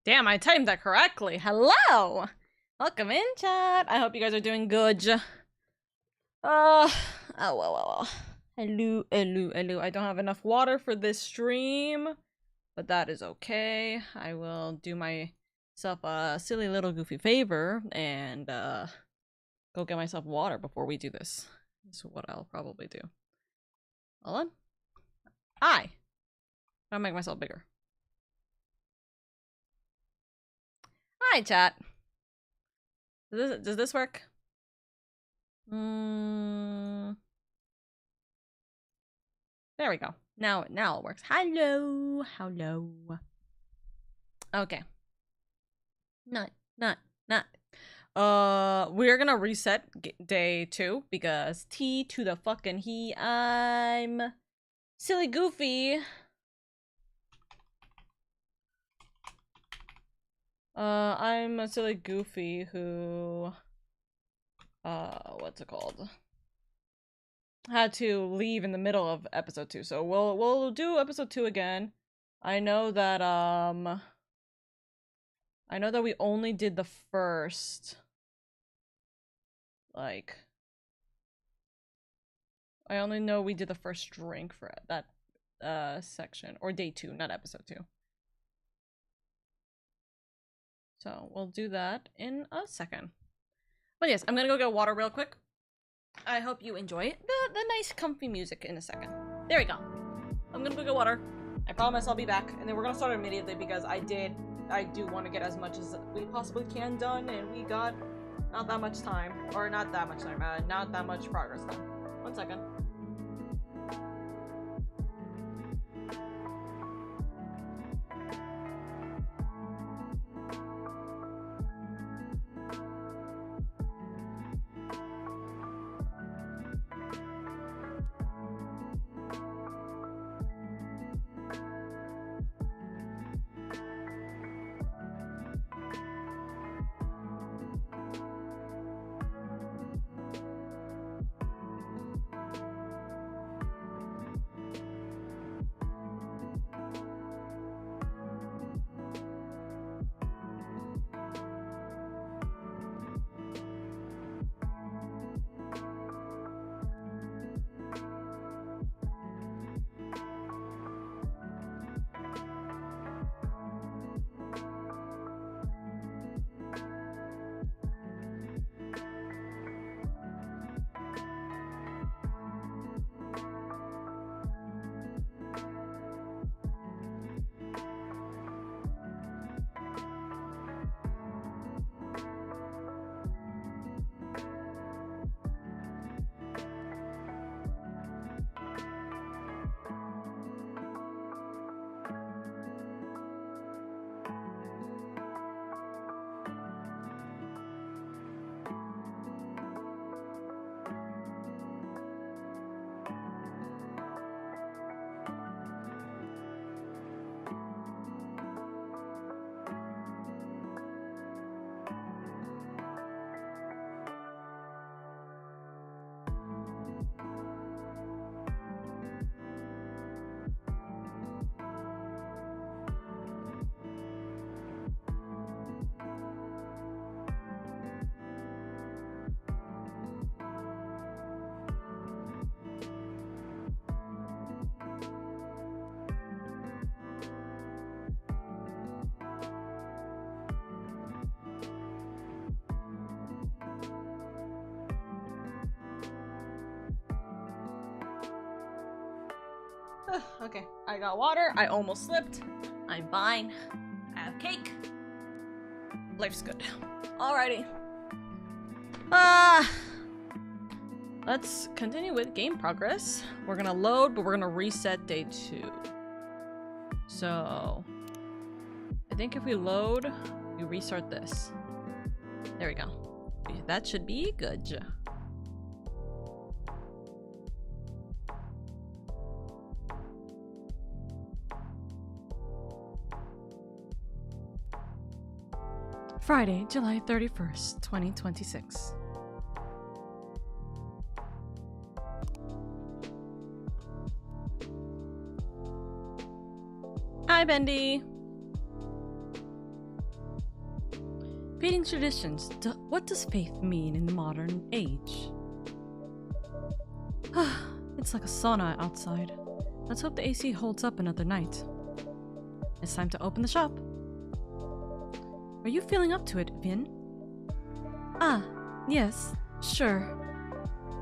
Damn, I timed that correctly. Hello! Welcome in, chat. I hope you guys are doing good. Oh, well. Hello. I don't have enough water for this stream, but that is okay. I will do myself a silly little goofy favor and go get myself water before we do this. That's what I'll probably do. Hold on. Hi! I'll make myself bigger. Hi, chat. Does this work? There we go. Now it works. Hello. Okay. Not. We're gonna reset day 2 because T to the fucking he. I'm silly goofy. I'm a silly goofy who, what's it called? Had to leave in the middle of episode 2, so we'll do episode 2 again. I know that we only did the first, like, I only know we did the first drink for that section, or day 2, not episode 2. So we'll do that in a second. But yes, I'm gonna go get water real quick. I hope you enjoy the nice comfy music in a second. There we go. I'm gonna go get water. I promise I'll be back, and then we're gonna start immediately because I do want to get as much as we possibly can done, and we got not that much time, or not that much time, not that much progress done. 1 second. Okay, I got water. I almost slipped. I'm fine. I have cake. Life's good. Alrighty. Let's continue with game progress. We're gonna load, but we're gonna reset day 2. So, I think if we load, we restart this. There we go. That should be good. Friday, July 31st, 2026. Hi, Bendy. Repeating traditions. What does faith mean in the modern age? It's like a sauna outside. Let's hope the AC holds up another night. It's time to open the shop. Are you feeling up to it, Vin? Ah, yes, sure.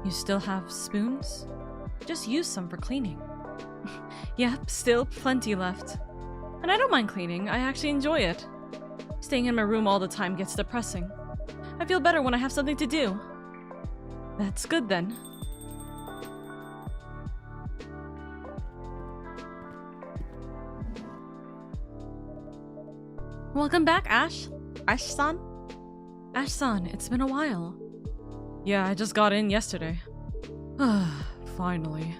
You still have spoons? Just use some for cleaning. Yep, still plenty left. And I don't mind cleaning, I actually enjoy it. Staying in my room all the time gets depressing. I feel better when I have something to do. That's good then. Welcome back, Ash. Ash-san? Ash-san, it's been a while. Yeah, I just got in yesterday. Finally.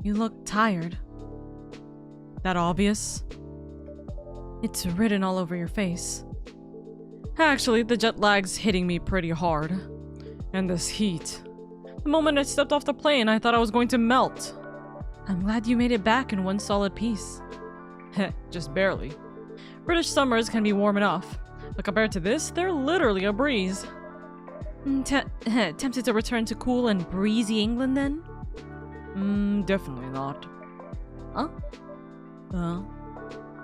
You look tired. That obvious? It's written all over your face. Actually, the jet lag's hitting me pretty hard. And this heat. The moment I stepped off the plane, I thought I was going to melt. I'm glad you made it back in one solid piece. Heh, just barely. British summers can be warm enough, but compared to this, they're literally a breeze. Tempted to return to cool and breezy England then? Definitely not. Huh?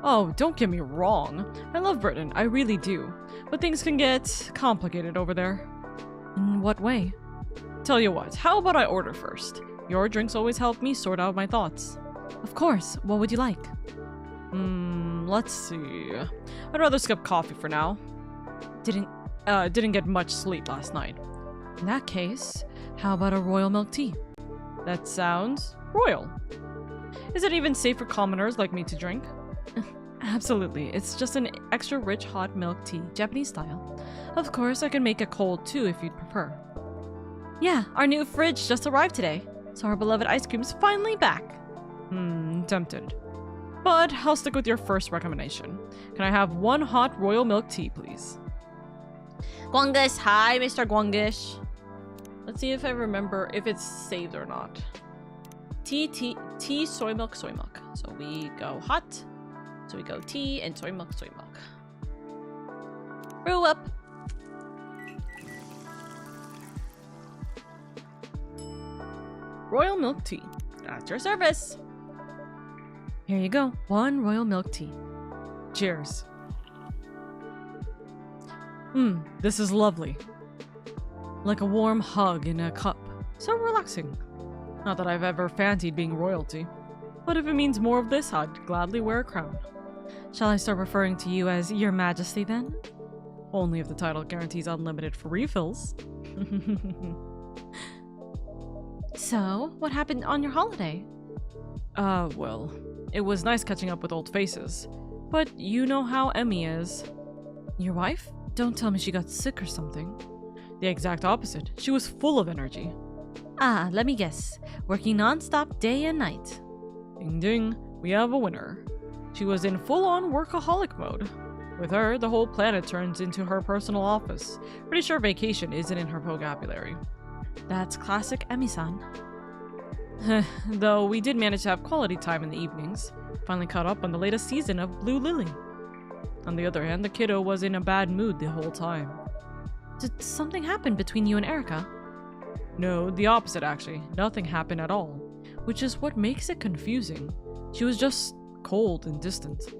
Oh, don't get me wrong. I love Britain, I really do. But things can get complicated over there. In what way? Tell you what, how about I order first? Your drinks always help me sort out my thoughts. Of course, what would you like? Let's see. I'd rather skip coffee for now. Didn't get much sleep last night. In that case, how about a royal milk tea? That sounds royal. Is it even safe for commoners like me to drink? Absolutely, it's just an extra rich hot milk tea, Japanese style. Of course, I can make it cold too if you'd prefer. Yeah, our new fridge just arrived today, so our beloved ice cream's finally back. Tempted. But I'll stick with your first recommendation. Can I have one hot royal milk tea, please? Gwongish, hi, Mr. Gwongish. Let's see if I remember if it's saved or not. Tea, soy milk. So we go hot. So we go tea and soy milk. Brew up. Royal milk tea. At your service. Here you go. One royal milk tea. Cheers. This is lovely. Like a warm hug in a cup. So relaxing. Not that I've ever fancied being royalty. But if it means more of this, I'd gladly wear a crown. Shall I start referring to you as Your Majesty then? Only if the title guarantees unlimited for refills. So, what happened on your holiday? Well, it was nice catching up with old faces. But you know how Emmy is. Your wife? Don't tell me she got sick or something. The exact opposite. She was full of energy. Ah, let me guess. Working non-stop day and night. Ding ding, we have a winner. She was in full-on workaholic mode. With her, the whole planet turns into her personal office. Pretty sure vacation isn't in her vocabulary. That's classic Emmy-san. Though we did manage to have quality time in the evenings. Finally caught up on the latest season of Blue Lily. On the other hand, the kiddo was in a bad mood the whole time. Did something happen between you and Erica? No, the opposite actually. Nothing happened at all. Which is what makes it confusing. She was just cold and distant.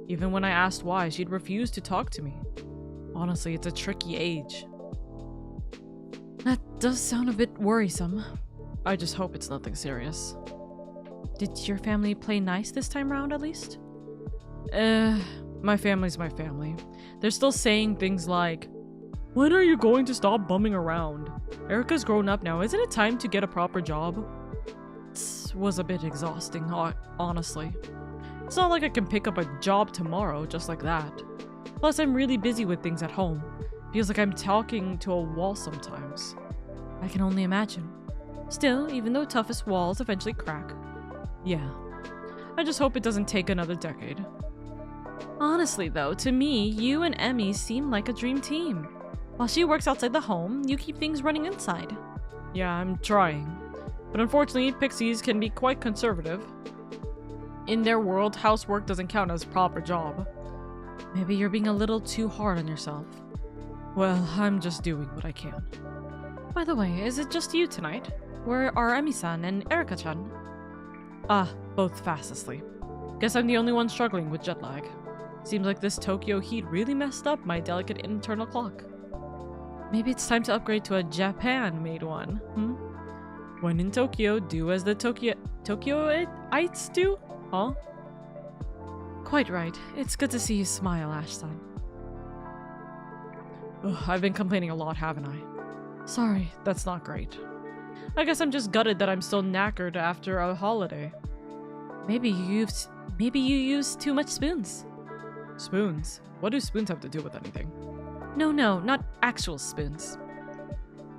Even when I asked why, she'd refuse to talk to me. Honestly, it's a tricky age. That does sound a bit worrisome. I just hope it's nothing serious. Did your family play nice this time round at least? My family's my family. They're still saying things like, when are you going to stop bumming around? Erica's grown up now, isn't it time to get a proper job? It was a bit exhausting, honestly. It's not like I can pick up a job tomorrow just like that. Plus, I'm really busy with things at home. Feels like I'm talking to a wall sometimes. I can only imagine. Still, even though toughest walls eventually crack. Yeah. I just hope it doesn't take another decade. Honestly though, to me, you and Emmy seem like a dream team. While she works outside the home, you keep things running inside. Yeah, I'm trying. But unfortunately, pixies can be quite conservative. In their world, housework doesn't count as a proper job. Maybe you're being a little too hard on yourself. Well, I'm just doing what I can. By the way, is it just you tonight? Where are Emi-san and Erika-chan? Ah, both fast asleep. Guess I'm the only one struggling with jet lag. Seems like this Tokyo heat really messed up my delicate internal clock. Maybe it's time to upgrade to a Japan-made one, When in Tokyo, do as the Tokyoites do? Huh? Quite right. It's good to see you smile, Ash-san. I've been complaining a lot, haven't I? Sorry, that's not great. I guess I'm just gutted that I'm still knackered after a holiday. Maybe you used too much spoons. Spoons? What do spoons have to do with anything? No, not actual spoons.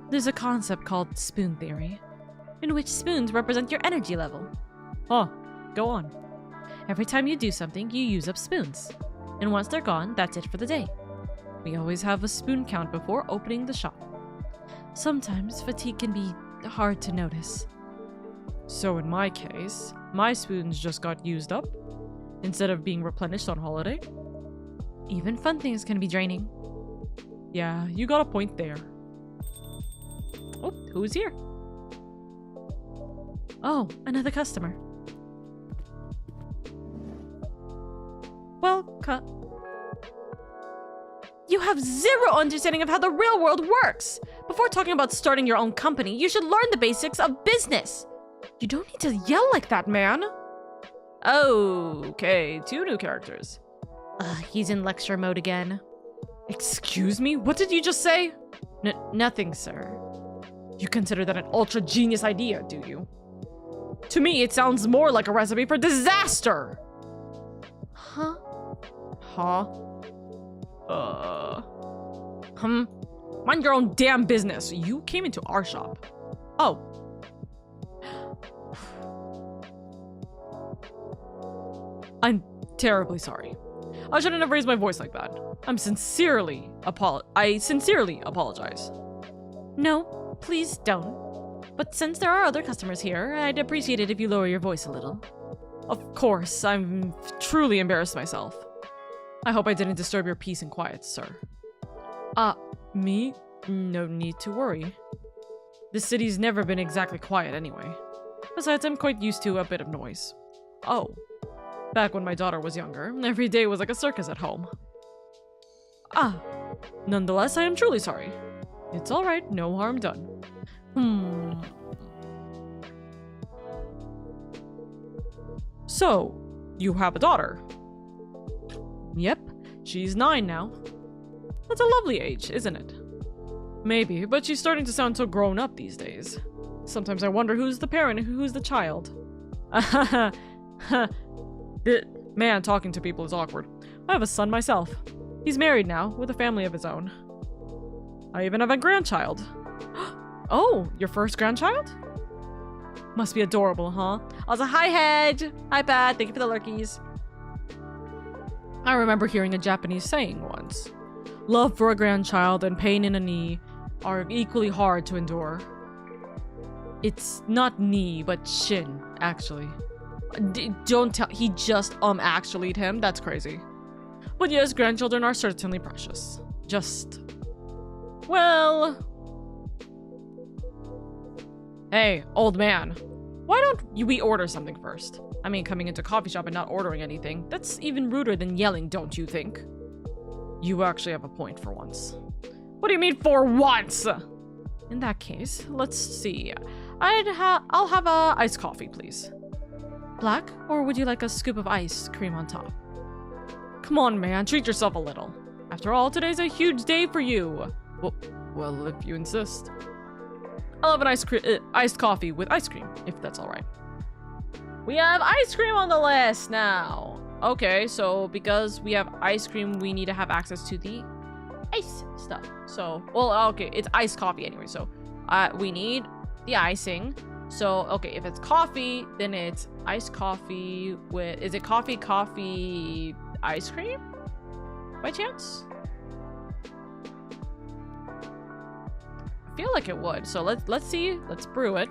There's a concept called spoon theory, in which spoons represent your energy level. Huh, go on. Every time you do something, you use up spoons. And once they're gone, that's it for the day. We always have a spoon count before opening the shop. Sometimes fatigue can be hard to notice. So in my case, my spoons just got used up, instead of being replenished on holiday. Even fun things can be draining. Yeah, you got a point there. Oh, who's here? Oh, another customer. Well, you have zero understanding of how the real world works! Before talking about starting your own company, you should learn the basics of business! You don't need to yell like that, man! Okay, 2 new characters. He's in lecture mode again. Excuse me? What did you just say? Nothing, sir. You consider that an ultra-genius idea, do you? To me, it sounds more like a recipe for disaster! Huh? Mind your own damn business. You came into our shop. Oh. I'm terribly sorry. I shouldn't have raised my voice like that. I sincerely apologize. No, please don't. But since there are other customers here, I'd appreciate it if you lower your voice a little. Of course, I'm truly embarrassed myself. I hope I didn't disturb your peace and quiet, sir. Me? No need to worry. The city's never been exactly quiet anyway. Besides, I'm quite used to a bit of noise. Oh. Back when my daughter was younger, every day was like a circus at home. Nonetheless, I am truly sorry. It's alright, no harm done. So, you have a daughter? Yep, she's 9 now. That's a lovely age, isn't it? Maybe, but she's starting to sound so grown up these days. Sometimes I wonder who's the parent and who's the child. Man, talking to people is awkward. I have a son myself. He's married now, with a family of his own. I even have a grandchild. Oh, your first grandchild? Must be adorable, huh? Also, hi, Hedge! Hi, Pat. Thank you for the lurkies. I remember hearing a Japanese saying once. Love for a grandchild and pain in a knee are equally hard to endure. It's not knee, but shin, actually. Don't tell- he just actually'd him? That's crazy. But yes, grandchildren are certainly precious. Well... Hey, old man. Why don't we order something first? I mean, coming into a coffee shop and not ordering anything. That's even ruder than yelling, don't you think? You actually have a point for once. What do you mean for once? In that case, let's see. I'll have a iced coffee, please. Black, or would you like a scoop of ice cream on top? Come on, man, treat yourself a little. After all, today's a huge day for you. Well, if you insist. I'll have an iced coffee with ice cream, if that's all right. We have ice cream on the list now. Okay, so because we have ice cream, we need to have access to the ice stuff. So, well, okay, it's iced coffee anyway. So, we need the icing. So, okay, if it's coffee, then it's iced coffee with... Is it coffee, ice cream? By chance? I feel like it would. So, let's see. Let's brew it.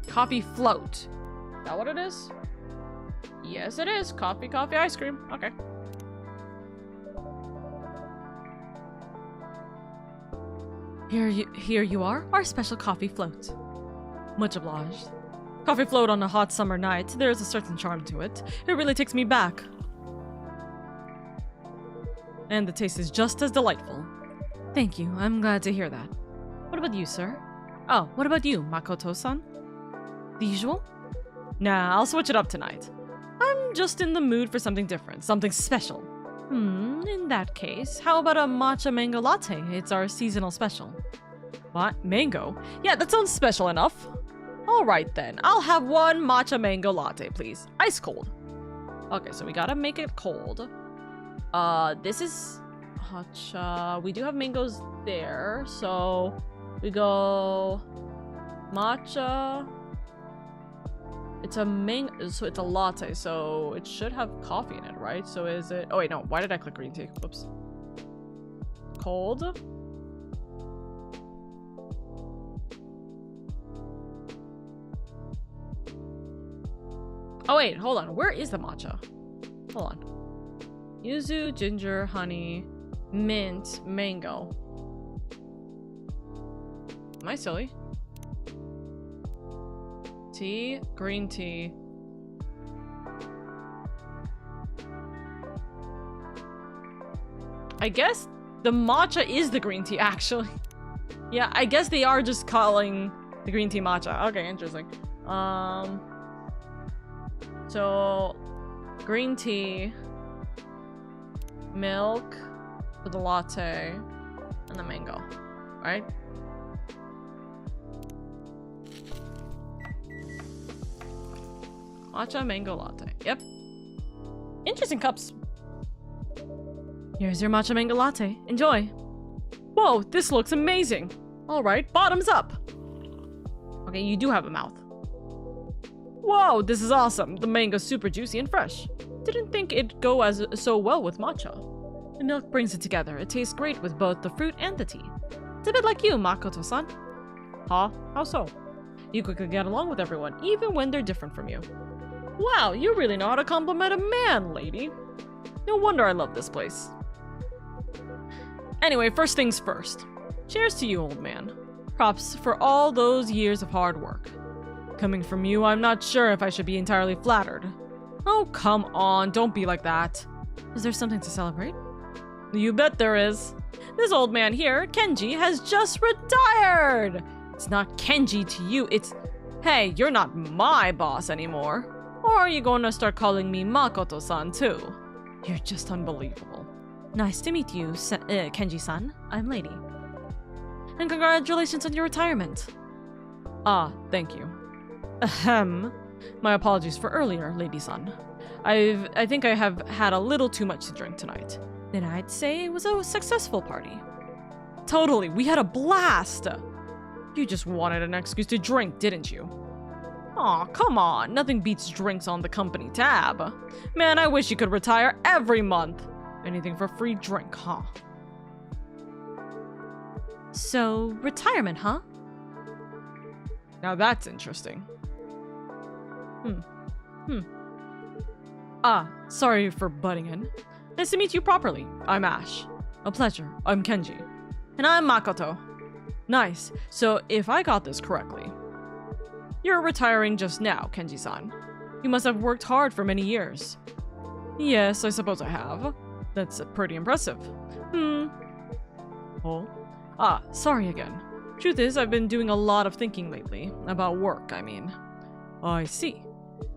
Coffee float. Is that what it is? Yes, it is. Coffee, coffee, ice cream. Okay. Here you are, our special coffee float. Much obliged. Coffee float on a hot summer night. There's a certain charm to it. It really takes me back. And the taste is just as delightful. Thank you. I'm glad to hear that. What about you, sir? Oh, what about you, Makoto-san? The usual? Nah, I'll switch it up tonight. I'm just in the mood for something different, something special. In that case, how about a matcha mango latte? It's our seasonal special. What? Mango? Yeah, that sounds special enough. Alright then, I'll have one matcha mango latte, please. Ice cold. Okay, so we gotta make it cold. This is matcha. We do have mangoes there, so we go matcha. It's a so it's a latte, so it should have coffee in it, right? So is it... Oh wait, no. Why did I click green tea? Whoops. Cold. Oh wait, hold on. Where is the matcha? Hold on. Yuzu, ginger, honey, mint, mango. Am I silly? Tea, green tea. I guess the matcha is the green tea, actually. Yeah, I guess they are just calling the green tea matcha. Okay, interesting. So green tea, milk for the latte, and the mango, right? Matcha mango latte. Yep. Interesting cups. Here's your matcha mango latte. Enjoy. Whoa, this looks amazing. All right, bottoms up. Okay, you do have a mouth. Whoa, this is awesome. The mango's super juicy and fresh. Didn't think it'd go so well with matcha. The milk brings it together. It tastes great with both the fruit and the tea. It's a bit like you, Makoto-san. Huh? How so? You quickly get along with everyone, even when they're different from you. Wow, you really know how to compliment a man, lady. No wonder I love this place. Anyway, first things first. Cheers to you, old man. Props for all those years of hard work. Coming from you, I'm not sure if I should be entirely flattered. Oh, come on, don't be like that. Is there something to celebrate? You bet there is. This old man here, Kenji, has just retired! It's not Kenji to you, it's... Hey, you're not my boss anymore. Or are you going to start calling me Makoto-san too? You're just unbelievable. Nice to meet you, Kenji-san. I'm Lady. And congratulations on your retirement. Ah, thank you. Ahem. My apologies for earlier, Lady-san. I think I have had a little too much to drink tonight. Then I'd say it was a successful party. Totally, we had a blast! You just wanted an excuse to drink, didn't you? Aw, come on, nothing beats drinks on the company tab. Man, I wish you could retire every month. Anything for free drink, huh? So, retirement, huh? Now that's interesting. Ah, sorry for butting in. Nice to meet you properly. I'm Ash. A pleasure. I'm Kenji. And I'm Makoto. Nice. So, if I got this correctly, you're retiring just now, Kenji-san. You must have worked hard for many years. Yes, I suppose I have. That's pretty impressive. Oh? Ah, sorry again. Truth is, I've been doing a lot of thinking lately. About work, I mean. I see.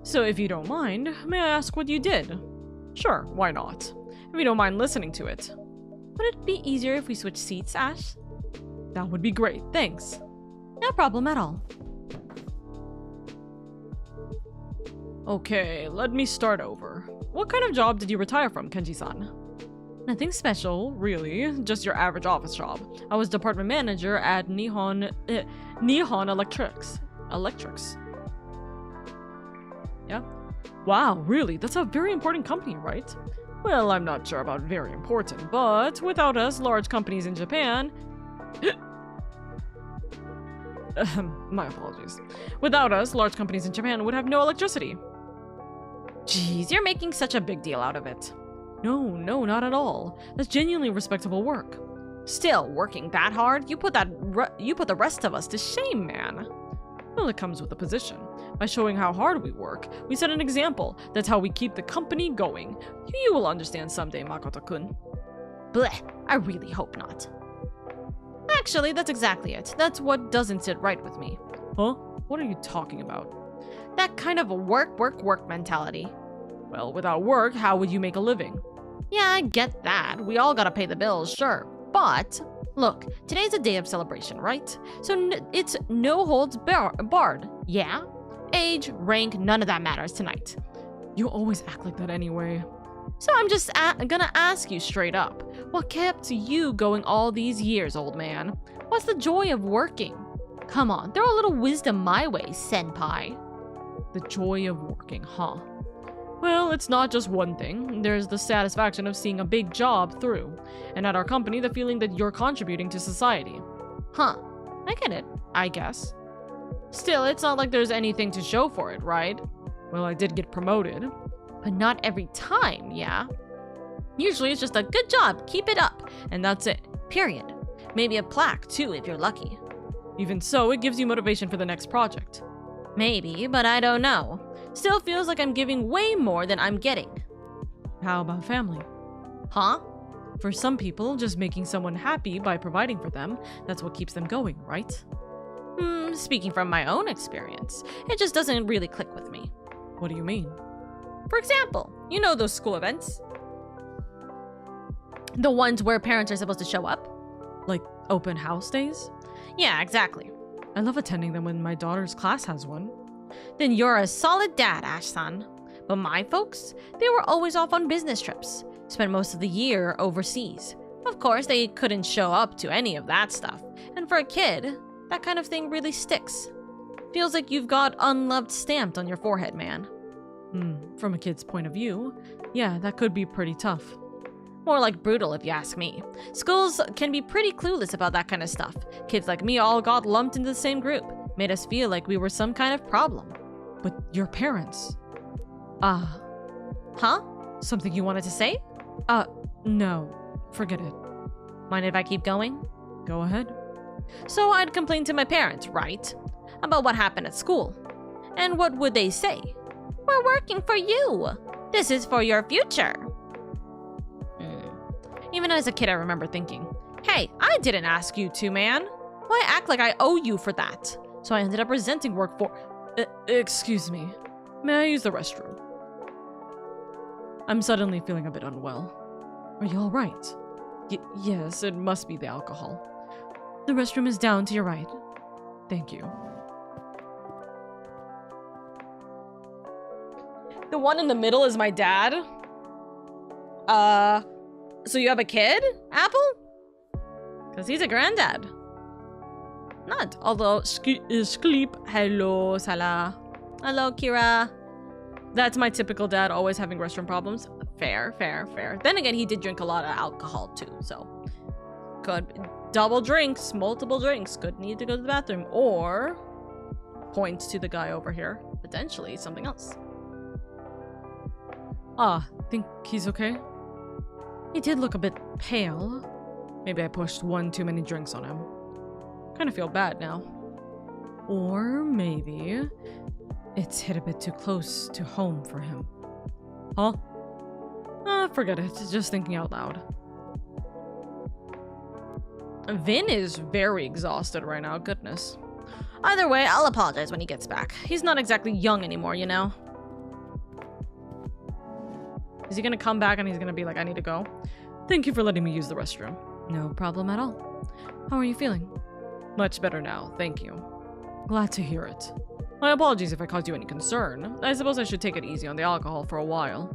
So if you don't mind, may I ask what you did? Sure, why not? If you don't mind listening to it. Would it be easier if we switch seats, Ash? That would be great, thanks. No problem at all. Okay, let me start over. What kind of job did you retire from, Kenji-san? Nothing special, really. Just your average office job. I was department manager at Nihon Electrics. Yeah? Wow, really? That's a very important company, right? Well, I'm not sure about very important, but without us, large companies in Japan... My apologies. Without us, large companies in Japan would have no electricity. Jeez, you're making such a big deal out of it. No, not at all. That's genuinely respectable work. Still, working that hard, you put the rest of us to shame, man. Well, it comes with the position. By showing how hard we work, we set an example. That's how we keep the company going. You will understand someday, Makoto-kun. Bleh, I really hope not. Actually, that's exactly it. That's what doesn't sit right with me. Huh? What are you talking about? That kind of a work mentality. Well, without work, how would you make a living? Yeah, I get that. We all gotta pay the bills, sure. But, look, today's a day of celebration, right? So it's no holds barred, yeah? Age, rank, none of that matters tonight. You always act like that anyway. So I'm just gonna ask you straight up. What kept you going all these years, old man? What's the joy of working? Come on, throw a little wisdom my way, senpai. The joy of working, huh? Well, it's not just one thing. There's the satisfaction of seeing a big job through. And at our company, the feeling that you're contributing to society. Huh. I get it, I guess. Still, it's not like there's anything to show for it, right? Well, I did get promoted. But not every time, yeah? Usually it's just a good job, keep it up, and that's it. Period. Maybe a plaque, too, if you're lucky. Even so, it gives you motivation for the next project. Maybe, but I don't know. Still feels like I'm giving way more than I'm getting. How about family? Huh? For some people, just making someone happy by providing for them, that's what keeps them going, right? Speaking from my own experience, it just doesn't really click with me. What do you mean? For example, you know those school events? The ones where parents are supposed to show up? Like open house days? Yeah, exactly. I love attending them when my daughter's class has one. Then you're a solid dad, Ash-san. But my folks, they were always off on business trips. Spent most of the year overseas. Of course, they couldn't show up to any of that stuff. And for a kid, that kind of thing really sticks. Feels like you've got unloved stamped on your forehead, man. From a kid's point of view, yeah, that could be pretty tough. More like brutal, if you ask me. Schools can be pretty clueless about that kind of stuff. Kids like me all got lumped into the same group. Made us feel like we were some kind of problem. But your parents... Huh? Something you wanted to say? No. Forget it. Mind if I keep going? Go ahead. So I'd complain to my parents, right? About what happened at school. And what would they say? We're working for you. This is for your future. Even as a kid, I remember thinking, hey, I didn't ask you to, man. Why act like I owe you for that? So I ended up resenting work for... excuse me. May I use the restroom? I'm suddenly feeling a bit unwell. Are you all right? Yes, it must be the alcohol. The restroom is down to your right. Thank you. The one in the middle is my dad? So you have a kid, Apple? Because he's a granddad. Not, although, sleep. Hello, Salah. Hello, Kira. That's my typical dad, always having restroom problems. Fair. Then again, he did drink a lot of alcohol too, so. Could double drinks, multiple drinks. Could need to go to the bathroom, or points to the guy over here. Potentially something else. Think he's okay? He did look a bit pale. Maybe I pushed one too many drinks on him. Kind of feel bad now. Or maybe it's hit a bit too close to home for him. Huh? Forget it. Just thinking out loud. Vin is very exhausted right now, goodness. Either way, I'll apologize when he gets back. He's not exactly young anymore, you know? Is he gonna come back and he's gonna be like, I need to go? Thank you for letting me use the restroom. No problem at all. How are you feeling? Much better now, thank you. Glad to hear it. My apologies if I caused you any concern. I suppose I should take it easy on the alcohol for a while.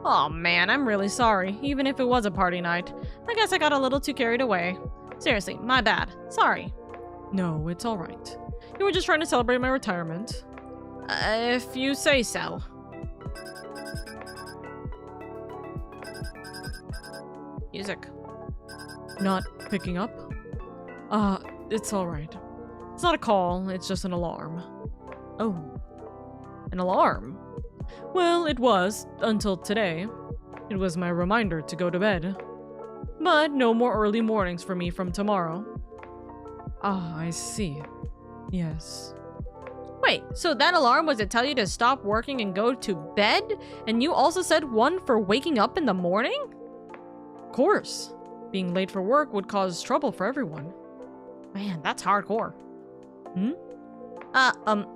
Aw man, I'm really sorry. Even if it was a party night. I guess I got a little too carried away. Seriously, my bad. Sorry. No, it's alright. You were just trying to celebrate my retirement. If you say so. Music. Not picking up? It's alright. It's not a call, it's just an alarm. Oh. An alarm? Well, it was, until today. It was my reminder to go to bed. But no more early mornings for me from tomorrow. Ah, I see. Yes. Wait, so that alarm was to tell you to stop working and go to bed? And you also said one for waking up in the morning? Of course. Being late for work would cause trouble for everyone. Man, that's hardcore. Hmm?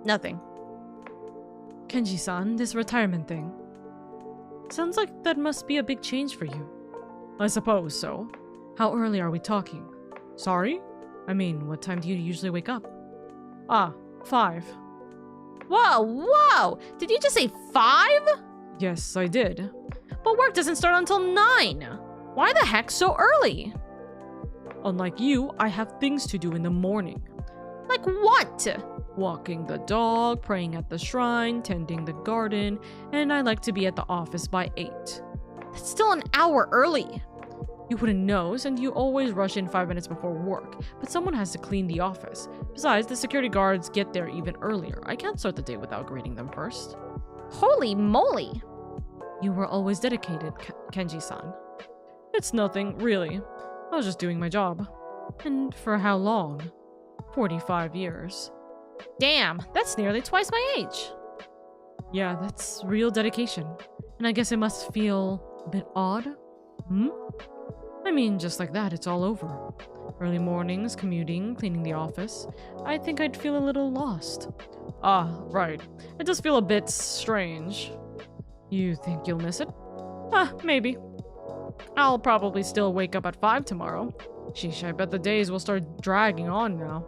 Nothing. Kenji-san, this retirement thing. Sounds like that must be a big change for you. I suppose so. How early are we talking? Sorry? I mean, what time do you usually wake up? Ah, 5. Whoa! Did you just say 5? Yes, I did. But work doesn't start until 9. Why the heck so early? Unlike you, I have things to do in the morning. Like what? Walking the dog, praying at the shrine, tending the garden, and I like to be at the office by 8. That's still an hour early. You wouldn't know, since you always rush in 5 minutes before work, but someone has to clean the office. Besides, the security guards get there even earlier. I can't start the day without greeting them first. Holy moly! You were always dedicated, Kenji-san. It's nothing, really. I was just doing my job. And for how long? 45 years. Damn, that's nearly twice my age. Yeah, that's real dedication. And I guess it must feel a bit odd. I mean, just like that, it's all over. Early mornings, commuting, cleaning the office. I think I'd feel a little lost. Ah, right. It does feel a bit strange. You think you'll miss it? Maybe. I'll probably still wake up at 5 tomorrow. Sheesh, I bet the days will start dragging on now.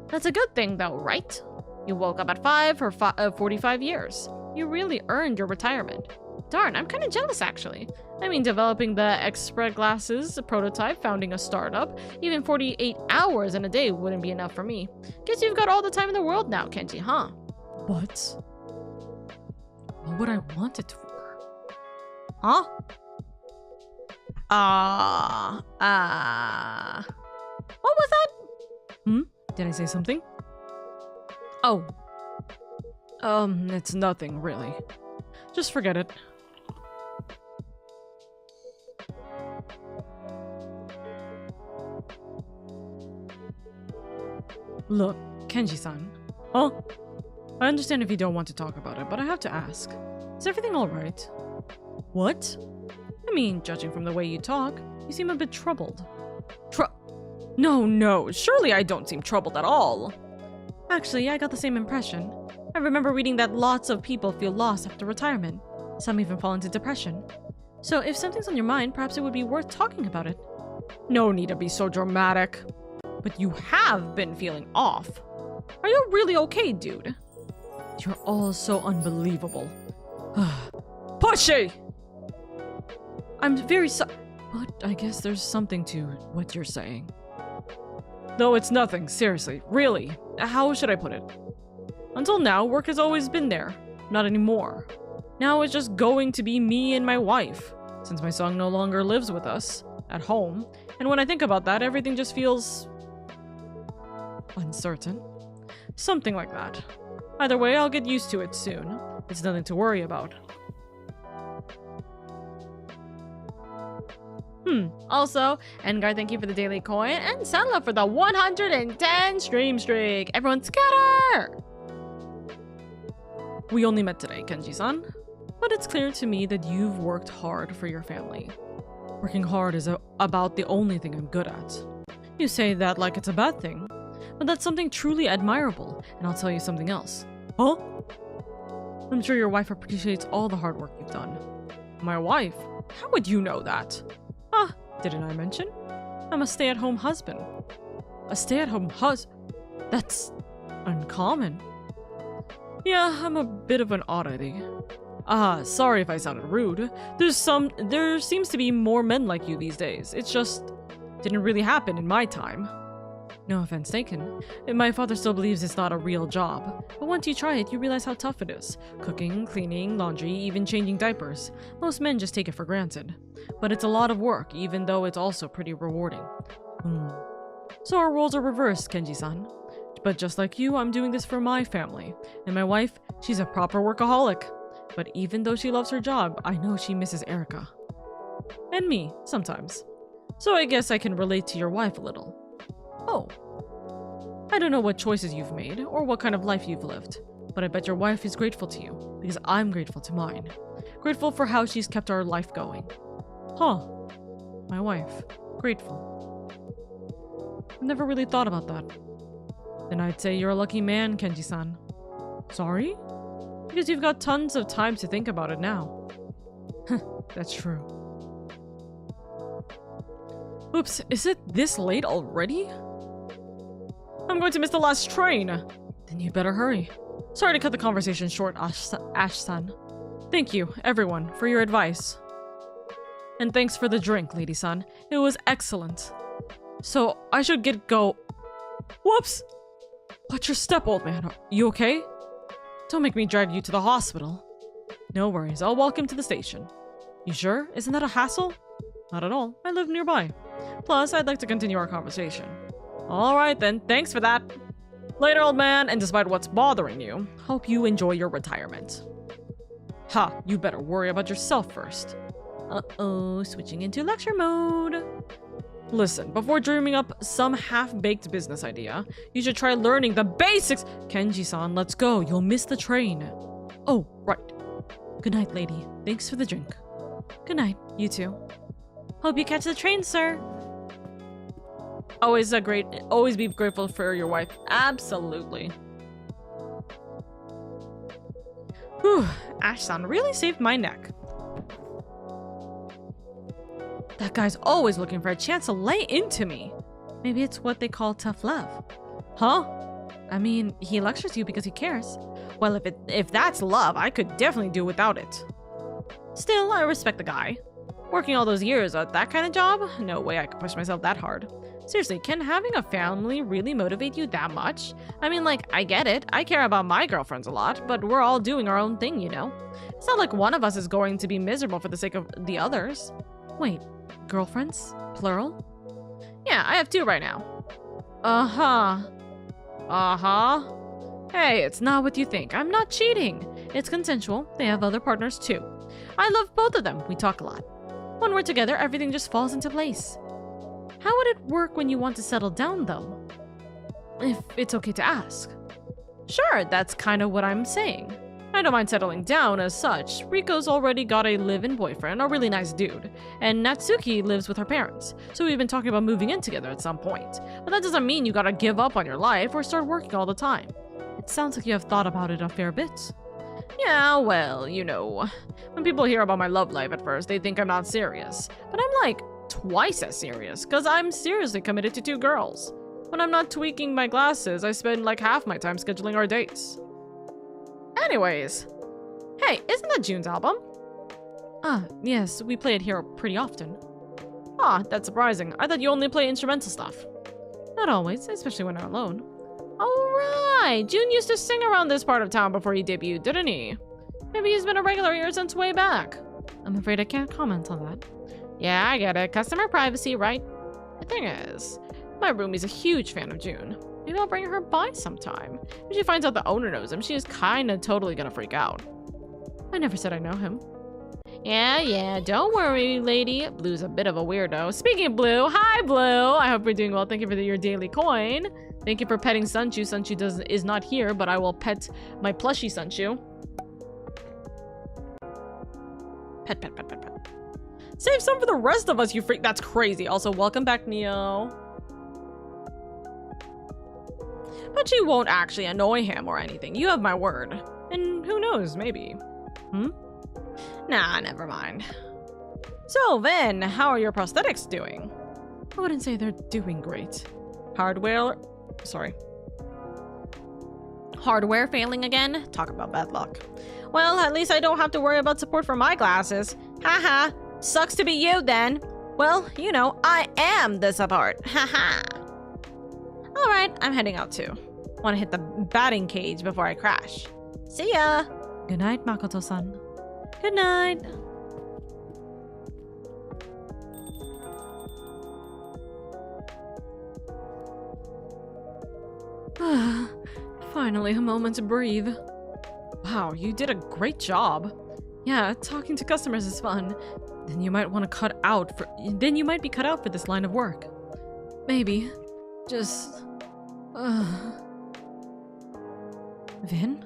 That's a good thing though, right? You woke up at 5 for 45 years. You really earned your retirement. Darn, I'm kind of jealous actually. I mean, developing the Xspread glasses prototype, founding a startup, even 48 hours in a day wouldn't be enough for me. Guess you've got all the time in the world now, Kenji, huh? What? What would I want it for? Huh? What was that? Did I say something? Oh. It's nothing, really. Just forget it. Look, Kenji-san. Huh? I understand if you don't want to talk about it, but I have to ask. Is everything alright? What? I mean, judging from the way you talk, you seem a bit troubled. No, surely I don't seem troubled at all. Actually, I got the same impression. I remember reading that lots of people feel lost after retirement. Some even fall into depression. So if something's on your mind, perhaps it would be worth talking about it. No need to be so dramatic. But you have been feeling off. Are you really okay, dude? You're all so unbelievable. Pushy! I'm very sorry, but I guess there's something to what you're saying. No, it's nothing, seriously, really. How should I put it? Until now, work has always been there. Not anymore. Now it's just going to be me and my wife, since my son no longer lives with us, at home. And when I think about that, everything just feels uncertain. Something like that. Either way, I'll get used to it soon. It's nothing to worry about. Also, Edgar, thank you for the daily coin, and Sandla for the 110 stream streak. Everyone scatter! We only met today, Kenji-san. But it's clear to me that you've worked hard for your family. Working hard is about the only thing I'm good at. You say that like it's a bad thing, but that's something truly admirable, and I'll tell you something else. Huh? I'm sure your wife appreciates all the hard work you've done. My wife? How would you know that? Didn't I mention? I'm a stay-at-home husband. A stay-at-home That's uncommon. Yeah, I'm a bit of an oddity. Sorry if I sounded rude. There seems to be more men like you these days. It's just didn't really happen in my time. No offense taken. My father still believes it's not a real job. But once you try it, you realize how tough it is. Cooking, cleaning, laundry, even changing diapers. Most men just take it for granted. But it's a lot of work, even though it's also pretty rewarding. So our roles are reversed, Kenji-san. But just like you, I'm doing this for my family. And my wife, she's a proper workaholic. But even though she loves her job, I know she misses Erica. And me, sometimes. So I guess I can relate to your wife a little. Oh. I don't know what choices you've made, or what kind of life you've lived, but I bet your wife is grateful to you, because I'm grateful to mine. Grateful for how she's kept our life going. Huh. My wife. Grateful. I've never really thought about that. Then I'd say you're a lucky man, Kenji-san. Sorry? Because you've got tons of time to think about it now. That's true. Oops, is it this late already? I'm going to miss the last train! Then you better hurry. Sorry to cut the conversation short, Ash-san. Thank you, everyone, for your advice. And thanks for the drink, Lady-san. It was excellent. So, I should go. Whoops! Watch your step, old man. Are you okay? Don't make me drag you to the hospital. No worries, I'll walk him to the station. You sure? Isn't that a hassle? Not at all. I live nearby. Plus, I'd like to continue our conversation. Alright then, thanks for that. Later, old man, and despite what's bothering you, hope you enjoy your retirement. Ha, you better worry about yourself first. Uh-oh, switching into lecture mode. Listen, before dreaming up some half-baked business idea, you should try learning the basics. Kenji-san, let's go. You'll miss the train. Oh, right. Good night, lady. Thanks for the drink. Good night, you too. Hope you catch the train, sir. Always be grateful for your wife. Absolutely. Whew, Ash-san really saved my neck. That guy's always looking for a chance to lay into me. Maybe it's what they call tough love. Huh? I mean, he lectures you because he cares. Well, if that's love, I could definitely do without it. Still, I respect the guy. Working all those years at that kind of job? No way I could push myself that hard. Seriously, can having a family really motivate you that much? I mean, like, I get it. I care about my girlfriends a lot, but we're all doing our own thing, you know? It's not like one of us is going to be miserable for the sake of the others. Wait, girlfriends? Plural? Yeah, I have 2 right now. Uh-huh. Uh-huh. Hey, it's not what you think. I'm not cheating. It's consensual. They have other partners too. I love both of them. We talk a lot. When we're together, everything just falls into place. How would it work when you want to settle down, though? If it's okay to ask. Sure, that's kind of what I'm saying. I don't mind settling down as such. Riko's already got a live-in boyfriend, a really nice dude, and Natsuki lives with her parents, so we've been talking about moving in together at some point. But that doesn't mean you gotta give up on your life or start working all the time. It sounds like you have thought about it a fair bit. Yeah, well, you know, when people hear about my love life at first, they think I'm not serious. But I'm like twice as serious, because I'm seriously committed to 2 girls. When I'm not tweaking my glasses, I spend like half my time scheduling our dates. Anyways, hey, isn't that June's album? Ah, yes, we play it here pretty often. Ah, that's surprising. I thought you only play instrumental stuff. Not always, especially when I'm alone. Alright, June used to sing around this part of town before he debuted, didn't he? Maybe he's been a regular here since way back. I'm afraid I can't comment on that. Yeah, I get it. Customer privacy, right? The thing is, my roomie's a huge fan of June. Maybe I'll bring her by sometime. If she finds out the owner knows him, she is kinda totally gonna freak out. I never said I know him. Yeah, don't worry, lady. Blue's a bit of a weirdo. Speaking of Blue, hi Blue! I hope you're doing well. Thank you for your daily coin. Thank you for petting Sunchu. Sunchu is not here, but I will pet my plushie Sunchu. Pet. Save some for the rest of us, you freak. That's crazy. Also, welcome back, Neo. But you won't actually annoy him or anything. You have my word. And who knows, maybe. Nah, never mind. So, Vin, how are your prosthetics doing? I wouldn't say they're doing great. Hardware failing again? Talk about bad luck. Well, at least I don't have to worry about support for my glasses. Haha. Sucks to be you then. Well, you know, I am the support. Haha. Alright, I'm heading out too. Want to hit the batting cage before I crash. See ya! Good night, Makoto-san. Good night! Finally, a moment to breathe. Wow, you did a great job. Yeah, talking to customers is fun. Then you might want to then you might be cut out for this line of work. Maybe. Just... Vin?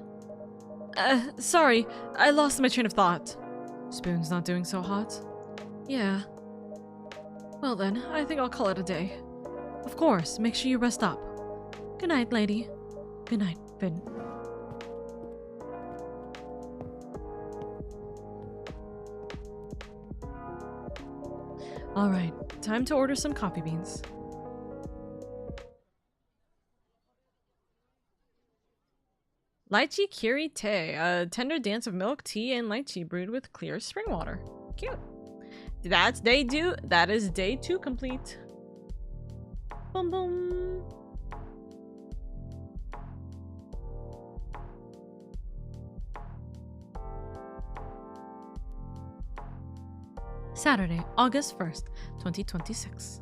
Sorry, I lost my train of thought. Spoon's not doing so hot? Yeah. Well then, I think I'll call it a day. Of course, make sure you rest up. Good night, lady. Good night, Vin. Alright, time to order some coffee beans. Lychee Kiri Te, a tender dance of milk, tea, and lychee brewed with clear spring water. Cute. That is day 2 complete. Boom boom. Saturday, August 1st, 2026.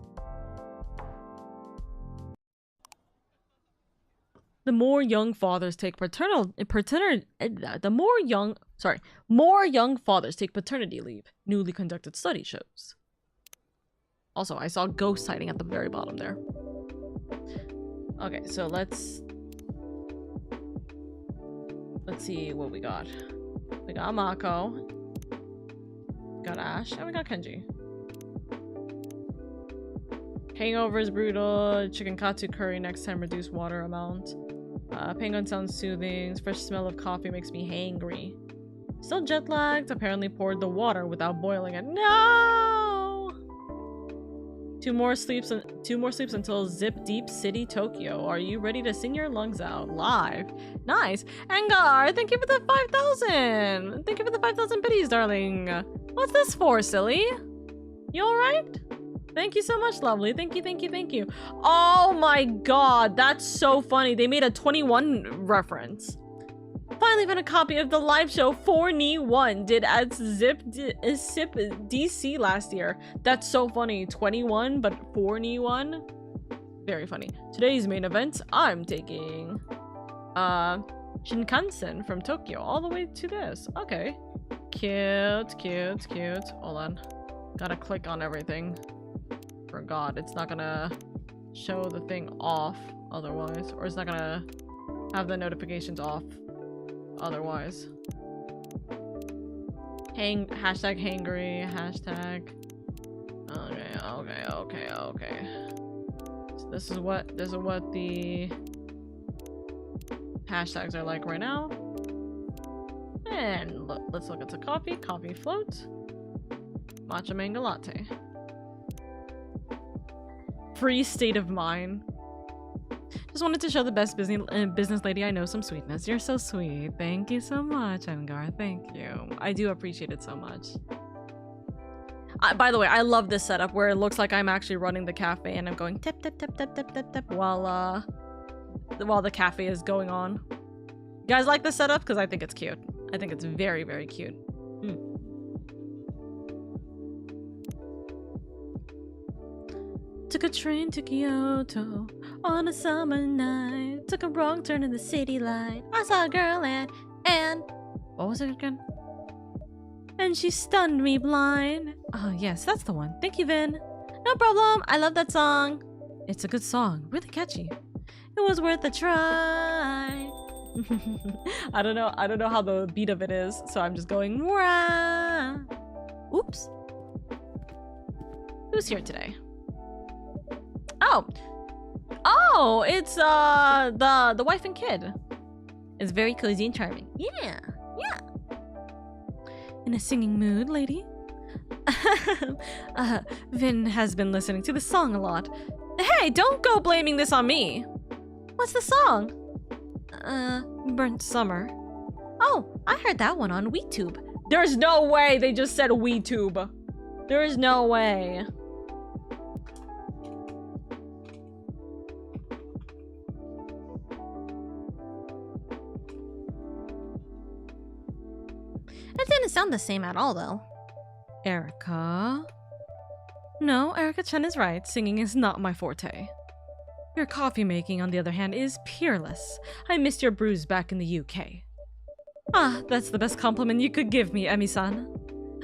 The more young fathers take more young fathers take paternity leave, newly conducted study shows. Also, I saw ghost sighting at the very bottom there. Okay, so let's see what we got. We got Mako. We got Ash, and we got Kenji. Hangover is brutal. Chicken katsu curry next time, reduce water amount. Penguin sounds soothing. Fresh smell of coffee makes me hangry. Still jet lagged. Apparently poured the water without boiling it. No! Two more sleeps until Zip Deep City, Tokyo. Are you ready to sing your lungs out live? Nice. Angar, thank you for the 5,000. Thank you for the 5,000 biddies, darling. What's this for, silly? You alright? Thank you so much, lovely. Thank you, thank you, thank you. Oh my god, that's so funny. They made a 21 reference. Finally found a copy of the live show 4-Knee-1 did at Zip DC last year. That's so funny. 21, but 4-Knee-1? Very funny. Today's main event, I'm taking Shinkansen from Tokyo all the way to this. Okay. Cute, cute, cute. Hold on. Gotta click on everything. Forgot, it's not gonna show the thing off otherwise, or it's not gonna have the notifications off otherwise. Hashtag hangry, hashtag. Okay. So this is what the hashtags are like right now. And let's look at the coffee float, matcha mango latte. Free state of mind. Just wanted to show the best business lady I know some sweetness. You're so sweet. Thank you so much, Angar. Thank you. I do appreciate it so much. By the way, I love this setup where it looks like I'm actually running the cafe and I'm going tap tap tap tap tap tap tap while the cafe is going on. You guys like this setup? Because I think it's cute. I think it's very, very cute. Took a train to Kyoto on a summer night. Took a wrong turn in the city light. I saw a girl and what was it again? And she stunned me blind. Oh yes, that's the one. Thank you, Vin. No problem. I love that song. It's a good song, really catchy. It was worth a try. I don't know how the beat of it is, so I'm just going wah. Oops. Who's here today? Oh, it's the wife and kid. It's very cozy and charming. Yeah. In a singing mood, lady. Vin has been listening to the song a lot. Hey, don't go blaming this on me. What's the song? Burnt Summer. Oh, I heard that one on Vtube. There's no way they just said Vtube. There is no way. It didn't sound the same at all, though. Erica? No, Erica-chan is right. Singing is not my forte. Your coffee making, on the other hand, is peerless. I missed your brews back in the UK. Ah, that's the best compliment you could give me, Emi-san.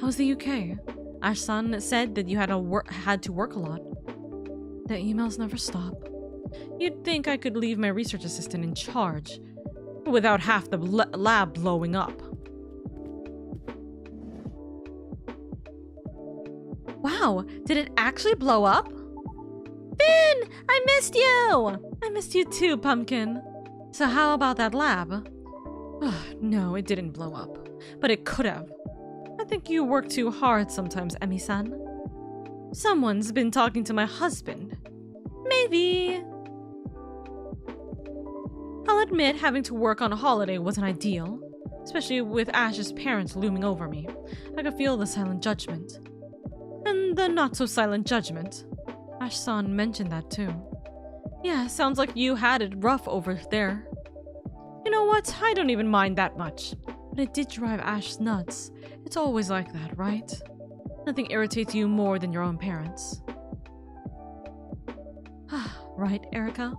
How's the UK? Ash-san said that you had to work a lot. The emails never stop. You'd think I could leave my research assistant in charge without half the lab blowing up. Wow, did it actually blow up? Finn, I missed you! I missed you too, Pumpkin. So how about that lab? No, it didn't blow up, but it could have. I think you work too hard sometimes, Emi-san. Someone's been talking to my husband. Maybe. I'll admit having to work on a holiday wasn't ideal, especially with Ash's parents looming over me. I could feel the silent judgment. And the not-so-silent judgment. Ash-san mentioned that too. Yeah, sounds like you had it rough over there. You know what? I don't even mind that much. But it did drive Ash nuts. It's always like that, right? Nothing irritates you more than your own parents. Right, Erica?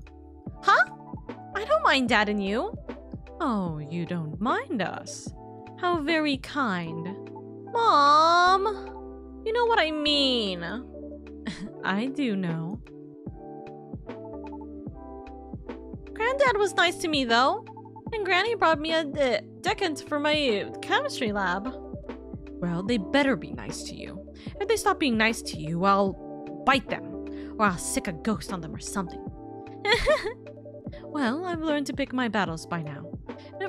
Huh? I don't mind Dad and you. Oh, you don't mind us? How very kind. Mom! You know what I mean. I do know. Granddad was nice to me, though. And Granny brought me a decant for my chemistry lab. Well, they better be nice to you. If they stop being nice to you, I'll bite them. Or I'll sick a ghost on them or something. Well, I've learned to pick my battles by now.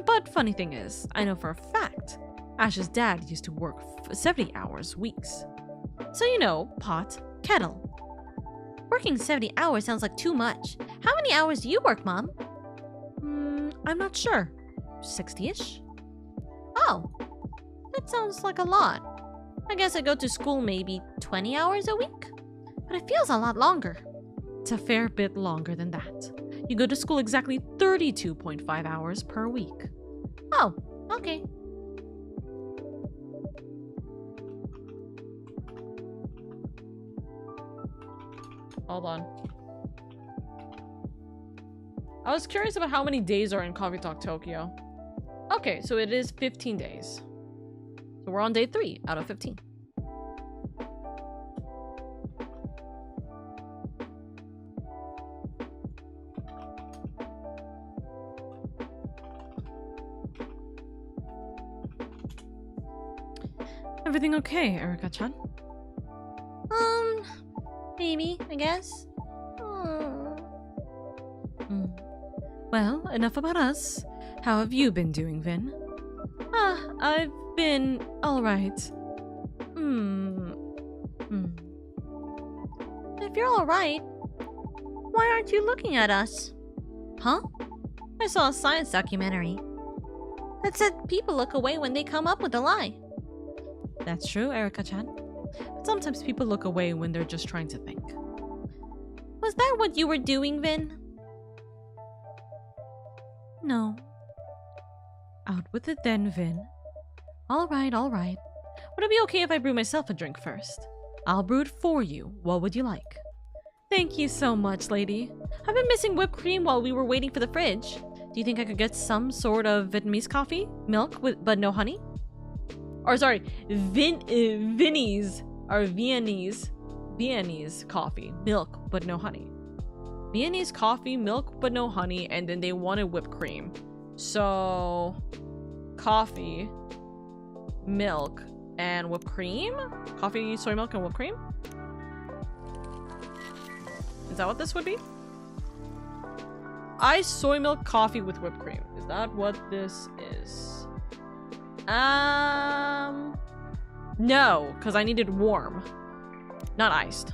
But funny thing is, I know for a fact, Ash's dad used to work 70 hours weeks. So you know, pot, kettle. Working 70 hours sounds like too much. How many hours do you work, Mom? I'm not sure. 60-ish? Oh, that sounds like a lot. I guess I go to school maybe 20 hours a week? But it feels a lot longer. It's a fair bit longer than that. You go to school exactly 32.5 hours per week. Oh, okay. Hold on. I was curious about how many days are in Coffee Talk Tokyo. Okay, so it is 15 days. So we're on day 3 out of 15. Everything okay, Erica-chan? Maybe, I guess. Well, enough about us. How have you been doing, Vin? I've been alright. If you're alright, why aren't you looking at us? Huh? I saw a science documentary that said people look away when they come up with a lie. That's true, Erica-chan. But sometimes people look away when they're just trying to think. Was that what you were doing, Vin? No. Out with it then, Vin. Alright, alright. Would it be okay if I brew myself a drink first? I'll brew it for you. What would you like? Thank you so much, lady. I've been missing whipped cream while we were waiting for the fridge. Do you think I could get some sort of Vietnamese coffee? Milk but no honey? Or sorry, Viennese or Viennese coffee, milk but no honey. Viennese coffee, milk but no honey, and then they wanted whipped cream. So, coffee, milk, and whipped cream? Coffee, soy milk, and whipped cream? Is that what this would be? Iced soy milk coffee with whipped cream. Is that what this is? No, because I needed warm, not iced.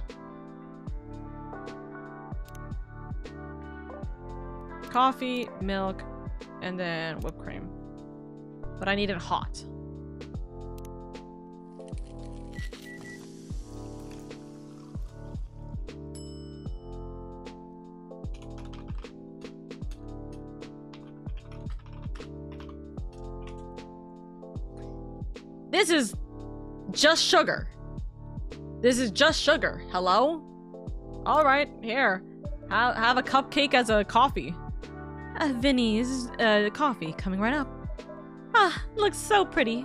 Coffee, milk, and then whipped cream. But I needed hot. This is just sugar. This is just sugar. Hello? Alright, here. Have a cupcake as a coffee. Vinny's coffee coming right up. Ah, looks so pretty.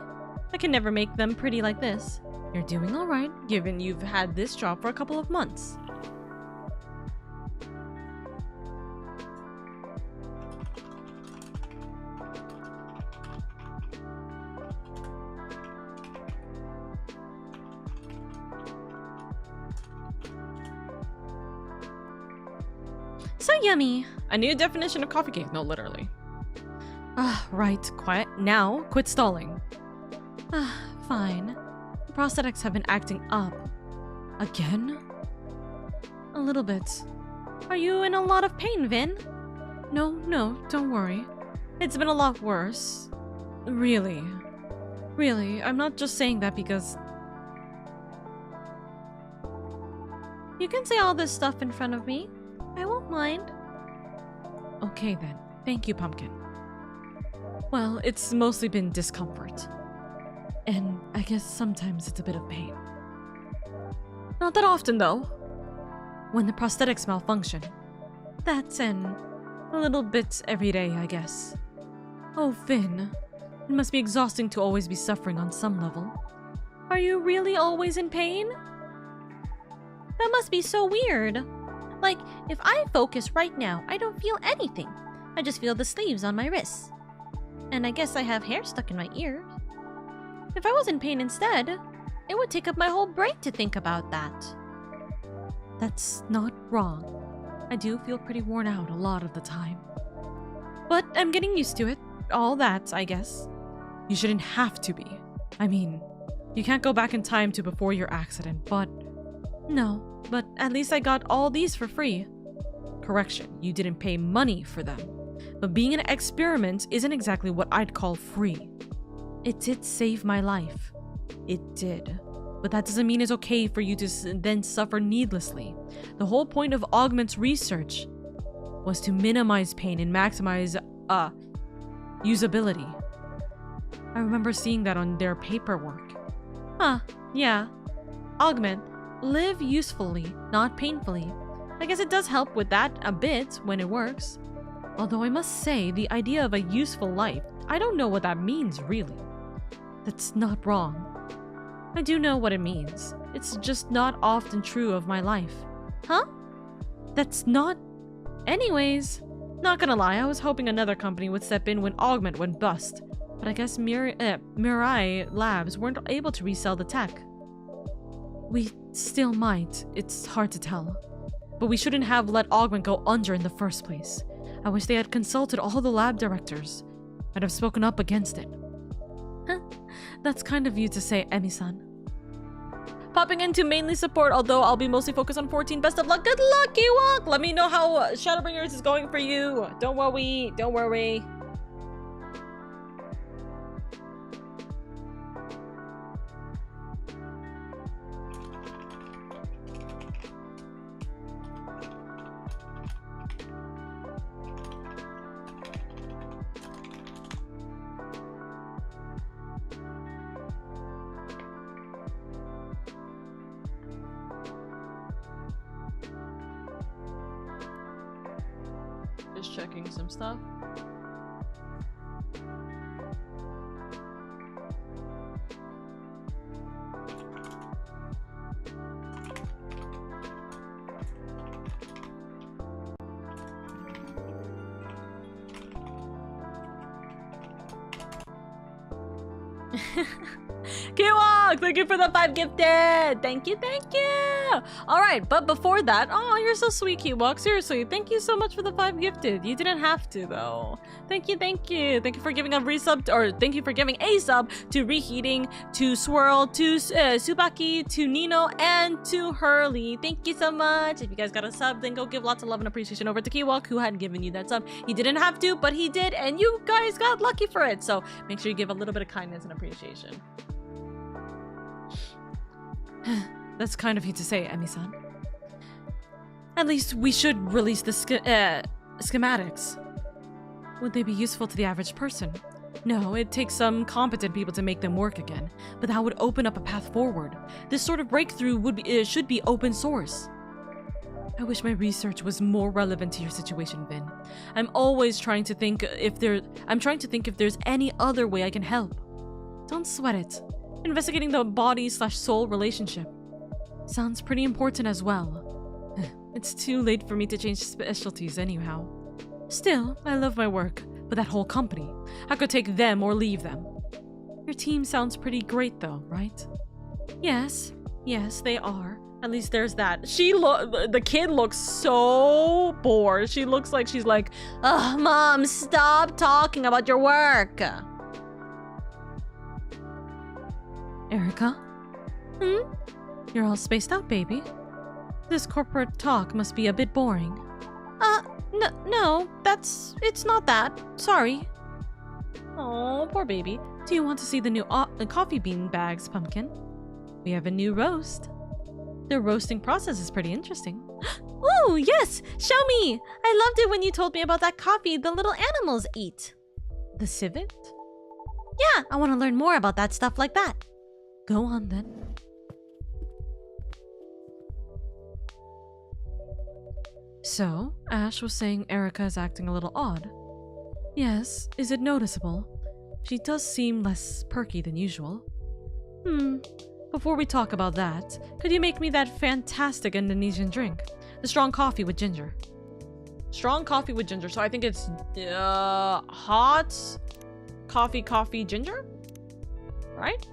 I can never make them pretty like this. You're doing alright, given you've had this job for a couple of months. So yummy! A new definition of coffee cake, no, literally. Ah, right, quiet. Now, quit stalling. Ah, fine. The prosthetics have been acting up. Again? A little bit. Are you in a lot of pain, Vin? No, don't worry. It's been a lot worse. Really. Really, I'm not just saying that because... You can say all this stuff in front of me. I won't mind. Okay then. Thank you, Pumpkin. Well, it's mostly been discomfort. And I guess sometimes it's a bit of pain. Not that often, though. When the prosthetics malfunction. That's a little bit every day, I guess. Oh, Finn. It must be exhausting to always be suffering on some level. Are you really always in pain? That must be so weird. Like, if I focus right now, I don't feel anything. I just feel the sleeves on my wrists. And I guess I have hair stuck in my ears. If I was in pain instead, it would take up my whole brain to think about that. That's not wrong. I do feel pretty worn out a lot of the time. But I'm getting used to it. All that, I guess. You shouldn't have to be. I mean, you can't go back in time to before your accident, but... No, but at least I got all these for free. Correction, you didn't pay money for them. But being an experiment isn't exactly what I'd call free. It did save my life. It did. But that doesn't mean it's okay for you to then suffer needlessly. The whole point of Augment's research was to minimize pain and maximize, usability. I remember seeing that on their paperwork. Huh, yeah. Augment, live usefully, not painfully. I guess it does help with that a bit when it works. Although I must say, the idea of a useful life, I don't know what that means really. That's not wrong. I do know what it means. It's just not often true of my life. Huh? That's not... Anyways, not gonna lie, I was hoping another company would step in when Augment went bust. But I guess Mirai Labs weren't able to resell the tech. We still might. It's hard to tell. But we shouldn't have let Augment go under in the first place. I wish they had consulted all the lab directors. I'd have spoken up against it. Huh? That's kind of you to say, Emi-san. Popping in to mainly support, although I'll be mostly focused on 14. Best of luck. Good luck, Ewok! Let me know how Shadowbringers is going for you. Don't worry. Don't worry. Just checking some stuff. Kiwok, thank you for the 5 gifted. Thank you, thank you. All right, but before that, oh, you're so sweet, Kiwok. Seriously, thank you so much for the 5 gifted. You didn't have to though. Thank you, thank you. Thank you for giving a resub, or thank you for giving a sub to Reheating, to Swirl, to Subaki, to Nino, and to Hurley. Thank you so much. If you guys got a sub, then go give lots of love and appreciation over to Kiwok, who had given you that sub. He didn't have to, but he did, and you guys got lucky for it. So make sure you give a little bit of kindness and appreciation. That's kind of you to say, Emi-san. At least we should release the schematics. Would they be useful to the average person? No, it takes some competent people to make them work again, but that would open up a path forward. This sort of breakthrough should be open source. I wish my research was more relevant to your situation, Vin. I'm always trying to think if there's any other way I can help. Don't sweat it. Investigating the body/soul relationship sounds pretty important as well. It's too late for me to change specialties anyhow. Still, I love my work, but that whole company, I could take them or leave them. Your team sounds pretty great though, right? Yes, they are. At least there's that. The kid looks so bored. She looks like she's like, ugh, Mom, stop talking about your work. Erica? You're all spaced out, baby. This corporate talk must be a bit boring. No, it's not that. Sorry. Oh, poor baby. Do you want to see the new coffee bean bags, Pumpkin? We have a new roast. The roasting process is pretty interesting. Ooh, yes! Show me! I loved it when you told me about that coffee the little animals eat. The civet? Yeah, I want to learn more about that stuff like that. Go on then. So, Ash was saying Erica is acting a little odd. Yes, is it noticeable? She does seem less perky than usual. Before we talk about that, could you make me that fantastic Indonesian drink? The strong coffee with ginger. Strong coffee with ginger. So I think it's hot coffee ginger? Right?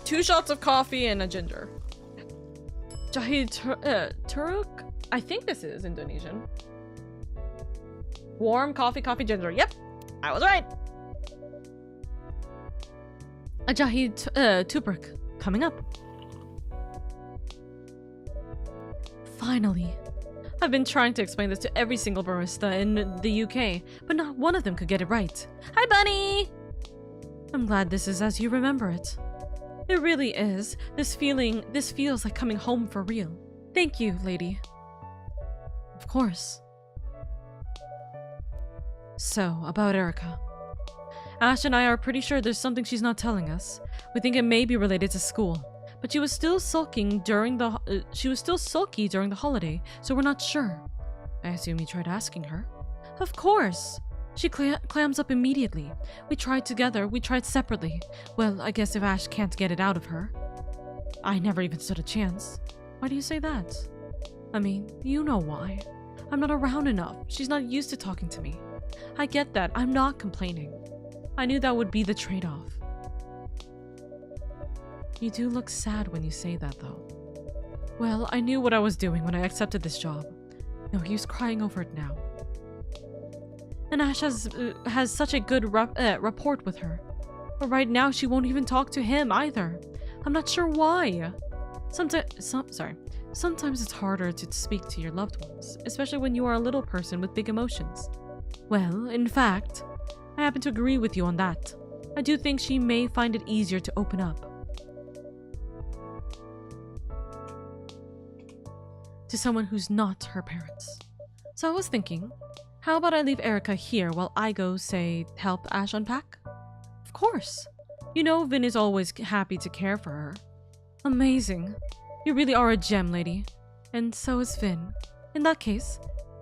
2 shots of coffee and a ginger. Jahi Turuk? I think this is Indonesian. Warm coffee ginger. Yep, I was right. A Jahi Tubruk coming up. Finally. I've been trying to explain this to every single barista in the UK, but not one of them could get it right. Hi, Bunny! I'm glad this is as you remember it. It really is. This feels like coming home for real. Thank you, lady. Of course. So, about Erica. Ash and I are pretty sure there's something she's not telling us. We think it may be related to school, but she was still sulky during the holiday, so we're not sure. I assume you tried asking her. Of course. She clams up immediately. We tried together, we tried separately. Well, I guess if Ash can't get it out of her. I never even stood a chance. Why do you say that? I mean, you know why. I'm not around enough. She's not used to talking to me. I get that. I'm not complaining. I knew that would be the trade-off. You do look sad when you say that, though. Well, I knew what I was doing when I accepted this job. No use crying over it now. And Ash has such a good rapport with her. But right now, she won't even talk to him either. I'm not sure why. Sometimes it's harder to speak to your loved ones, especially when you are a little person with big emotions. Well, in fact, I happen to agree with you on that. I do think she may find it easier to open up. To someone who's not her parents. So I was thinking, how about I leave Erica here while I go, say, help Ash unpack? Of course. You know Vin is always happy to care for her. Amazing. You really are a gem, lady. And so is Vin. In that case,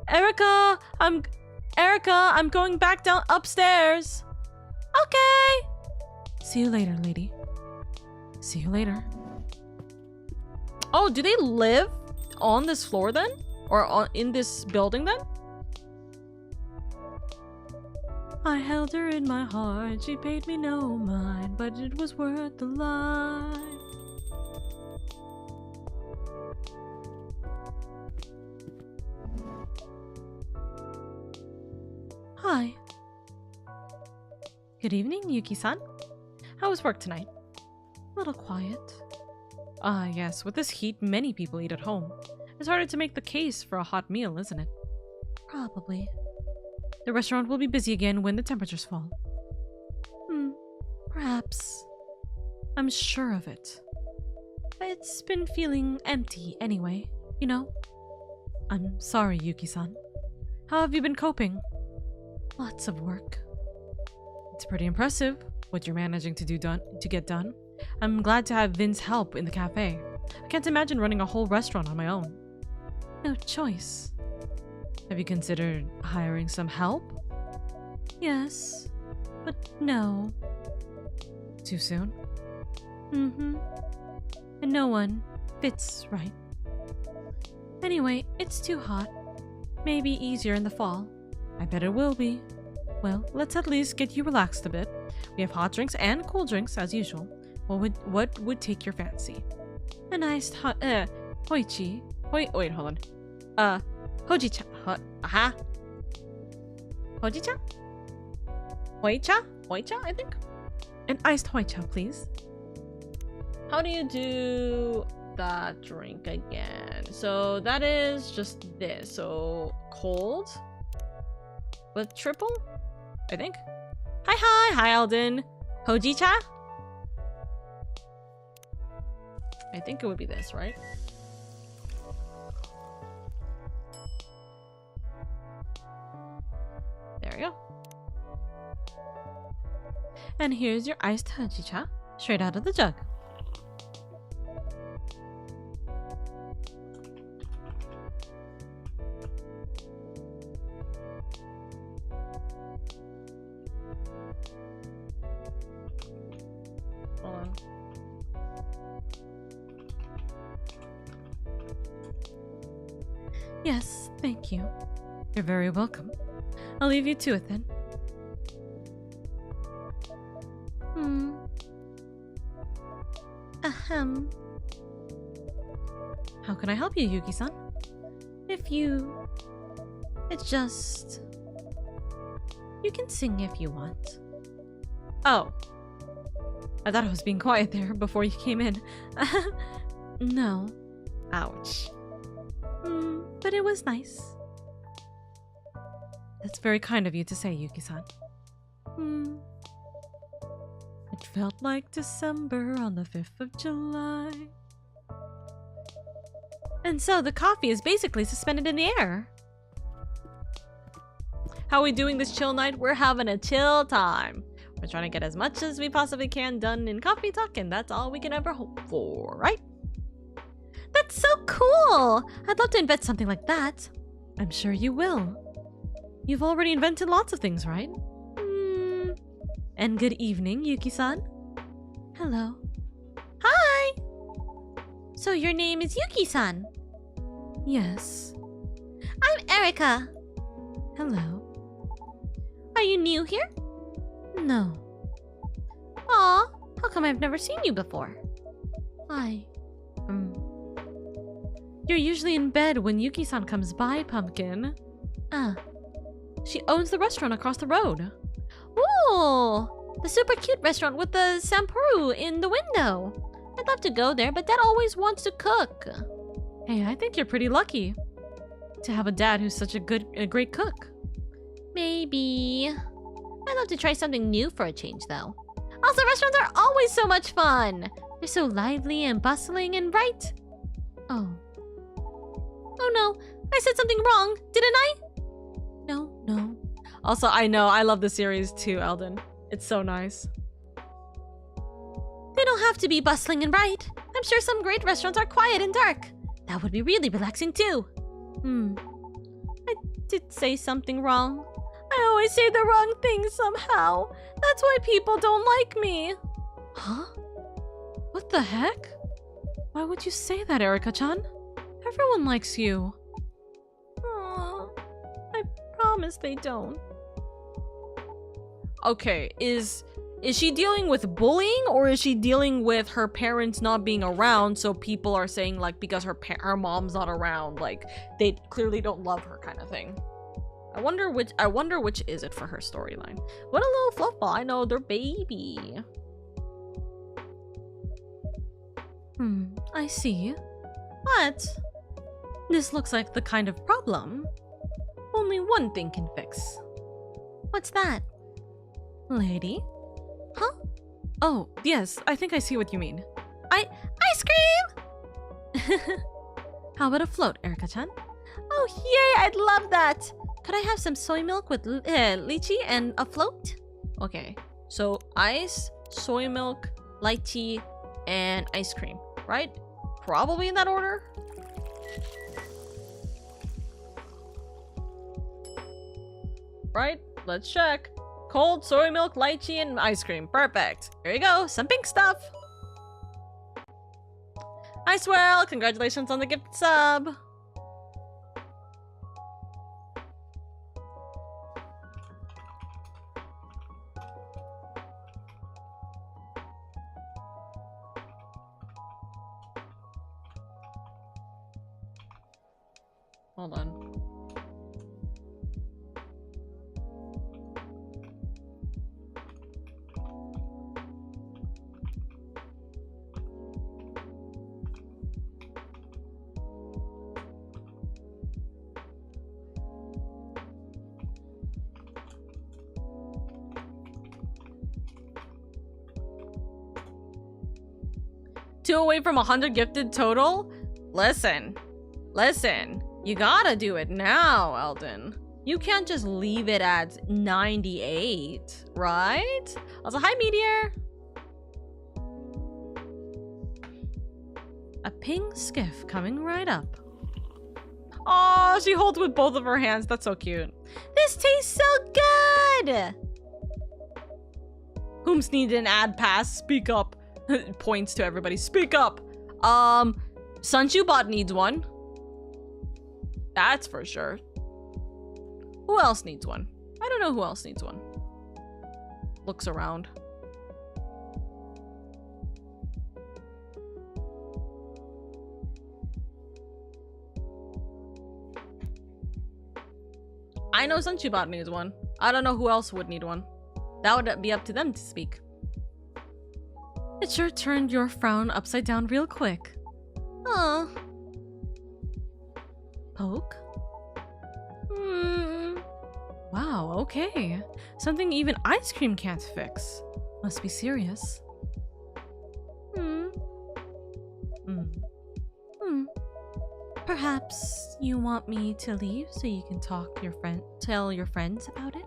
Erica, I'm going back down upstairs. Okay. See you later, lady. See you later. Oh, do they live on this floor then? Or in this building then? I held her in my heart. She paid me no mind, but it was worth the lie. Hi. Good evening, Yuki-san. How was work tonight? A little quiet. Ah, yes. With this heat, many people eat at home. It's harder to make the case for a hot meal, isn't it? Probably. The restaurant will be busy again when the temperatures fall. Perhaps. I'm sure of it. It's been feeling empty anyway, you know? I'm sorry, Yuki-san. How have you been coping? Lots of work. It's pretty impressive what you're managing to get done. I'm glad to have Vin's help in the cafe. I can't imagine running a whole restaurant on my own. No choice. Have you considered hiring some help? Yes, but no. Too soon? Mm-hmm. And no one fits right. Anyway, it's too hot. Maybe easier in the fall. I bet it will be. Well, let's at least get you relaxed a bit. We have hot drinks and cool drinks as usual. What would take your fancy? A nice hot hoichi. Wait, hold on. Hojicha. Hojicha? Hoicha, I think. An iced hoicha, please. How do you do that drink again? So that is just this. So cold with triple, I think. Hi, Alden. Hojicha? I think it would be this, right? There we go. And here's your iced hojicha, straight out of the jug. Hold on. Yes, thank you. You're very welcome. I'll leave you to it then. Ahem. How can I help you, Yuki-san? It's just... You can sing if you want. Oh. I thought I was being quiet there before you came in. No. Ouch. But it was nice. That's very kind of you to say, Yuki-san. It felt like December on the 5th of July. And so the coffee is basically suspended in the air. How are we doing this chill night? We're having a chill time. We're trying to get as much as we possibly can done in coffee talk, and that's all we can ever hope for, right? That's so cool! I'd love to invent something like that. I'm sure you will. You've already invented lots of things, right? And good evening, Yuki-san. Hello. Hi! So your name is Yuki-san? Yes. I'm Erika. Hello. Are you new here? No. Aw, how come I've never seen you before? Hi. You're usually in bed when Yuki-san comes by, Pumpkin. She owns the restaurant across the road. Ooh! The super cute restaurant with the sampuru in the window. I'd love to go there, but Dad always wants to cook. Hey, I think you're pretty lucky to have a dad who's such a great cook. Maybe. I'd love to try something new for a change, though. Also, restaurants are always so much fun. They're so lively and bustling and bright. Oh. Oh no, I said something wrong, didn't I? No. Also, I know, I love the series too, Eldon. It's so nice. They don't have to be bustling and bright. I'm sure some great restaurants are quiet and dark. That would be really relaxing too. I did say something wrong. I always say the wrong thing somehow. That's why people don't like me. Huh? What the heck? Why would you say that, Erika-chan? Everyone likes you. Aww. I promise they don't. Okay, is she dealing with bullying, or is she dealing with her parents not being around, so people are saying, like, because her mom's not around, like, they clearly don't love her kind of thing? I wonder which is it for her storyline. What a little fluffball. I know, they're baby. I see. But this looks like the kind of problem only one thing can fix. What's that? Lady? Huh? Oh, yes, I think I see what you mean. Ice cream! How about a float, Erika-chan? Oh, yay, I'd love that! Could I have some soy milk with lychee and a float? Okay, so ice, soy milk, lychee, and ice cream, right? probably in that order. Right? Let's check. Cold soy milk, lychee, and ice cream. Perfect. Here you go. Some pink stuff. Hi, Swirl. Congratulations on the gift sub. Hold on. Two away from 100 gifted total? Listen. You gotta do it now, Eldon. You can't just leave it at 98, right? Also, hi, Meteor. A pink skiff coming right up. Oh, she holds with both of her hands. That's so cute. This tastes so good! Whom's need an ad pass? Speak up. Points to everybody. Speak up. Sunchubot needs one. That's for sure. Who else needs one? I don't know who else needs one. Looks around. I know Sunchubot needs one. I don't know who else would need one. That would be up to them to speak. It sure turned your frown upside down real quick. Aw. Poke? Wow, okay. Something even ice cream can't fix. Must be serious. Perhaps you want me to leave so you can tell your friends about it?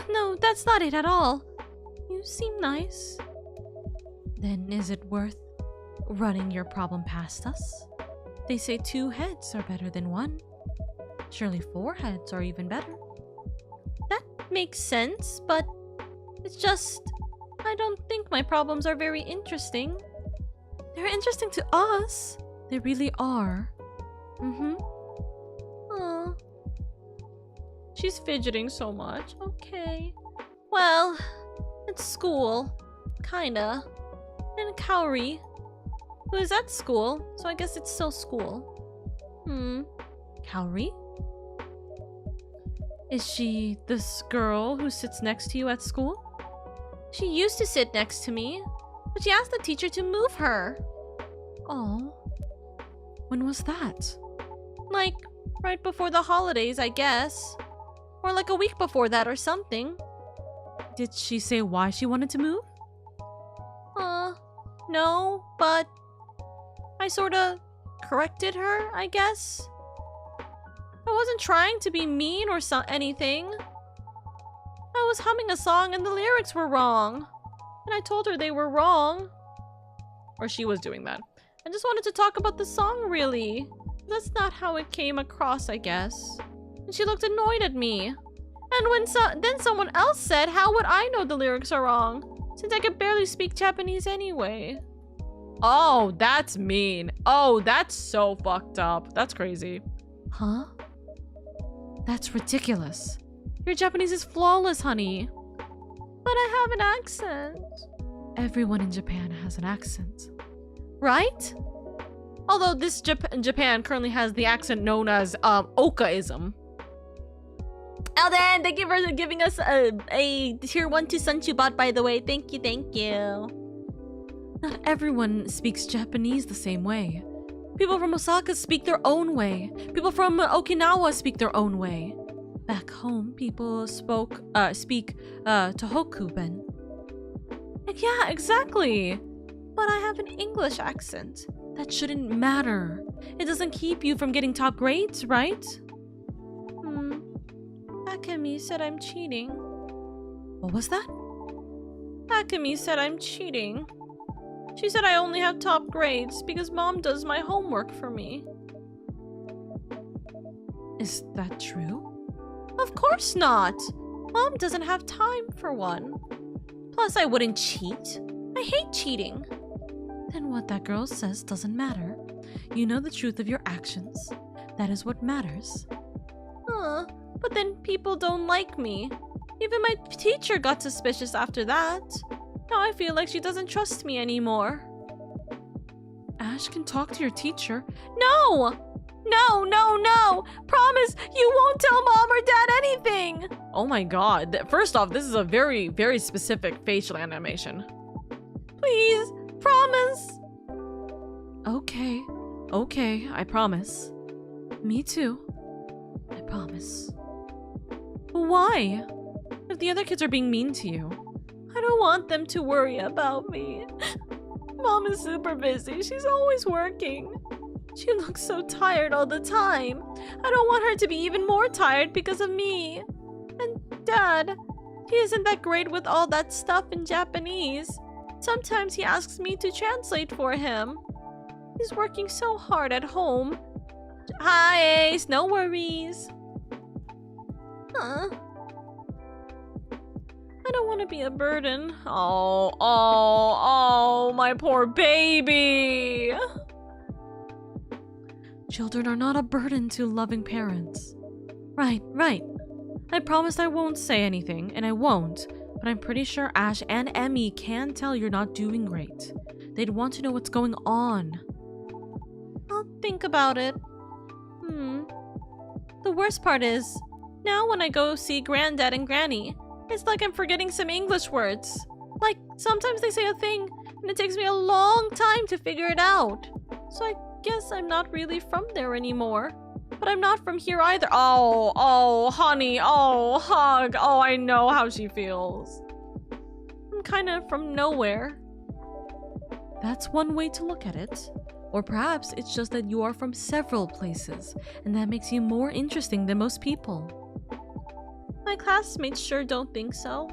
No, that's not it at all. You seem nice. Then is it worth running your problem past us? They say 2 heads are better than 1. Surely 4 heads are even better. That makes sense, but it's just... I don't think my problems are very interesting. They're interesting to us. They really are. Aw. She's fidgeting so much. Okay. Well, it's school. Kinda. And Kaori, who is at school, so I guess it's still school. Kaori? Is she this girl who sits next to you at school? She used to sit next to me, but she asked the teacher to move her. Oh. When was that? Like, right before the holidays, I guess. Or like a week before that or something. Did she say why she wanted to move? No, but I sorta corrected her, I guess. I wasn't trying to be mean or anything. I was humming a song and the lyrics were wrong. And I told her they were wrong. Or she was doing that. I just wanted to talk about the song, really. That's not how it came across, I guess. And she looked annoyed at me. And when then someone else said, how would I know the lyrics are wrong? Since I could barely speak Japanese anyway. Oh, that's mean. Oh, that's so fucked up. That's crazy. Huh? That's ridiculous. Your Japanese is flawless, honey. But I have an accent. Everyone in Japan has an accent. Right? Although this Japan currently has the accent known as Okaism. Elden, thank you for giving us a tier 1 to Sunchubot, by the way. Thank you. Not everyone speaks Japanese the same way. People from Osaka speak their own way. People from Okinawa speak their own way. Back home, people speak Tohoku-ben. Yeah, exactly. But I have an English accent. That shouldn't matter. It doesn't keep you from getting top grades, right? Akemi said I'm cheating. What was that? Akemi said I'm cheating. She said I only have top grades because Mom does my homework for me. Is that true? Of course not! Mom doesn't have time for one. Plus, I wouldn't cheat. I hate cheating. Then what that girl says doesn't matter. You know the truth of your actions. That is what matters. But then people don't like me. Even my teacher got suspicious after that. Now I feel like she doesn't trust me anymore. Ash can talk to your teacher. No! No, no, no! Promise you won't tell Mom or Dad anything! Oh my god. First off, this is a very, very specific facial animation. Please, promise! Okay, okay, I promise. Me too. I promise. Why? If the other kids are being mean to you, I don't want them to worry about me. Mom is super busy. She's always working. She looks so tired all the time. I don't want her to be even more tired because of me. And Dad, he isn't that great with all that stuff in Japanese. Sometimes he asks me to translate for him. He's working so hard at home. Hi, Ace. No worries. I don't want to be a burden. Oh, my poor baby. Children are not a burden to loving parents. Right. I promised I won't say anything, and I won't, but I'm pretty sure Ash and Emmy can tell you're not doing great. They'd want to know what's going on. I'll think about it. The worst part is, now when I go see Granddad and Granny, it's like I'm forgetting some English words. Like, sometimes they say a thing, and it takes me a long time to figure it out. So I guess I'm not really from there anymore. But I'm not from here either. Oh, honey, oh, hug. Oh, I know how she feels. I'm kind of from nowhere. That's one way to look at it. Or perhaps it's just that you are from several places, and that makes you more interesting than most people. My classmates sure don't think so.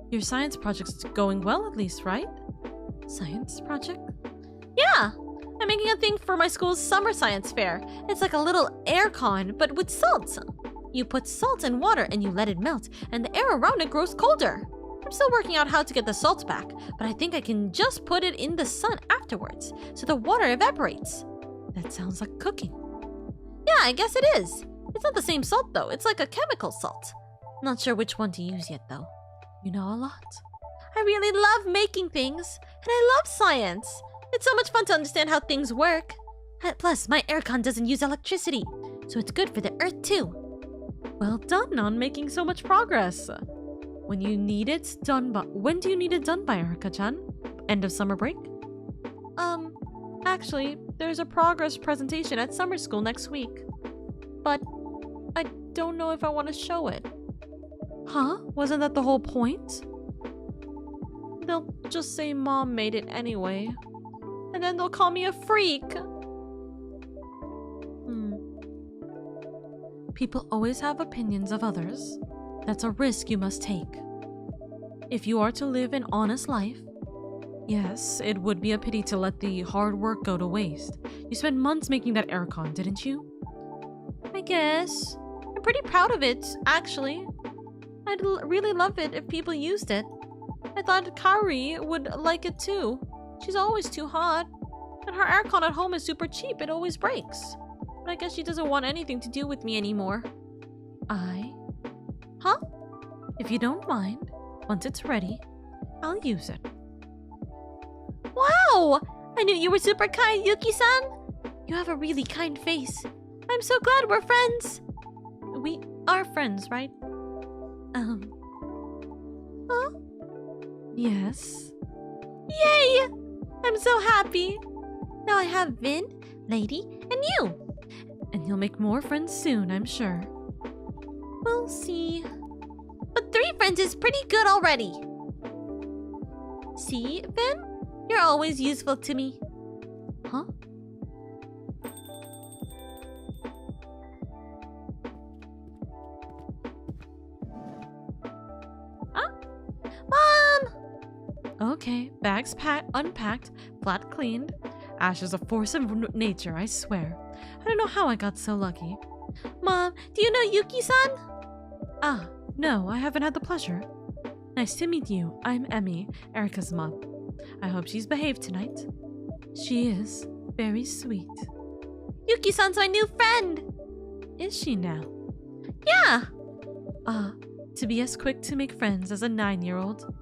Your science project's going well at least, right? Science project? Yeah! I'm making a thing for my school's summer science fair. It's like a little air con, but with salt. You put salt in water and you let it melt, and the air around it grows colder. I'm still working out how to get the salt back, but I think I can just put it in the sun afterwards, so the water evaporates. That sounds like cooking. Yeah, I guess it is. It's not the same salt though, it's like a chemical salt. Not sure which one to use yet though. You know a lot. I really love making things, and I love science. It's so much fun to understand how things work. Plus, my aircon doesn't use electricity, so it's good for the earth too. Well done on making so much progress. When do you need it done by, Erika-chan? End of summer break? Actually, there's a progress presentation at summer school next week. But I don't know if I want to show it. Huh? Wasn't that the whole point? They'll just say Mom made it anyway. And then they'll call me a freak. People always have opinions of others. That's a risk you must take. If you are to live an honest life, yes, it would be a pity to let the hard work go to waste. You spent months making that aircon, didn't you? I guess. I'm pretty proud of it, actually. I'd really love it if people used it. I thought Kari would like it too. She's always too hot. And her aircon at home is super cheap, it always breaks. But I guess she doesn't want anything to do with me anymore. Huh? If you don't mind, once it's ready, I'll use it. Wow! I knew you were super kind, Yuki-san! You have a really kind face. I'm so glad we're friends! We are friends, right? Huh? Yes. Yay! I'm so happy! Now I have Vin, Lady, and you! And you'll make more friends soon, I'm sure. We'll see. But 3 friends is pretty good already. See, Vin? You're always useful to me. Huh? Huh? Mom! Okay, bags unpacked, flat cleaned. Ash is a force of nature, I swear. I don't know how I got so lucky. Mom, do you know Yuki-san? Ah, no, I haven't had the pleasure. Nice to meet you. I'm Emmy, Erika's mom. I hope she's behaved tonight. She is. Very sweet. Yuki-san's my new friend! Is she now? Yeah! To be as quick to make friends as a 9-year-old.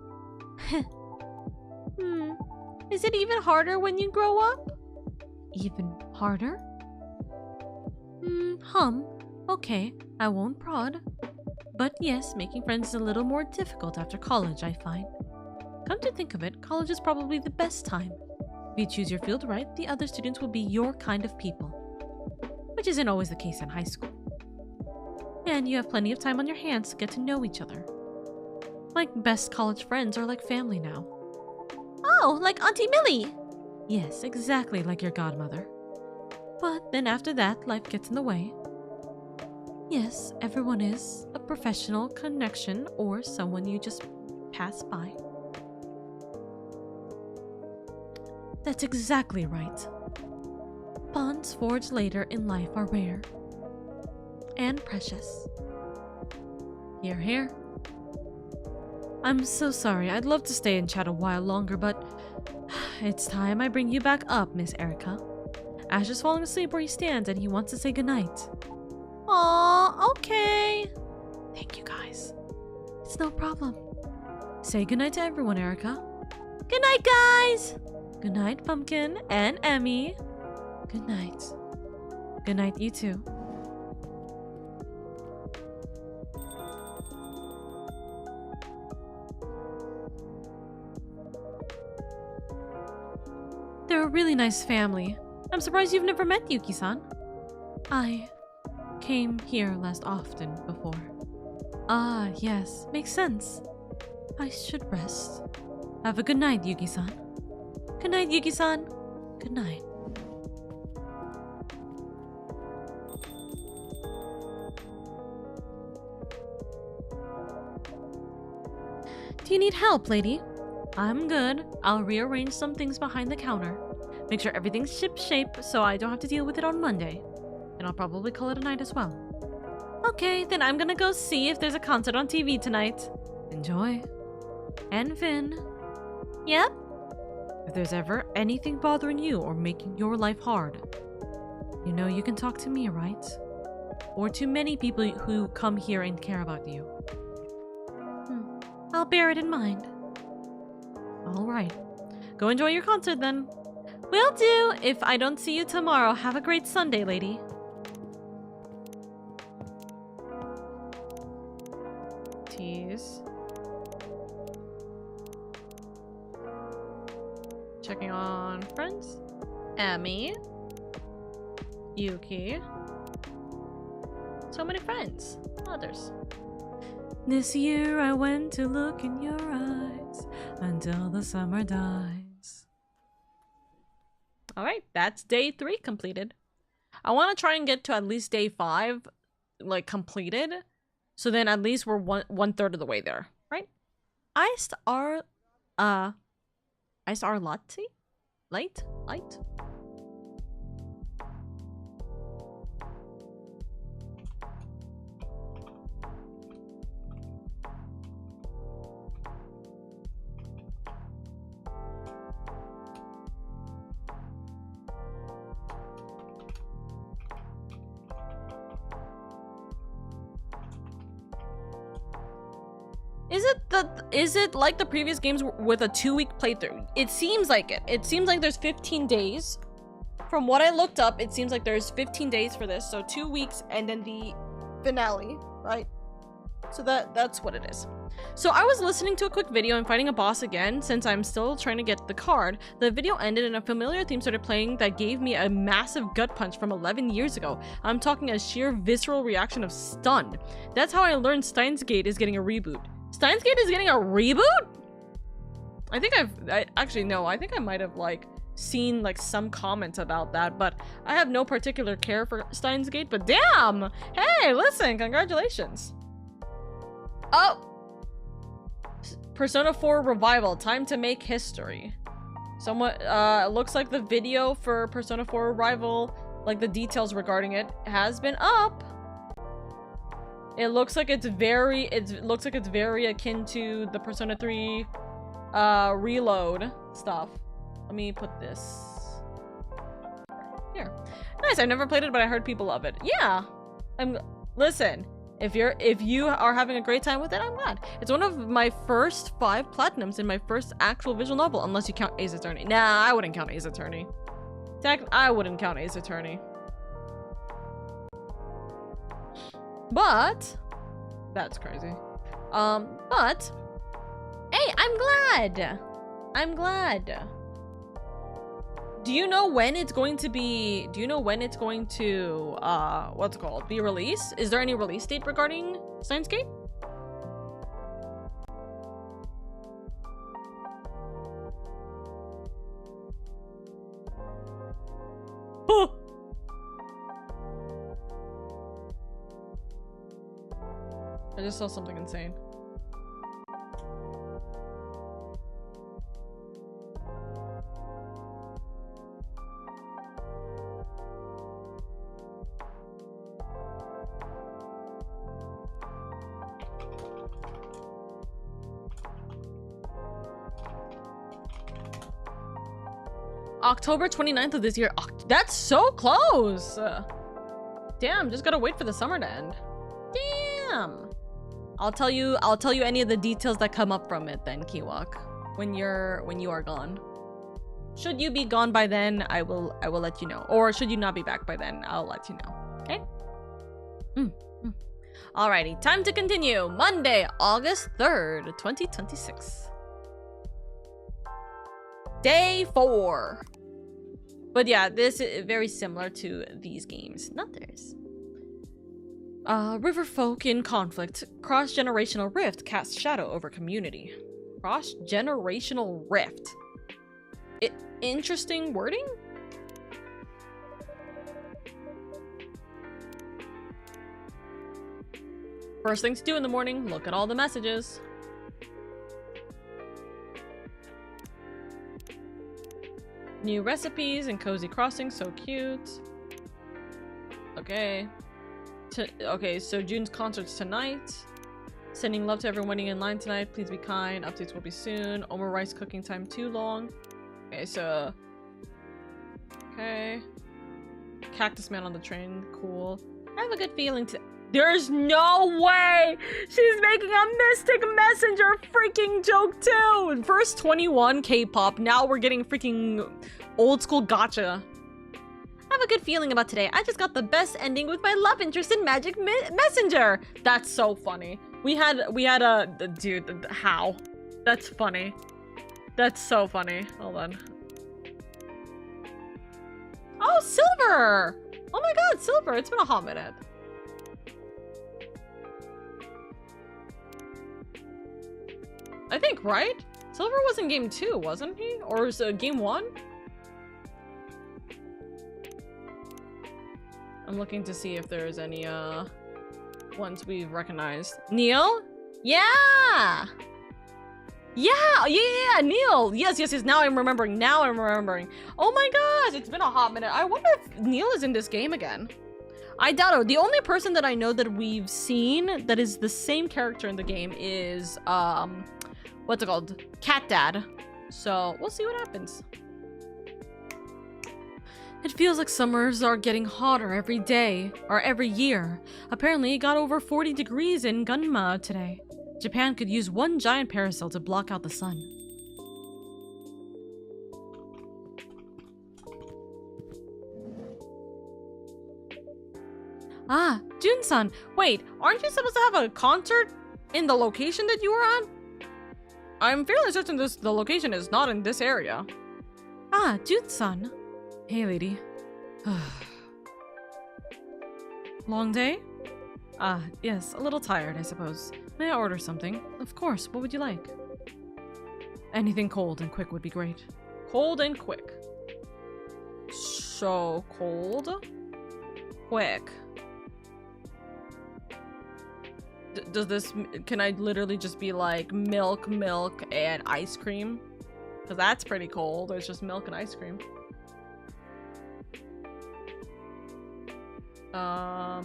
Is it even harder when you grow up? Even harder? Okay, I won't prod. But yes, making friends is a little more difficult after college, I find. Come to think of it, college is probably the best time. If you choose your field right, the other students will be your kind of people. Which isn't always the case in high school. And you have plenty of time on your hands to get to know each other. My best college friends are like family now. Oh, like Auntie Millie! Yes, exactly like your godmother. But then after that, life gets in the way. Yes, everyone is a professional connection or someone you just pass by. That's exactly right. Bonds forged later in life are rare. And precious. Hear, hear. I'm so sorry. I'd love to stay and chat a while longer, but it's time I bring you back up, Miss Erika. Ash is falling asleep where he stands and he wants to say goodnight. Aww, okay. Thank you, guys. It's no problem. Say goodnight to everyone, Erika. Good night, guys. Good night, Pumpkin and Emmy. Good night. Good night, you too. They're a really nice family. I'm surprised you've never met Yuki-san. I came here less often before. Ah, yes. Makes sense. I should rest. Have a good night, Yuki-san. Good night, Yuki-san. Good night. Do you need help, lady? I'm good. I'll rearrange some things behind the counter. Make sure everything's ship-shape so I don't have to deal with it on Monday. And I'll probably call it a night as well. Okay, then I'm gonna go see if there's a concert on TV tonight. Enjoy. And Finn. Yep? If there's ever anything bothering you or making your life hard, you know you can talk to me, right? Or to many people who come here and care about you. I'll bear it in mind. Alright. Go enjoy your concert then. Will do! If I don't see you tomorrow, have a great Sunday, lady. Tease. Checking on friends. Emmy. Yuki. So many friends. Others. This year I went to look in your eyes until the summer dies. Alright, that's day 3 completed. I want to try and get to at least day 5, like, completed. So then at least we're one third of the way there, right? Iced R latte? Light? Is it like the previous games with a 2-week playthrough? It seems like it. It seems like there's 15 days. From what I looked up, it seems like there's 15 days for this. So 2 weeks and then the finale, right? So that's what it is. So I was listening to a quick video and fighting a boss again since I'm still trying to get the card. The video ended and a familiar theme started playing that gave me a massive gut punch from 11 years ago. I'm talking a sheer visceral reaction of stunned. That's how I learned Steins Gate is getting a reboot. Steins Gate is getting a reboot? I think I think I might have like seen like some comments about that, but I have no particular care for Steins Gate, but damn! Hey, listen, congratulations. Oh! Persona 4 Revival. Time to make history. Somewhat, looks like the video for Persona 4 Revival, like the details regarding it, has been up. It looks like it's very akin to the Persona 3 Reload stuff. Let me put this here. Nice. I've never played it, but I heard people love it. Yeah. Listen, if you are having a great time with it, I'm glad. It's one of my first 5 platinums in my first actual visual novel, unless you count Ace Attorney. Nah, I wouldn't count Ace Attorney. I wouldn't count Ace Attorney. But that's crazy. But hey, I'm glad. I'm glad. Do you know when it's going to be, what's it called? Be released? Is there any release date regarding Steins Gate? Oh! I just saw something insane. October 29th of this year. That's so close. Damn, just gotta wait for the summer to end. Damn. I'll tell you any of the details that come up from it then, Kiwok, when you are gone. Should you be gone by then, I will let you know. Or should you not be back by then, I'll let you know. Okay? Alrighty, time to continue. Monday, August 3rd, 2026. Day 4. But yeah, this is very similar to these games, not theirs. River folk in conflict. Cross-generational rift casts shadow over community. Cross-generational rift. Interesting wording? First thing to do in the morning, look at all the messages. New recipes and cozy crossing, so cute. Okay. Okay, so June's concert's tonight. Sending love to everyone waiting in line tonight. Please be kind. Updates will be soon. Omer rice cooking time too long. Okay, so... Okay. Cactus man on the train. Cool. I have a good feeling to... There's no way she's making a Mystic Messenger freaking joke too! First 21 K-pop, now we're getting freaking old school gacha. I have a good feeling about today. I just got the best ending with my love interest in Magic Messenger. That's so funny. We had a dude. How? That's funny. That's so funny. Hold on. Oh, Silver! Oh my God, Silver! It's been a hot minute. I think, right? Silver was in game 2, wasn't he? Or was it game 1? I'm looking to see if there's any, ones we've recognized. Neil? Yeah! Yeah, Neil! Yes, now I'm remembering. Oh my gosh, it's been a hot minute. I wonder if Neil is in this game again. I doubt it. The only person that I know that we've seen that is the same character in the game is, what's it called? Cat Dad. So, we'll see what happens. It feels like summers are getting hotter every day, or every year. Apparently, it got over 40 degrees in Gunma today. Japan could use one giant parasol to block out the sun. Ah, Jun-san. Wait, aren't you supposed to have a concert in the location that you were at? I'm fairly certain the location is not in this area. Ah, Jun-san. Hey, lady. Long day? Ah, yes, a little tired, I suppose. May I order something? Of course, what would you like? Anything cold and quick would be great. Cold and quick. So cold. Quick. does this... Can I literally just be like milk, and ice cream? Because that's pretty cool. There's just milk and ice cream.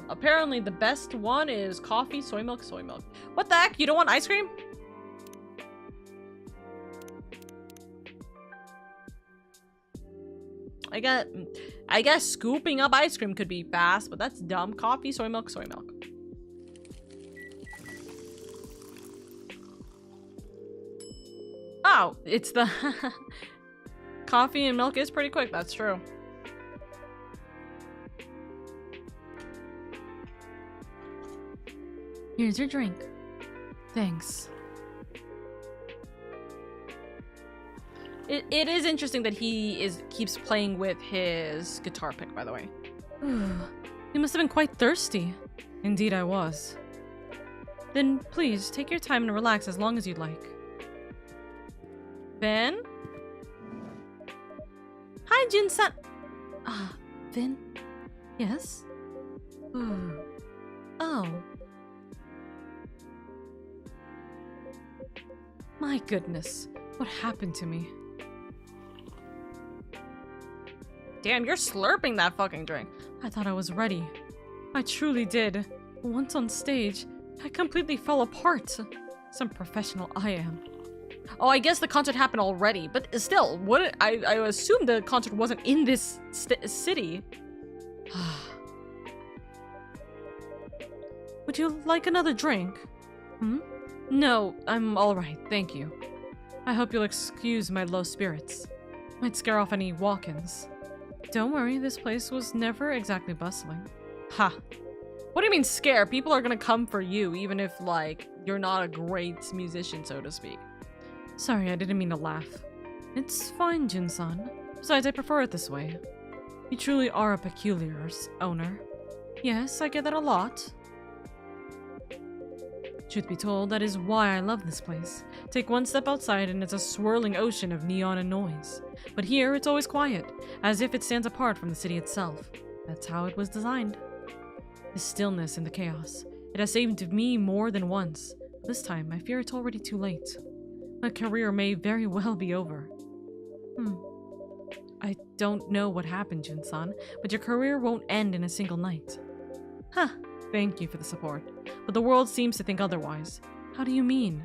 Apparently the best one is coffee, soy milk, soy milk. What the heck? You don't want ice cream? I guess scooping up ice cream could be fast, but that's dumb. Coffee, soy milk, soy milk. Oh, it's the coffee and milk is pretty quick. That's true. Here's your drink. Thanks. It is interesting that he keeps playing with his guitar pick, by the way. You must have been quite thirsty. Indeed I was. Then please, take your time and relax as long as you'd like. Vin? Hi, Jin-san! Vin? Yes? Oh. My goodness, what happened to me? Damn, you're slurping that fucking drink. I thought I was ready. I truly did. Once on stage, I completely fell apart. Some professional I am. Oh, I guess the concert happened already, but still, what? I assume the concert wasn't in this city. Would you like another drink? No, I'm alright, thank you. I hope you'll excuse my low spirits. Might scare off any walk-ins. Don't worry, this place was never exactly bustling. Ha! What do you mean scare? People are gonna come for you, even if, like, you're not a great musician, so to speak. Sorry, I didn't mean to laugh. It's fine, Jin-san. Besides, I prefer it this way. You truly are a peculiar owner. Yes, I get that a lot. Truth be told, that is why I love this place. Take one step outside and it's a swirling ocean of neon and noise. But here, it's always quiet, as if it stands apart from the city itself. That's how it was designed. The stillness and the chaos. It has saved me more than once. This time, I fear it's already too late. My career may very well be over. I don't know what happened, Jin-san, but your career won't end in a single night. Huh. Thank you for the support, but the world seems to think otherwise. How do you mean?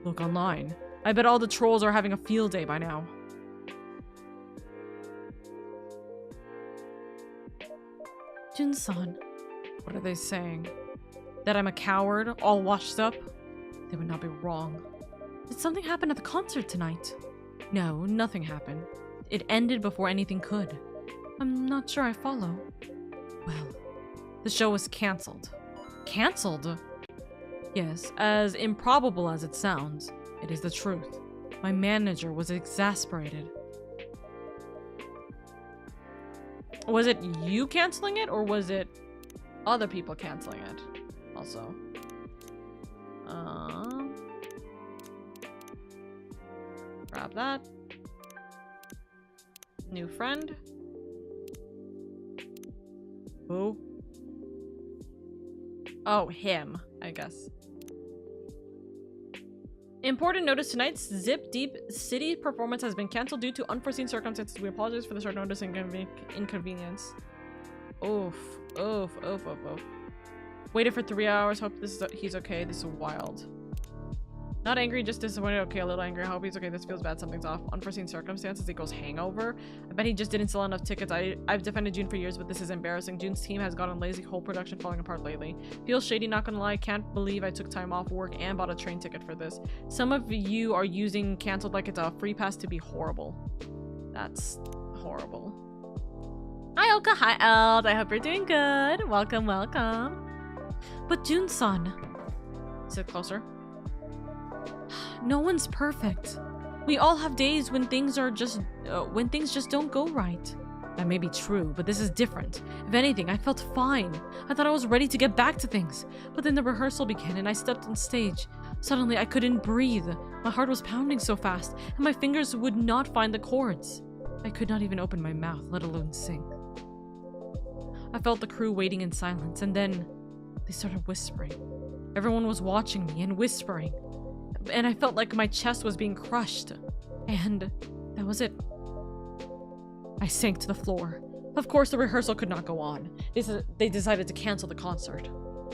Look online. I bet all the trolls are having a field day by now. Jin-san. What are they saying? That I'm a coward, all washed up? They would not be wrong. Did something happen at the concert tonight? No, nothing happened. It ended before anything could. I'm not sure I follow. Well, the show was cancelled. Cancelled? Yes, as improbable as it sounds, it is the truth. My manager was exasperated. Was it you canceling it, or was it other people canceling it? Also. Grab that. New friend. Who? Oh, him, I guess. Important notice, tonight's Zip Deep City performance has been cancelled due to unforeseen circumstances. We apologize for the short notice and inconvenience. Oof. Oof. Oof. Oof. Oof. Waited for 3 hours. Hope he's okay. This is wild. Not angry, just disappointed. Okay, a little angry. I hope he's okay. This feels bad. Something's off. Unforeseen circumstances. It goes hangover. I bet he just didn't sell enough tickets. I've defended June for years, but this is embarrassing. June's team has gotten lazy. Whole production falling apart lately. Feels shady, not gonna lie. Can't believe I took time off work and bought a train ticket for this. Some of you are using canceled like it's a free pass to be horrible. That's horrible. Hi, Oka. Hi, Eld. I hope you're doing good. Welcome, welcome. But June-san. Sit closer. No one's perfect. We all have days when things just don't go right. That may be true, but this is different. If anything, I felt fine. I thought I was ready to get back to things. But then the rehearsal began and I stepped on stage. Suddenly, I couldn't breathe. My heart was pounding so fast, and my fingers would not find the chords. I could not even open my mouth, let alone sing. I felt the crew waiting in silence, and then they started whispering. Everyone was watching me and whispering, and I felt like my chest was being crushed. And that was it. I sank to the floor. Of course, the rehearsal could not go on. They decided to cancel the concert.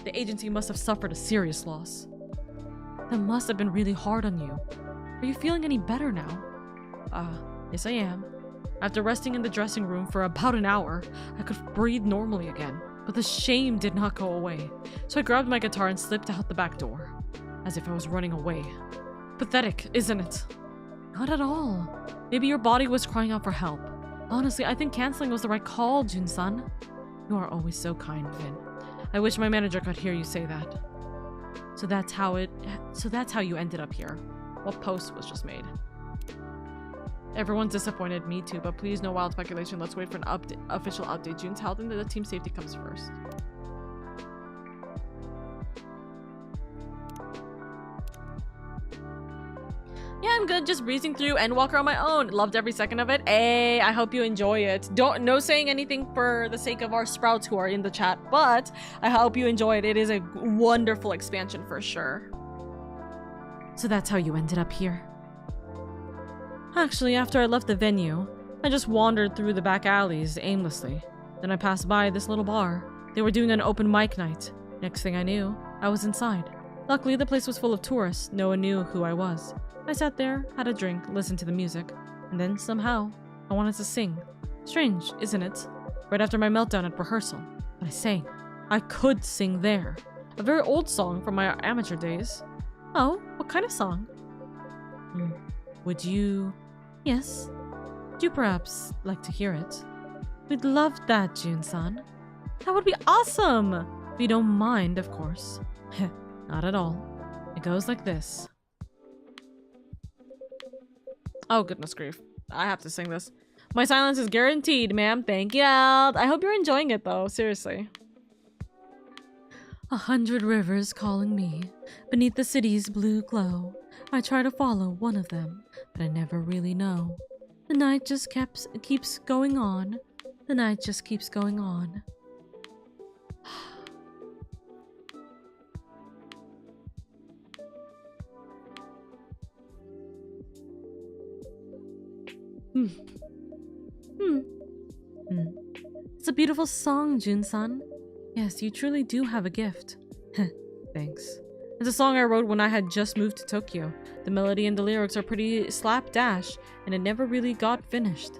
The agency must have suffered a serious loss. That must have been really hard on you. Are you feeling any better now? Yes I am. After resting in the dressing room for about an hour, I could breathe normally again, but the shame did not go away. So I grabbed my guitar and slipped out the back door, as if I was running away. Pathetic, isn't it? Not at all. Maybe your body was crying out for help. Honestly, I think canceling was the right call, Jun-san. You are always so kind, Vin. I wish my manager could hear you say that. So that's how you ended up here. What post was just made? Everyone's disappointed, me too, but please no wild speculation. Let's wait for an official update. Jun's health and the team safety comes first. Yeah, I'm good. Just breezing through and walk around my own. Loved every second of it. Hey, I hope you enjoy it. No saying anything for the sake of our sprouts who are in the chat, but I hope you enjoy it. It is a wonderful expansion for sure. So that's how you ended up here. Actually, after I left the venue, I just wandered through the back alleys aimlessly. Then I passed by this little bar. They were doing an open mic night. Next thing I knew, I was inside. Luckily, the place was full of tourists. No one knew who I was. I sat there, had a drink, listened to the music, and then somehow, I wanted to sing. Strange, isn't it? Right after my meltdown at rehearsal, but I sang. I could sing there. A very old song from my amateur days. Oh, what kind of song? Would you... Yes. Would you perhaps like to hear it? We'd love that, Jun-san. That would be awesome! If you don't mind, of course. Not at all. It goes like this. Oh, goodness grief. I have to sing this. My silence is guaranteed, ma'am. Thank you. I hope you're enjoying it, though. Seriously. 100 rivers calling me. Beneath the city's blue glow. I try to follow one of them, but I never really know. The night just keeps going on. The night just keeps going on. It's a beautiful song, Jun-san. Yes, you truly do have a gift. Thanks. It's a song I wrote when I had just moved to Tokyo. The melody and the lyrics are pretty slapdash, and it never really got finished.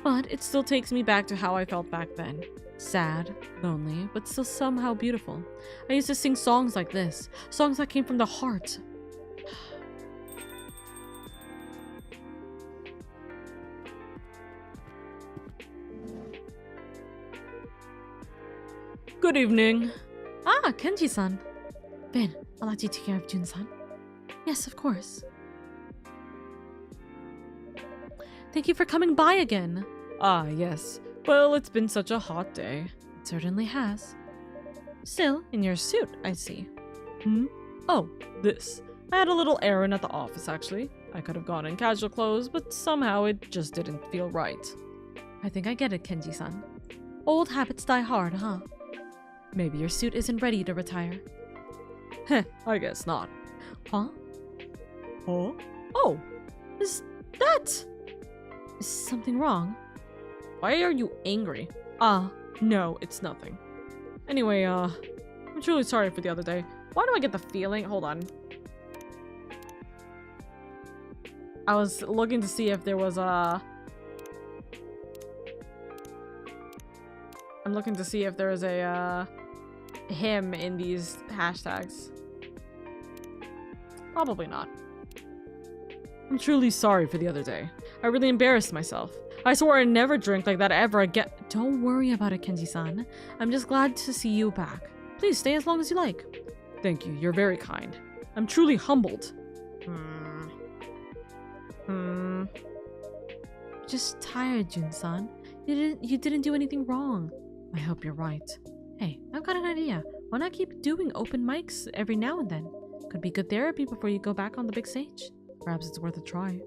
But it still takes me back to how I felt back then. Sad, lonely, but still somehow beautiful. I used to sing songs like this, songs that came from the heart. Good evening. Ah, Kenji-san. Ben, I'll let you take care of Jun-san. Yes, of course. Thank you for coming by again. Ah, yes. Well, it's been such a hot day. It certainly has. Still, in your suit, I see. Oh, this. I had a little errand at the office, actually. I could have gone in casual clothes, but somehow it just didn't feel right. I think I get it, Kenji-san. Old habits die hard, huh? Maybe your suit isn't ready to retire. Heh, I guess not. Huh? Huh? Oh, is something wrong? Why are you angry? No, it's nothing. Anyway, I'm truly sorry for the other day. Why do I get the feeling? Hold on. I was looking to see if there was a... I'm looking to see if there is a, him in these hashtags. Probably not. I'm truly sorry for the other day. I really embarrassed myself. I swore I'd never drink like that ever again. Don't worry about it, Kenji-san. I'm just glad to see you back. Please stay as long as you like. Thank you, you're very kind. I'm truly humbled. Just tired, Jun-san. You didn't do anything wrong. I hope you're right. Hey, I've got an idea. Why not keep doing open mics every now and then? Could be good therapy before you go back on the big stage. Perhaps it's worth a try.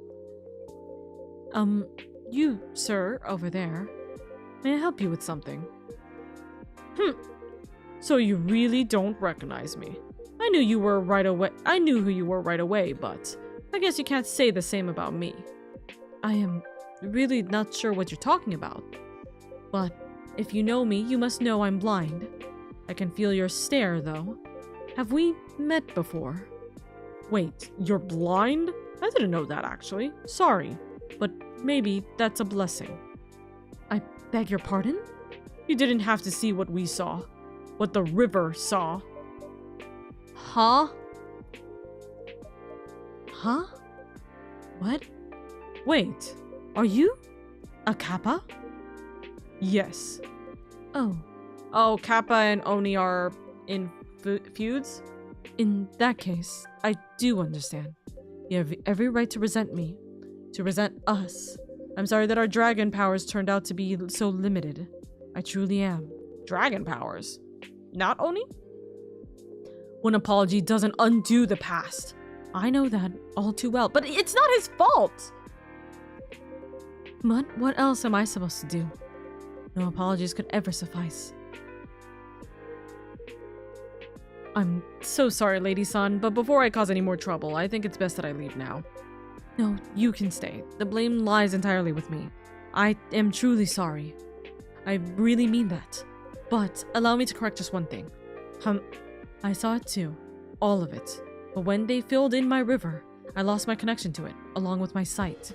You, sir, over there. May I help you with something? So you really don't recognize me. I knew you were right away. I knew who you were right away, but I guess you can't say the same about me. I am really not sure what you're talking about. But if you know me, you must know I'm blind. I can feel your stare, though. Have we met before? Wait, you're blind? I didn't know that, actually. Sorry, but maybe that's a blessing. I beg your pardon? You didn't have to see what we saw. What the river saw. Huh? Huh? What? Wait, are you a Kappa? Yes. Oh. Oh, Kappa and Oni are in feuds? In that case, I do understand. You have every right to resent me. To resent us. I'm sorry that our dragon powers turned out to be so limited. I truly am. Dragon powers? Not Oni? One apology doesn't undo the past. I know that all too well, but it's not his fault! But what else am I supposed to do? No apologies could ever suffice. I'm so sorry, Lady-san, but before I cause any more trouble, I think it's best that I leave now. No, you can stay. The blame lies entirely with me. I am truly sorry. I really mean that. But allow me to correct just one thing. I saw it too. All of it. But when they filled in my river, I lost my connection to it, along with my sight.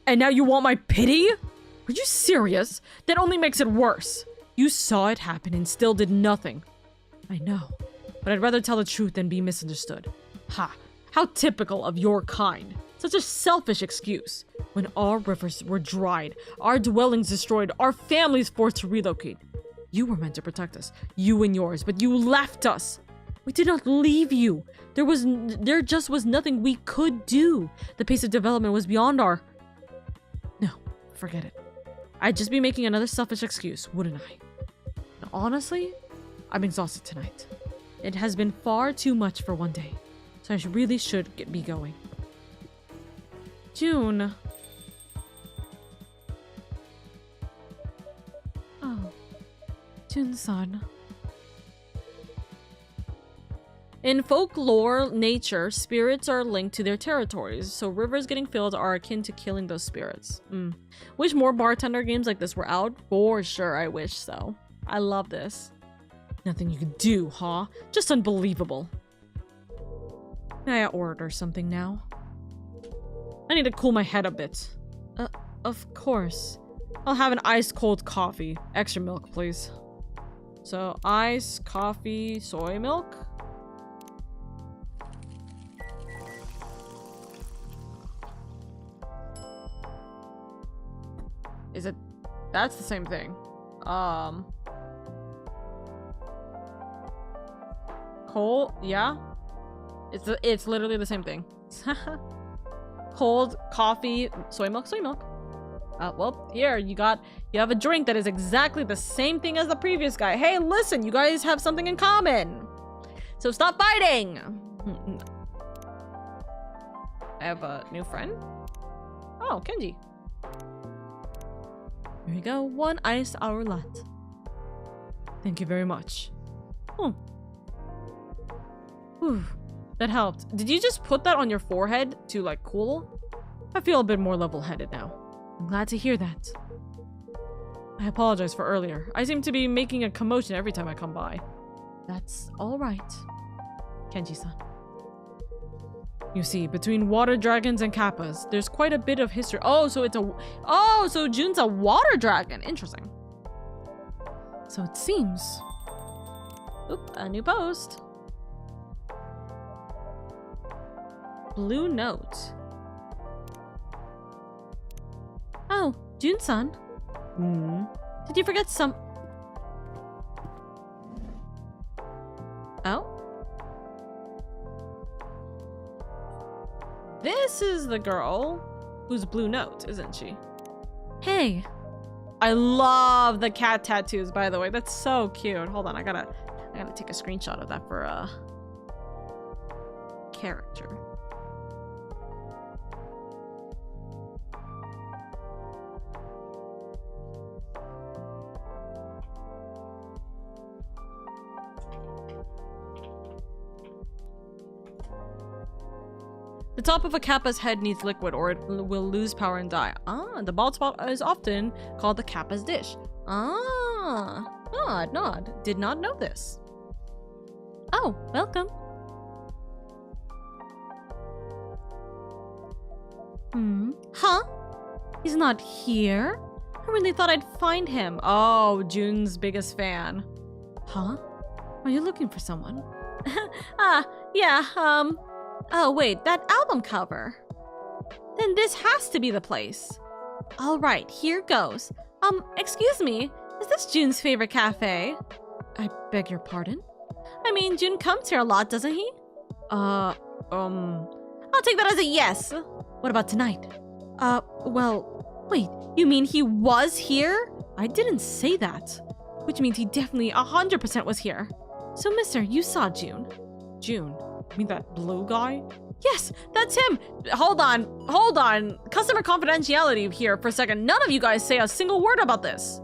And now you want my pity? Are you serious? That only makes it worse. You saw it happen and still did nothing. I know, but I'd rather tell the truth than be misunderstood. Ha! How typical of your kind. Such a selfish excuse. When our rivers were dried, our dwellings destroyed, our families forced to relocate. You were meant to protect us, you and yours, but you left us. We did not leave you. There just was nothing we could do. The pace of development was beyond our... No, forget it. I'd just be making another selfish excuse, wouldn't I? And honestly, I'm exhausted tonight. It has been far too much for one day, so I really should be going. June. Oh, Jun-san. In folklore, nature, spirits are linked to their territories, so rivers getting filled are akin to killing those spirits. Wish more bartender games like this were out? For sure, I wish so. I love this. Nothing you can do, huh? Just unbelievable. May I order something now? I need to cool my head a bit. Of course. I'll have an iced cold coffee. Extra milk, please. So, ice, coffee, soy milk? Is it? That's the same thing. Cold? Yeah? It's literally the same thing. Cold, coffee, soy milk, soy milk. Well, here, you have a drink that is exactly the same thing as the previous guy. Hey, listen, you guys have something in common. So stop fighting. I have a new friend. Oh, Kenji. Here you go, 1 iced hour latte. Thank you very much. Oh. Whew. That helped. Did you just put that on your forehead to, like, cool? I feel a bit more level-headed now. I'm glad to hear that. I apologize for earlier. I seem to be making a commotion every time I come by. That's alright, Kenji-san. You see, between water dragons and kappas, there's quite a bit of history. Oh, so so Jun's a water dragon. Interesting. So it seems. Oop, a new post. Blue note. Oh, Jun-san. Did you forget some... Oh? This is the girl who's blue note, isn't she? Hey. I love the cat tattoos, by the way. That's so cute. Hold on, I gotta take a screenshot of that for a character. The top of a kappa's head needs liquid or it will lose power and die. Ah, the bald spot is often called the kappa's dish. Ah, nod. Did not know this. Oh, welcome. Huh? He's not here? I really thought I'd find him. Oh, June's biggest fan. Huh? Are you looking for someone? Yeah, oh wait, that album cover. Then this has to be the place. All right, here goes. Excuse me, is this June's favorite cafe? I beg your pardon? I mean, June comes here a lot, doesn't he? I'll take that as a yes. What about tonight? Well, wait, you mean he was here? I didn't say that. Which means he definitely 100% was here. So, mister, you saw June. June? You mean that blue guy? Yes, that's him! Hold on. Customer confidentiality here for a second. None of you guys say a single word about this.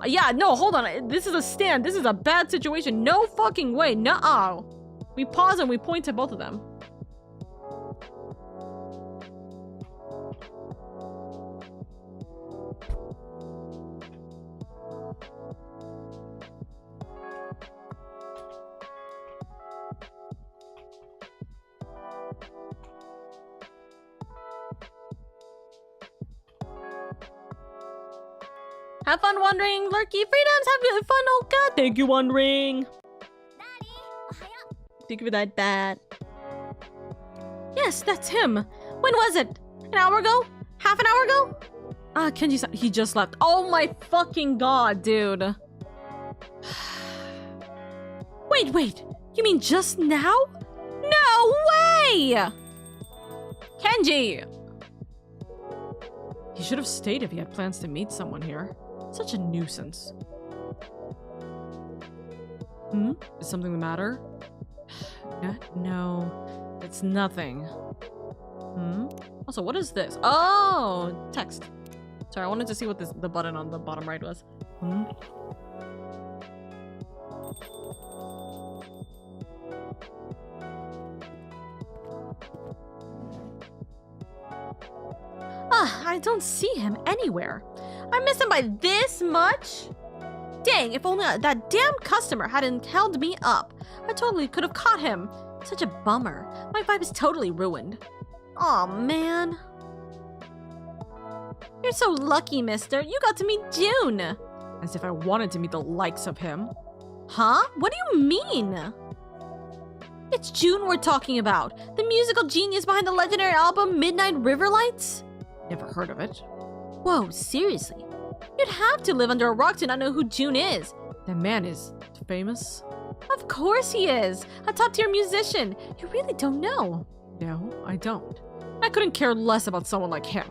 Yeah, no, hold on. This is a stand. This is a bad situation. No fucking way. Nuh-uh. We pause and we point to both of them. Have fun wandering, lurky freedoms. Have fun, oh god. Thank you, wandering. Thank you for that bat. Yes, that's him. When was it? An hour ago? Half an hour ago? Kenji, he just left. Oh my fucking god, dude. Wait. You mean just now? No way! Kenji! He should have stayed if he had plans to meet someone here. Such a nuisance. Is something the matter? No, it's nothing. Also, what is this? Oh, text. Sorry, I wanted to see what the button on the bottom right was. I don't see him anywhere. I miss him by this much? Dang, if only that damn customer hadn't held me up. I totally could have caught him. Such a bummer. My vibe is totally ruined. Aw, man. You're so lucky, mister. You got to meet June. As if I wanted to meet the likes of him. Huh? What do you mean? It's June we're talking about. The musical genius behind the legendary album Midnight River Lights? Never heard of it. Whoa, seriously? You'd have to live under a rock to not know who June is. That man is famous? Of course he is. A top-tier musician. You really don't know. No, I don't. I couldn't care less about someone like him.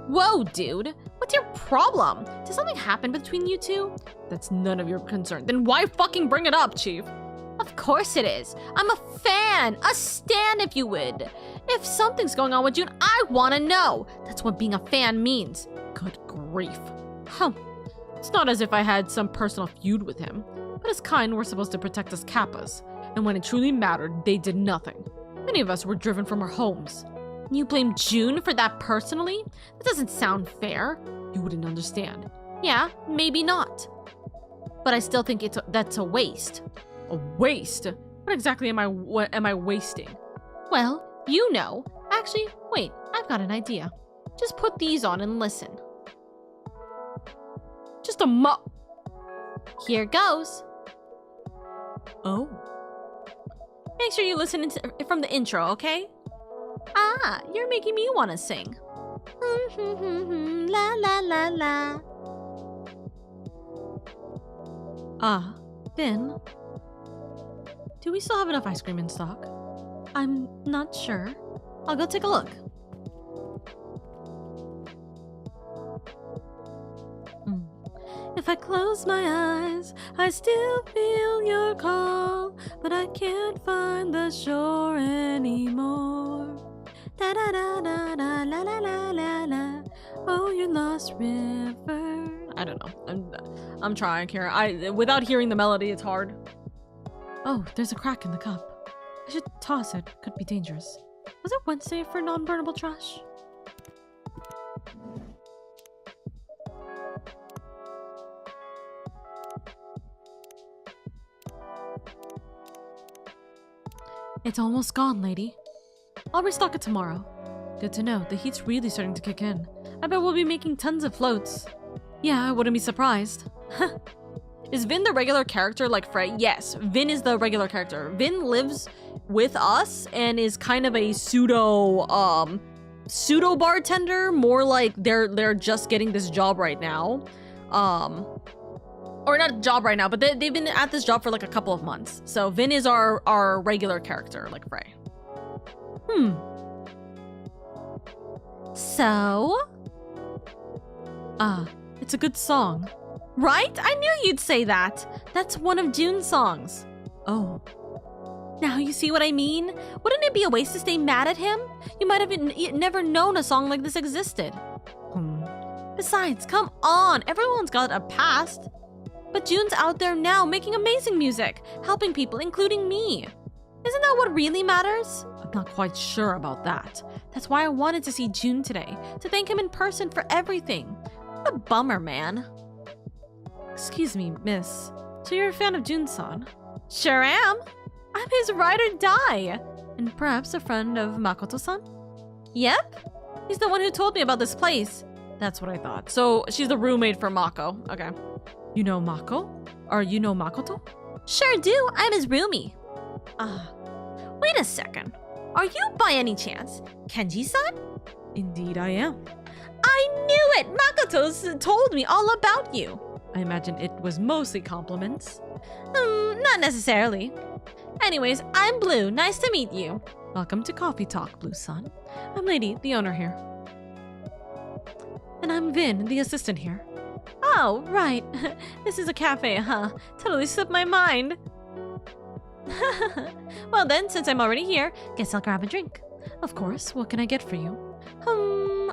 Whoa, dude. What's your problem? Did something happen between you two? That's none of your concern. Then why fucking bring it up, Chief? Of course it is. I'm a fan. A stan, if you would. If something's going on with June, I want to know. That's what being a fan means. Good grief. It's not as if I had some personal feud with him. But as kind, we're supposed to protect us kappas. And when it truly mattered, they did nothing. Many of us were driven from our homes. You blame June for that personally? That doesn't sound fair. You wouldn't understand. Yeah, maybe not. But I still think that's a waste. A waste? What exactly am I wasting? Well, you know. Actually, wait, I've got an idea. Just put these on and listen. Just a Here goes. Oh. Make sure you listen from the intro, okay? You're making me want to sing. La la la la. Then, do we still have enough ice cream in stock? I'm not sure. I'll go take a look. If I close my eyes, I still feel your call, but I can't find the shore anymore. Da da da da da la la la la la. Oh, you lost river. I don't know. I'm trying here. Without hearing the melody, it's hard. Oh, there's a crack in the cup. I should toss it. Could be dangerous. Was it Wednesday for non-burnable trash? It's almost gone, lady. I'll restock it tomorrow. Good to know, the heat's really starting to kick in. I bet we'll be making tons of floats. Yeah, I wouldn't be surprised. Is Vin the regular character like Frey? Yes, Vin is the regular character. Vin lives with us and is kind of a pseudo bartender, more like they're just getting this job right now. Or not job right now, but they've been at this job for like a couple of months. So Vin is our regular character, like Frey. So? It's a good song. Right? I knew you'd say that. That's one of June's songs. Oh. Now you see what I mean? Wouldn't it be a waste to stay mad at him? You might have never known a song like this existed. Besides, come on, everyone's got a past. But June's out there now making amazing music, helping people, including me. Isn't that what really matters? I'm not quite sure about that. That's why I wanted to see June today, to thank him in person for everything. What a bummer, man. Excuse me, miss. So you're a fan of June-san? Sure am. I'm his ride or die. And perhaps a friend of Makoto-san? Yep. He's the one who told me about this place. That's what I thought. So she's the roommate for Mako. Okay. You know Mako? Or you know Makoto? Sure do. I'm his roomie. Wait a second. Are you by any chance Kenji-san? Indeed I am. I knew it! Makoto's told me all about you. I imagine it was mostly compliments. Not necessarily. Anyways, I'm Blue. Nice to meet you. Welcome to Coffee Talk, Blue-san. I'm Lady, the owner here. And I'm Vin, the assistant here. Oh, right. This is a cafe, huh? Totally slipped my mind. Well then, since I'm already here, guess I'll grab a drink. Of course, what can I get for you?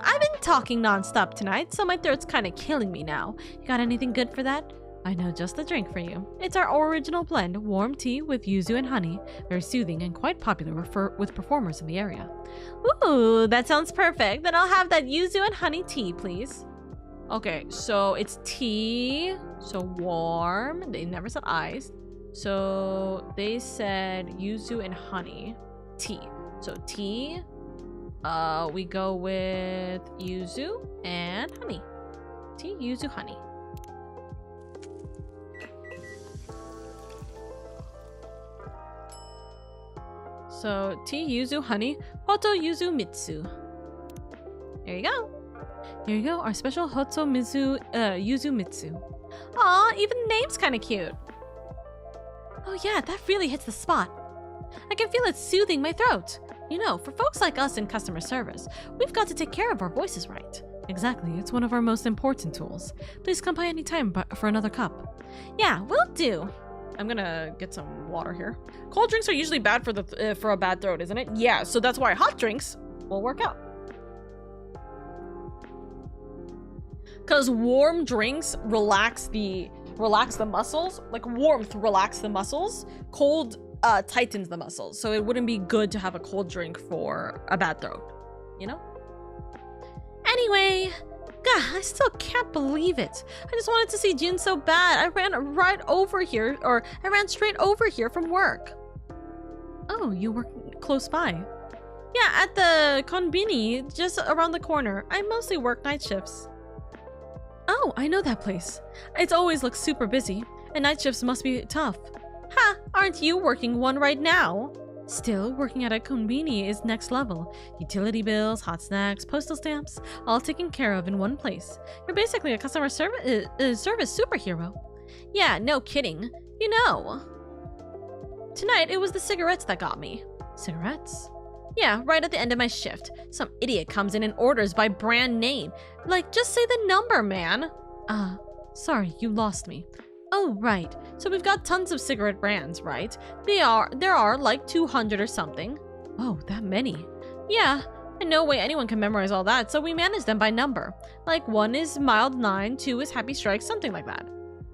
I've been talking non-stop tonight, so my throat's kind of killing me now. You got anything good for that? I know just the drink for you. It's our original blend, warm tea with yuzu and honey. Very soothing and quite popular with performers in the area. Ooh, that sounds perfect. Then I'll have that yuzu and honey tea, please. Okay, so it's tea, so warm. They never said iced. So they said yuzu and honey tea. So tea, we go with yuzu and honey. Tea, yuzu, honey. So tea, yuzu, honey, hoto, yuzu, mitsu. There you go. Here you go, our special hoto, yuzu, mitsu. Aw, even the name's kind of cute. Oh yeah, that really hits the spot. I can feel it soothing my throat. You know, for folks like us in customer service, we've got to take care of our voices right. Exactly, it's one of our most important tools. Please come by any time for another cup. Yeah, will do. I'm gonna get some water here. Cold drinks are usually bad for a bad throat, isn't it? Yeah, so that's why hot drinks will work out. Because warm drinks relax the muscles. Like warmth relax the muscles. Cold tightens the muscles. So it wouldn't be good to have a cold drink for a bad throat. You know? Anyway, God, I still can't believe it. I just wanted to see Jin so bad. I ran straight over here from work. Oh, you work close by? Yeah, at the konbini, just around the corner. I mostly work night shifts. Oh, I know that place. It always looks super busy, and night shifts must be tough. Ha! Aren't you working one right now? Still, working at a konbini is next level. Utility bills, hot snacks, postal stamps, all taken care of in one place. You're basically a customer service superhero. Yeah, no kidding. You know. Tonight, it was the cigarettes that got me. Cigarettes? Yeah, right at the end of my shift. Some idiot comes in and orders by brand name. Like, just say the number, man. Sorry, you lost me. Oh, right. So we've got tons of cigarette brands, right? There are like 200 or something. Oh, that many. Yeah, and no way anyone can memorize all that, so we manage them by number. Like 1 is Mild 9, 2 is Happy Strike, something like that.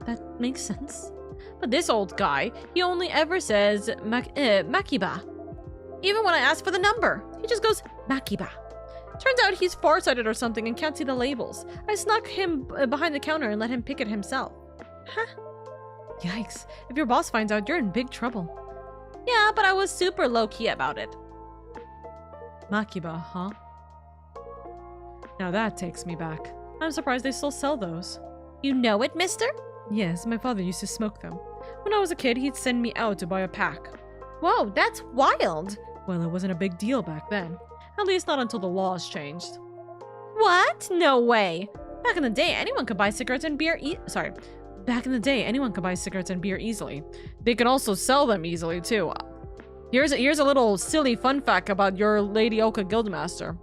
That makes sense. But this old guy, he only ever says Makiba. Even when I ask for the number, he He just goes, Makiba. Turns out he's farsighted or something and can't see the labels. I snuck him behind the counter and let him pick it himself. Huh? Yikes. If your boss finds out, you're in big trouble. Yeah, but I was super low-key about it. Makiba, huh? Now that takes me back. I'm surprised they still sell those. You know it, mister? Yes, my father used to smoke them. When I was a kid, he'd send me out to buy a pack. Whoa, that's wild. Well, it wasn't a big deal back then. At least not until the laws changed. What? No way. Back in the day, anyone could buy cigarettes and beer Back in the day, anyone could buy cigarettes and beer easily. They could also sell them easily, too. Here's a little silly fun fact about your LadyOka guildmaster.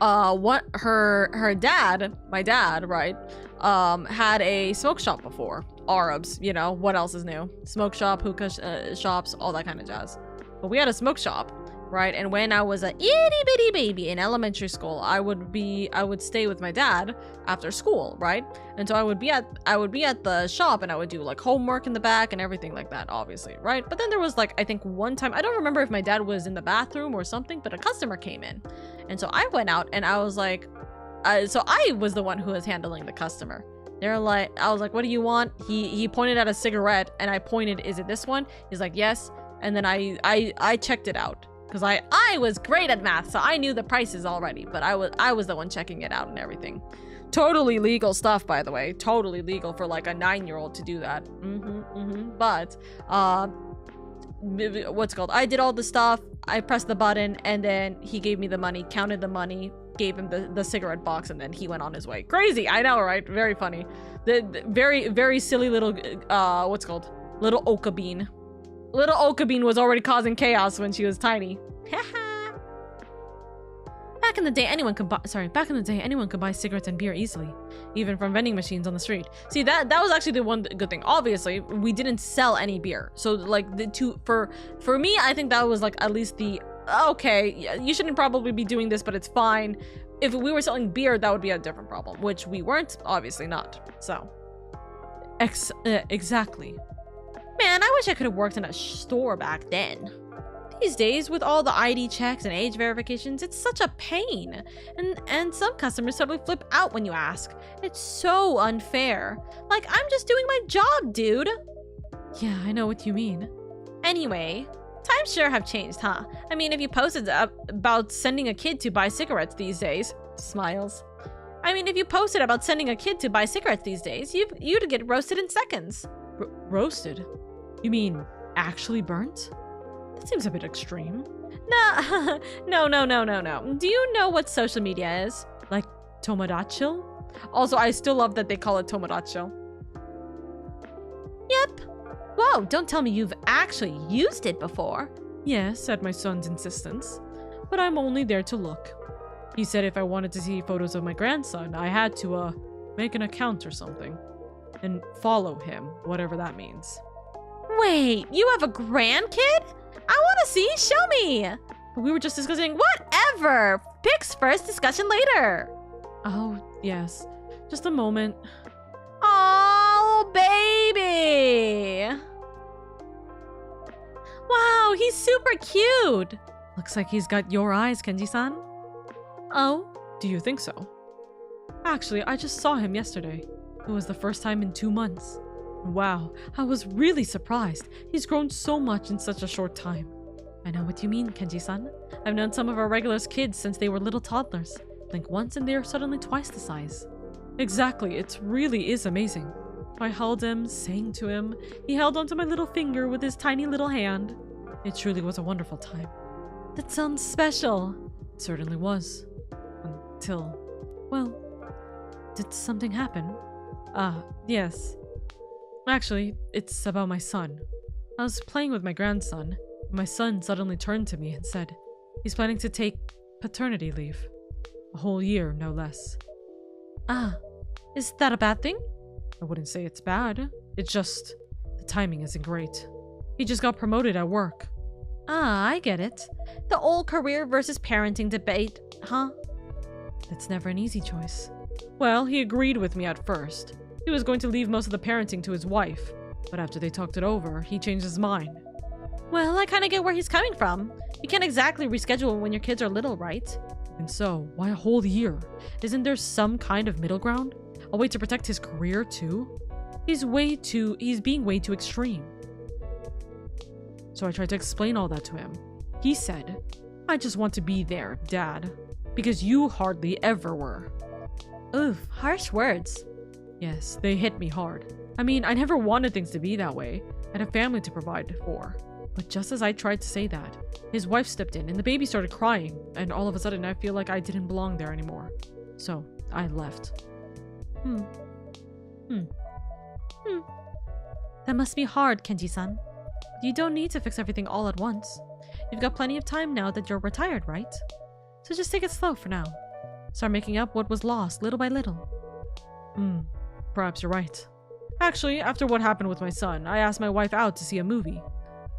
What her dad, my dad, right, had a smoke shop before. Arabs, you know, what else is new? Smoke shop, hookah shops, all that kind of jazz. But we had a smoke shop, right? And when I was a itty bitty baby in elementary school, I would stay with my dad after school, right? And so I would be at the shop and I would do like homework in the back and everything like that, obviously, right? But then there was like, I think one time, I don't remember if my dad was in the bathroom or something, but a customer came in. And so I went out and I was like, so I was the one who was handling the customer. They're like, I was like, what do you want? He pointed at a cigarette and I pointed, is it this one? He's like, yes. And then I checked it out because I was great at math, so I knew the prices already, but I was the one checking it out and everything. Totally legal stuff, by the way. Totally legal for like a 9-year-old to do that. But what's it called? I did all the stuff. I pressed the button and then he gave me the money, counted the money, gave him the cigarette box, and then he went on his way. Crazy, I know, right? Very funny. The very, very silly little what's it called? Little Oka bean. Little Oka bean was already causing chaos when she was tiny. Back in the day, anyone could buy cigarettes and beer easily, even from vending machines on the street. See, that was actually the one good thing. Obviously, we didn't sell any beer. So like for me, I think that was like at least the okay, you shouldn't probably be doing this, but it's fine. If we were selling beer, that would be a different problem, which we weren't, obviously not. So exactly. Man, I wish I could have worked in a store back then. These days, with all the ID checks and age verifications, it's such a pain. And some customers totally flip out when you ask. It's so unfair. Like, I'm just doing my job, dude. Yeah, I know what you mean. Anyway, times sure have changed, huh? I mean, if you posted about sending a kid to buy cigarettes these days, smiles. I mean, if you posted about sending a kid to buy cigarettes these days, you'd get roasted in seconds. Roasted? You mean actually burnt? That seems a bit extreme. No. Do you know what social media is? Like Tomodachi? Also, I still love that they call it Tomodachi. Yep. Whoa, don't tell me you've actually used it before. Yes, at my son's insistence. But I'm only there to look. He said if I wanted to see photos of my grandson, I had to, make an account or something. And follow him, whatever that means. Wait, you have a grandkid? I want to see, show me! But we were just discussing, whatever! Pics first, discussion later! Oh, yes. Just a moment. Oh, baby! Wow, he's super cute! Looks like he's got your eyes, Kenji-san. Oh, do you think so? Actually, I just saw him yesterday. It was the first time in 2 months. Wow, I was really surprised. He's grown so much in such a short time. I know what you mean, Kenji-san. I've known some of our regulars' kids since they were little toddlers. Blink once and they are suddenly twice the size. Exactly, it really is amazing. I held him, sang to him. He held onto my little finger with his tiny little hand. It truly was a wonderful time. That sounds special. It certainly was. Until, well, did something happen? Yes. Actually, it's about my son. I was playing with my grandson. My son suddenly turned to me and said he's planning to take paternity leave. A whole year, no less. Is that a bad thing? I wouldn't say it's bad. It's just the timing isn't great. He just got promoted at work. I get it. The old career versus parenting debate, huh? It's never an easy choice. Well, he agreed with me at first. He was going to leave most of the parenting to his wife, but after they talked it over, he changed his mind. Well, I kind of get where he's coming from. You can't exactly reschedule when your kids are little, right? And so, why a whole year? Isn't there some kind of middle ground? A way to protect his career, too? He's being way too extreme. So I tried to explain all that to him. He said, I just want to be there, Dad. Because you hardly ever were. Oof, harsh words. Yes, they hit me hard. I mean, I never wanted things to be that way. I had a family to provide for. But just as I tried to say that, his wife stepped in and the baby started crying, and all of a sudden I feel like I didn't belong there anymore. So, I left. That must be hard, Kenji-san. You don't need to fix everything all at once. You've got plenty of time now that you're retired, right? So just take it slow for now. Start making up what was lost little by little. Perhaps you're right. Actually, after what happened with my son, I asked my wife out to see a movie.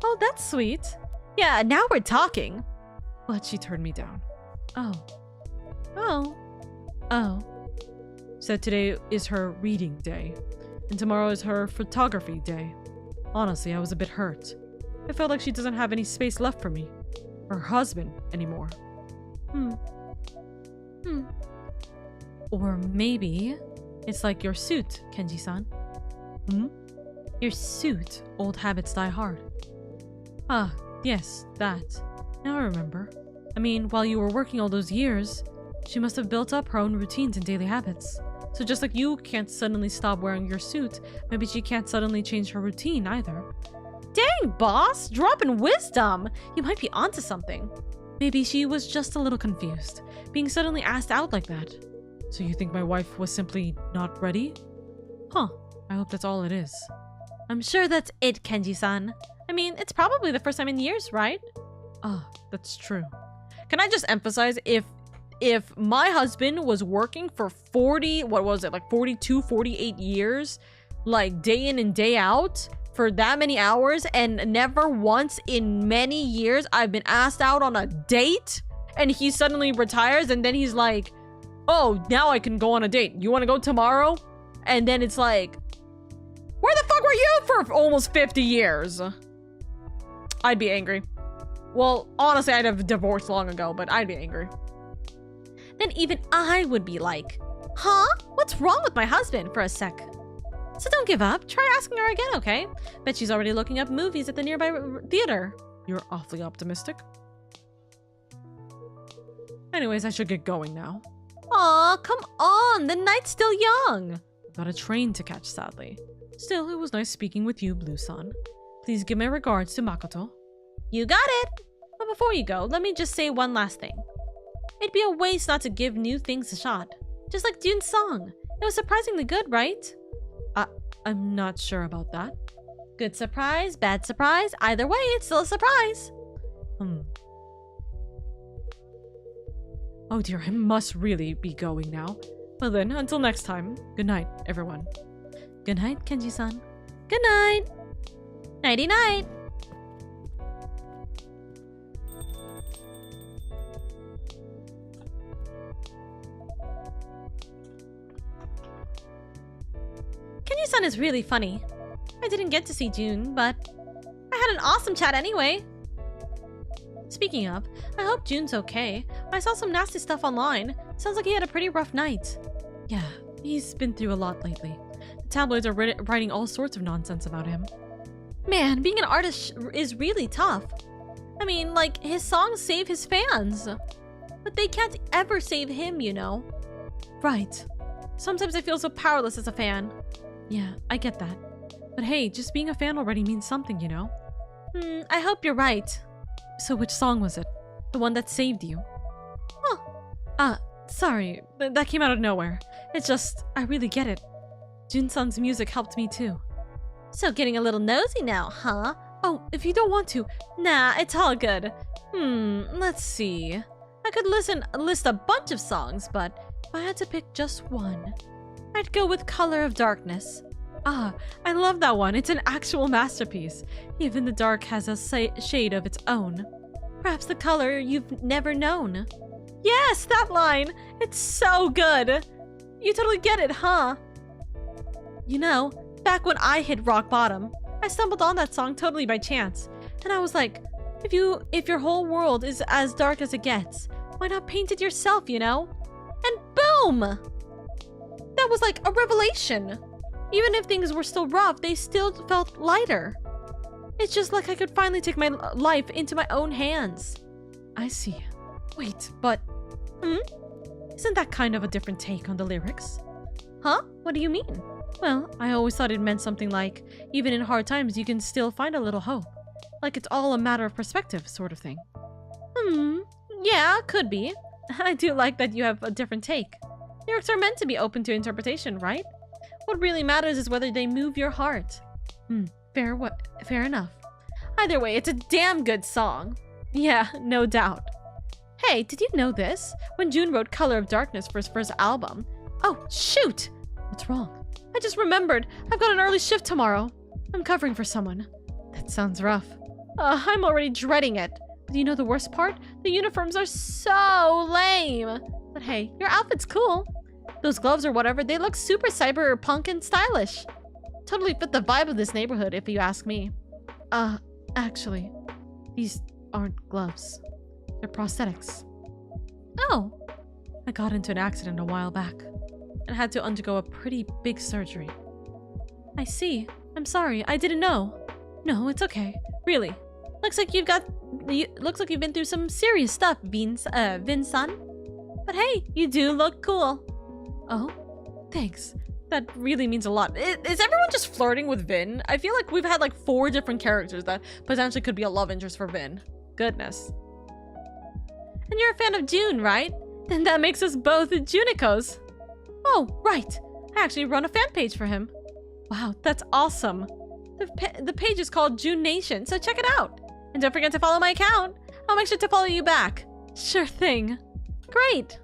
Oh, that's sweet. Yeah, now we're talking. But she turned me down. Oh. Said today is her reading day, and tomorrow is her photography day. Honestly, I was a bit hurt. I felt like she doesn't have any space left for me, or her husband, anymore. Or maybe it's like your suit, Kenji-san. Your suit, old habits die hard. Ah, yes, that. Now I remember. I mean, while you were working all those years, she must have built up her own routines and daily habits. So just like you can't suddenly stop wearing your suit, maybe she can't suddenly change her routine either. Dang, boss! Dropping wisdom! You might be onto something. Maybe she was just a little confused, being suddenly asked out like that. So you think my wife was simply not ready? Huh, I hope that's all it is. I'm sure that's it, Kenji-san. I mean, it's probably the first time in years, right? Ah, that's true. Can I just emphasize, if my husband was working for 42, 48 years, like day in and day out, for that many hours, and never once in many years I've been asked out on a date, and he suddenly retires, and then he's like, oh, now I can go on a date. You want to go tomorrow? And then it's like, where the fuck were you for almost 50 years? I'd be angry. Well, honestly, I'd have divorced long ago, but I'd be angry. Then even I would be like, huh? What's wrong with my husband, for a sec? So don't give up. Try asking her again, okay? Bet she's already looking up movies at the nearby theater. You're awfully optimistic. Anyways, I should get going now. Aw, come on. The night's still young. I've got a train to catch, sadly. Still, it was nice speaking with you, Blue-san. Please give my regards to Makoto. You got it. But before you go, let me just say one last thing. It'd be a waste not to give new things a shot. Just like June's song. It was surprisingly good, right? I'm not sure about that. Good surprise, bad surprise. Either way, it's still a surprise. Oh dear, I must really be going now. Well then, until next time, good night, everyone. Good night, Kenji-san. Good night. Nighty-night. Kenji-san is really funny. I didn't get to see June, but I had an awesome chat anyway. Speaking of, I hope June's okay. I saw some nasty stuff online. Sounds like he had a pretty rough night. Yeah, he's been through a lot lately. The tabloids are writing all sorts of nonsense about him. Man, being an artist is really tough. I mean, like, his songs save his fans. But they can't ever save him, you know. Right. Sometimes I feel so powerless as a fan. Yeah, I get that. But hey, just being a fan already means something, you know? I hope you're right. So which song was it? The one that saved you? Sorry, that came out of nowhere. It's just, I really get it. Jun-san's music helped me too. So getting a little nosy now, huh? Oh, if you don't want to. Nah, it's all good. Let's see. I could list a bunch of songs, but if I had to pick just one, I'd go with Color of Darkness. Ah, I love that one. It's an actual masterpiece. Even the dark has a shade of its own. Perhaps the color you've never known. Yes, that line! It's so good! You totally get it, huh? You know, back when I hit rock bottom, I stumbled on that song totally by chance. And I was like, if your whole world is as dark as it gets, why not paint it yourself, you know? And boom! That was like a revelation. Even if things were still rough, they still felt lighter. It's just like I could finally take my life into my own hands. I see. Wait, but... Isn't that kind of a different take on the lyrics? Huh? What do you mean? Well, I always thought it meant something like, even in hard times, you can still find a little hope. Like it's all a matter of perspective, sort of thing. Yeah, could be. I do like that you have a different take. Lyrics are meant to be open to interpretation, right? What really matters is whether they move your heart. Fair enough. Either way, it's a damn good song. Yeah, no doubt. Hey, did you know this? When June wrote Color of Darkness for his first album... Oh, shoot! What's wrong? I just remembered. I've got an early shift tomorrow. I'm covering for someone. That sounds rough. I'm already dreading it. But you know the worst part? The uniforms are so lame. But hey, your outfit's cool. Those gloves or whatever, they look super cyberpunk and stylish. Totally fit the vibe of this neighborhood, if you ask me. Actually, these aren't gloves. They're prosthetics. Oh. I got into an accident a while back and had to undergo a pretty big surgery. I see. I'm sorry. I didn't know. No, it's okay. Really. Looks like you've been through some serious stuff, Vin-san. But hey, you do look cool. Oh, thanks. That really means a lot. Is everyone just flirting with Vin? I feel like we've had like 4 different characters that potentially could be a love interest for Vin. Goodness. And you're a fan of June, right? Then that makes us both Junicos. Oh, right. I actually run a fan page for him. Wow, that's awesome. The page is called June Nation, so check it out. And don't forget to follow my account. I'll make sure to follow you back. Sure thing. Great.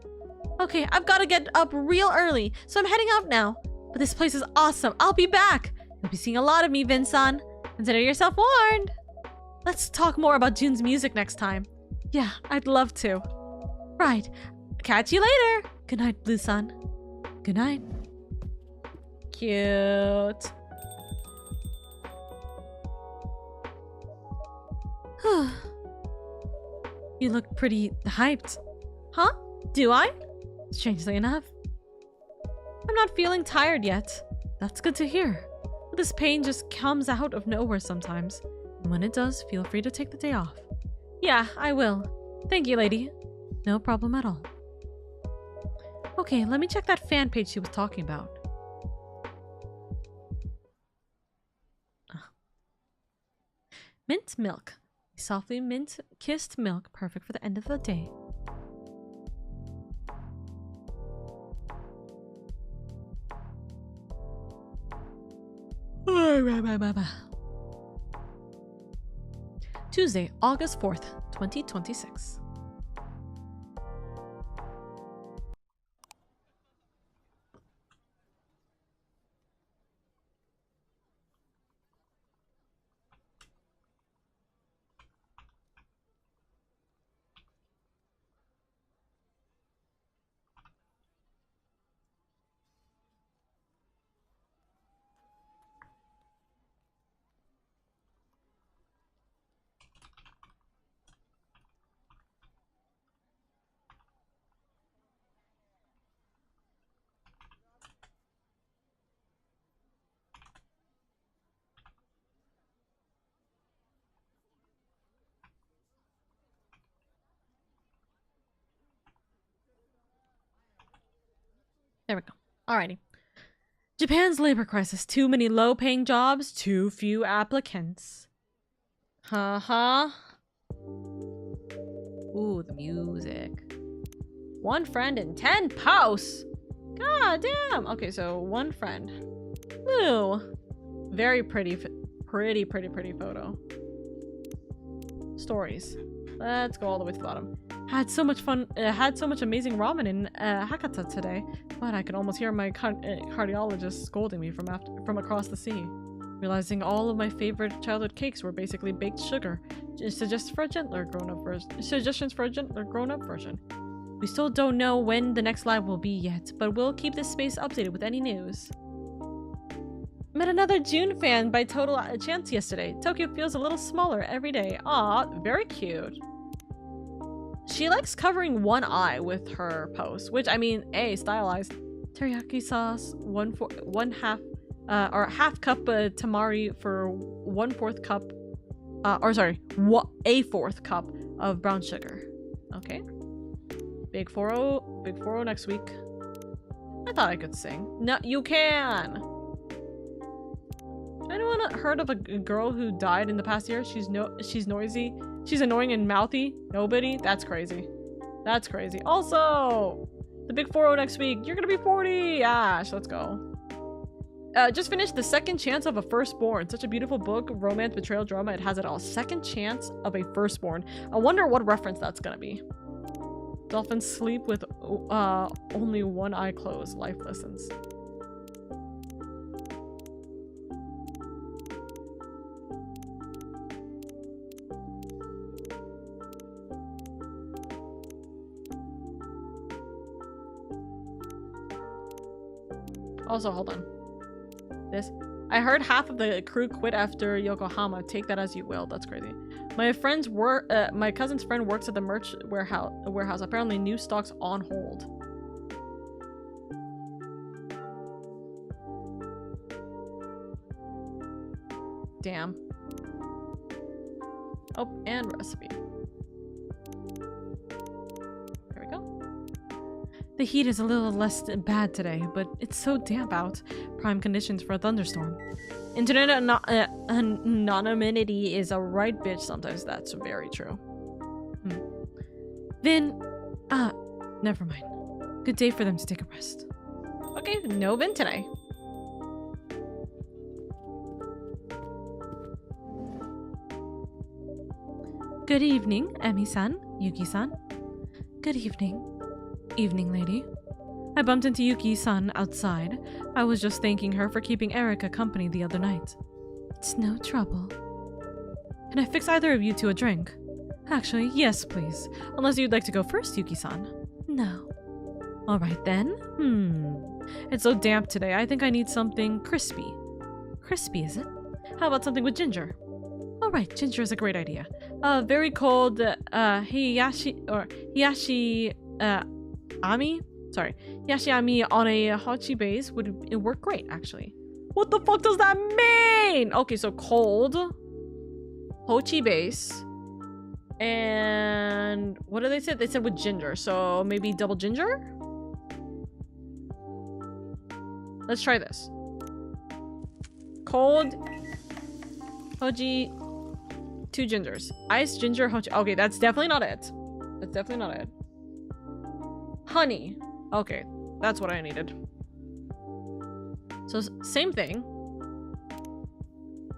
Okay, I've got to get up real early, so I'm heading out now. But this place is awesome. I'll be back. You'll be seeing a lot of me, Vin-san. Consider yourself warned. Let's talk more about June's music next time. Yeah, I'd love to. Right. Catch you later. Good night, Blue-san. Good night. Cute. You look pretty hyped. Huh? Do I? Strangely enough. I'm not feeling tired yet. That's good to hear. But this pain just comes out of nowhere sometimes. And when it does, feel free to take the day off. Yeah, I will. Thank you, lady. No problem at all. Okay, let me check that fan page she was talking about. Mint milk. Softly mint-kissed milk, perfect for the end of the day. Tuesday, August 4th, 2026. There we go. Alrighty. Japan's labor crisis. Too many low-paying jobs, too few applicants. Ooh, the music. 1 friend and 10 posts. God damn. Okay, so 1 friend. Ooh. Very pretty photo. Stories. Let's go all the way to the bottom. Had so much fun. Had so much amazing ramen in Hakata today, but I could almost hear my cardiologist scolding me from across the sea. Realizing all of my favorite childhood cakes were basically baked sugar. Suggestions for a gentler grown-up version. We still don't know when the next live will be yet, but we'll keep this space updated with any news. Met another June fan by total chance yesterday. Tokyo feels a little smaller every day. Aw, very cute. She likes covering one eye with her posts, which I mean, stylized. Teriyaki sauce, half cup tamari for 1/4 cup, a 4th cup of brown sugar. Okay. Big 4-0 next week. I thought I could sing. No, you can! Anyone heard of a girl who died in the past year? She's noisy. She's annoying and mouthy. Nobody? That's crazy. That's crazy. Also, the big 4-0 next week. You're gonna be 40! Ash, let's go. Just finished The Second Chance of a Firstborn. Such a beautiful book. Romance, betrayal, drama. It has it all. Second Chance of a Firstborn. I wonder what reference that's gonna be. Dolphins sleep with only one eye closed. Life lessons. Also, hold on. This. I heard half of the crew quit after Yokohama. Take that as you will. That's crazy. My cousin's friend works at the merch warehouse. Apparently, new stock's on hold. Damn. Oh, and recipe. There we go. The heat is a little less bad today, but it's so damp out. Prime conditions for a thunderstorm. Internet anonymity is a right bitch sometimes. That's very true. Vin, never mind. Good day for them to take a rest. Okay, no Vin today. Good evening, Emi-san, Yuki-san. Good evening. Evening, lady. I bumped into Yuki-san outside. I was just thanking her for keeping Erika company the other night. It's no trouble. Can I fix either of you to a drink? Actually, yes, please. Unless you'd like to go first, Yuki-san. No. Alright then. It's so damp today. I think I need something crispy. Crispy, is it? How about something with ginger? Alright, ginger is a great idea. Very cold, Yashiami on a hochi base would work great, actually. What the fuck does that mean? Okay, so cold, hochi base, and what did they say? They said with ginger, so maybe double ginger? Let's try this. Cold, hochi, 2 gingers. Ice, ginger, hochi. Okay, that's definitely not it. That's definitely not it. Honey. Okay, that's what I needed. So, same thing.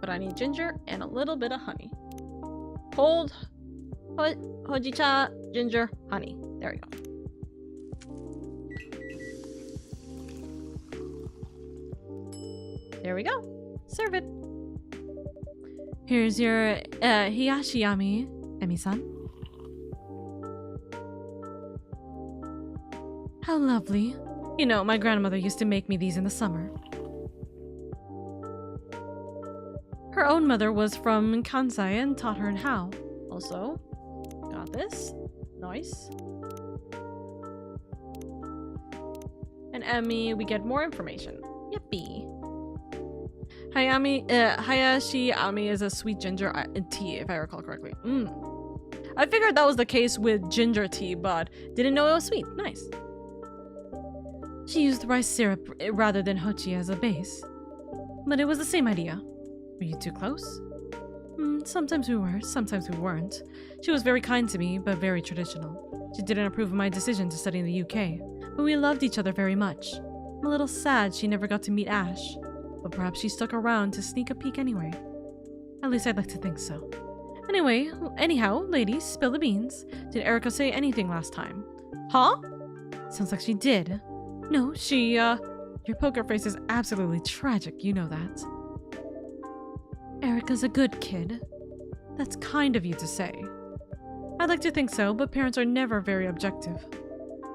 But I need ginger and a little bit of honey. Cold, hojicha, ginger, honey. There we go. There we go. Serve it. Here's your hiyashiyami, Emi-san. How lovely. You know, my grandmother used to make me these in the summer. Her own mother was from Kansai and taught her how. Also, got this. Nice. And Emmy, we get more information. Yippee. Hayashi Ami is a sweet ginger tea, if I recall correctly. I figured that was the case with ginger tea, but didn't know it was sweet. Nice. She used rice syrup rather than hochi as a base. But it was the same idea. Were you too close? Sometimes we were, sometimes we weren't. She was very kind to me, but very traditional. She didn't approve of my decision to study in the UK, but we loved each other very much. I'm a little sad she never got to meet Ash, but perhaps she stuck around to sneak a peek anyway. At least I'd like to think so. Anyhow, ladies, spill the beans. Did Erika say anything last time? Huh? Sounds like she did. No, she, your poker face is absolutely tragic, you know that. Erika's a good kid. That's kind of you to say. I'd like to think so, but parents are never very objective.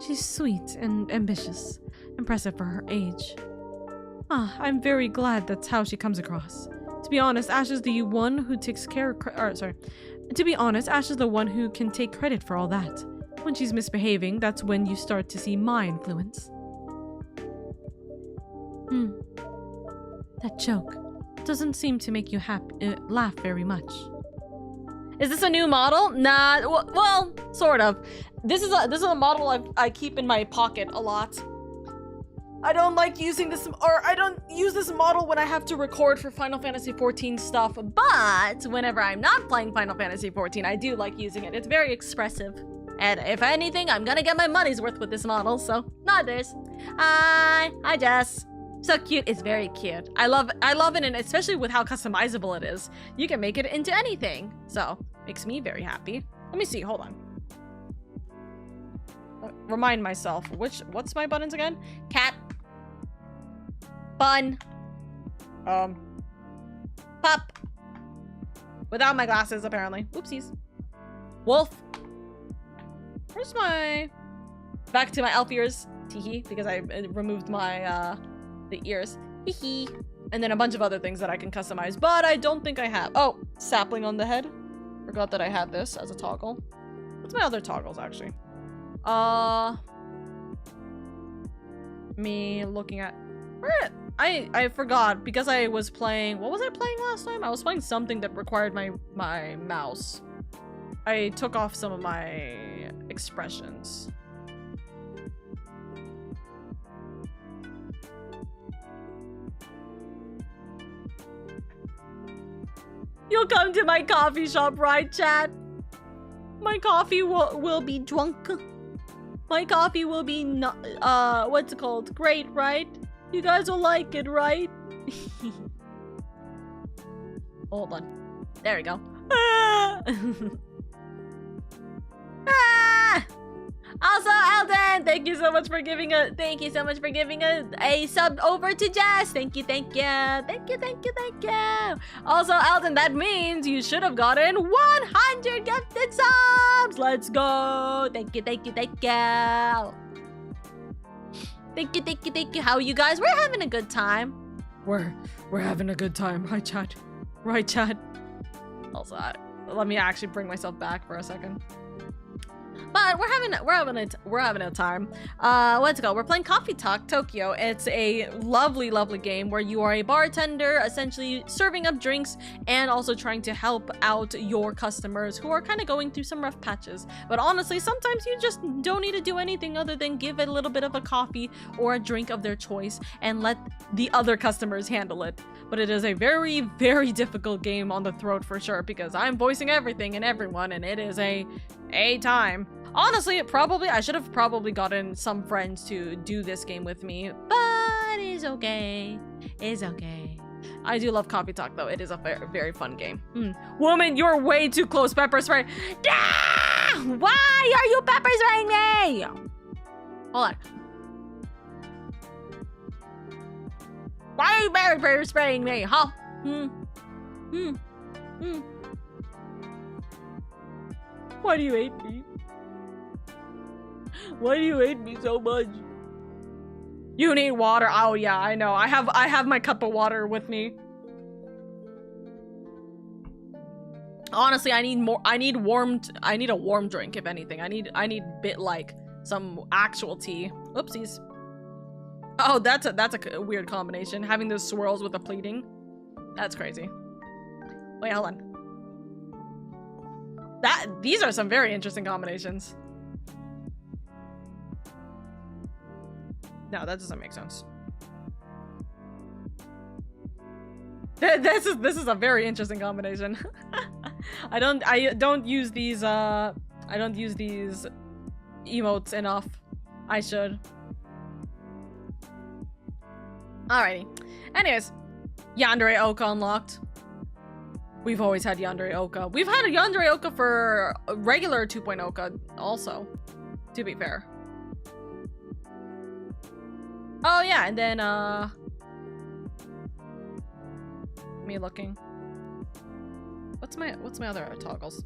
She's sweet and ambitious. Impressive for her age. Ah, I'm very glad that's how she comes across. To be honest, Ash is the one who takes care of To be honest, Ash is the one who can take credit for all that. When she's misbehaving, that's when you start to see my influence. That joke doesn't seem to make you laugh very much. Is this a new model? Nah, well, sort of. This is a model I keep in my pocket a lot. I don't like using this, or I don't use this model when I have to record for Final Fantasy XIV stuff, but whenever I'm not playing Final Fantasy XIV, I do like using it. It's very expressive. And if anything, I'm gonna get my money's worth with this model, so not this. Hi Jess. So cute. It's very cute. I love it, and especially with how customizable it is. You can make it into anything. So, makes me very happy. Let me see, hold on. Remind myself, what's my buttons again? Cat. Bun. Pup. Without my glasses, apparently. Oopsies. Wolf. Where's my... Back to my elf ears. Teehee, because I removed my, the ears. Hee. And then a bunch of other things that I can customize, but I don't think I have. Oh, sapling on the head. Forgot that I had this as a toggle. What's my other toggles, actually? Me looking at... Where? I forgot, because I was playing... What was I playing last time? I was playing something that required my mouse. I took off some of my expressions. You'll come to my coffee shop, right, chat? My coffee will be drunk. My coffee will be not, what's it called? Great, right? You guys will like it, right? Hold on. There we go. Ah! Ah! Also, Elden, thank you so much for giving a sub over to Jess. Thank you. Also, Elden, that means you should have gotten 100 gifted subs. Let's go. Thank you. Thank you. How are you guys? We're having a good time. We're having a good time, right, Chad? Right, Chad? Also, let me actually bring myself back for a second. But we're having a time. Let's go. We're playing Coffee Talk Tokyo. It's a lovely game where you are a bartender, essentially serving up drinks and also trying to help out your customers who are kind of going through some rough patches. But honestly, sometimes you just don't need to do anything other than give it a little bit of a coffee or a drink of their choice and let the other customers handle it. But it is a very difficult game on the throat for sure, because I'm voicing everything and everyone, and it is a time. Honestly, I should have probably gotten some friends to do this game with me, but it's okay. It's okay. I do love Coffee Talk, though. It is a very fun game. Woman, you're way too close, pepper spray. Ah! Why are you pepper spraying me? Hold on. Why are you pepper spraying me, huh? Why do you hate me? Why do you hate me so much? You need water. Oh yeah, I know. I have my cup of water with me. Honestly, I need a warm drink, if anything. I need bit like some actual tea. Oopsies. Oh, that's a weird combination. Having those swirls with the pleating. That's crazy. Wait, hold on. These are some very interesting combinations. No, that doesn't make sense. This is a very interesting combination. I don't use these emotes enough. I should. Alrighty. Anyways, Yandere Oka unlocked. We've always had Yandere Oka. We've had a Yandere Oka for regular 2.0 Oka also, to be fair. Oh yeah, and then me looking. What's my other toggles?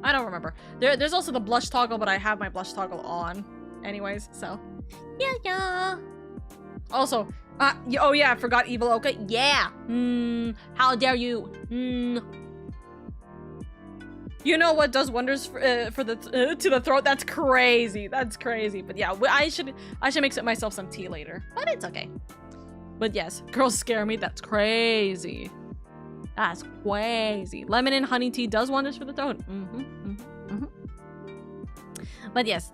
I don't remember. There's also the blush toggle, but I have my blush toggle on anyways, so yeah. Also, Oh yeah, I forgot Evil Oka. Yeah. How dare you? You know what does wonders for the to the throat? That's crazy. That's crazy. But yeah, I should make myself some tea later. But it's okay. But yes, girls scare me. That's crazy. That's crazy. Lemon and honey tea does wonders for the throat. But yes,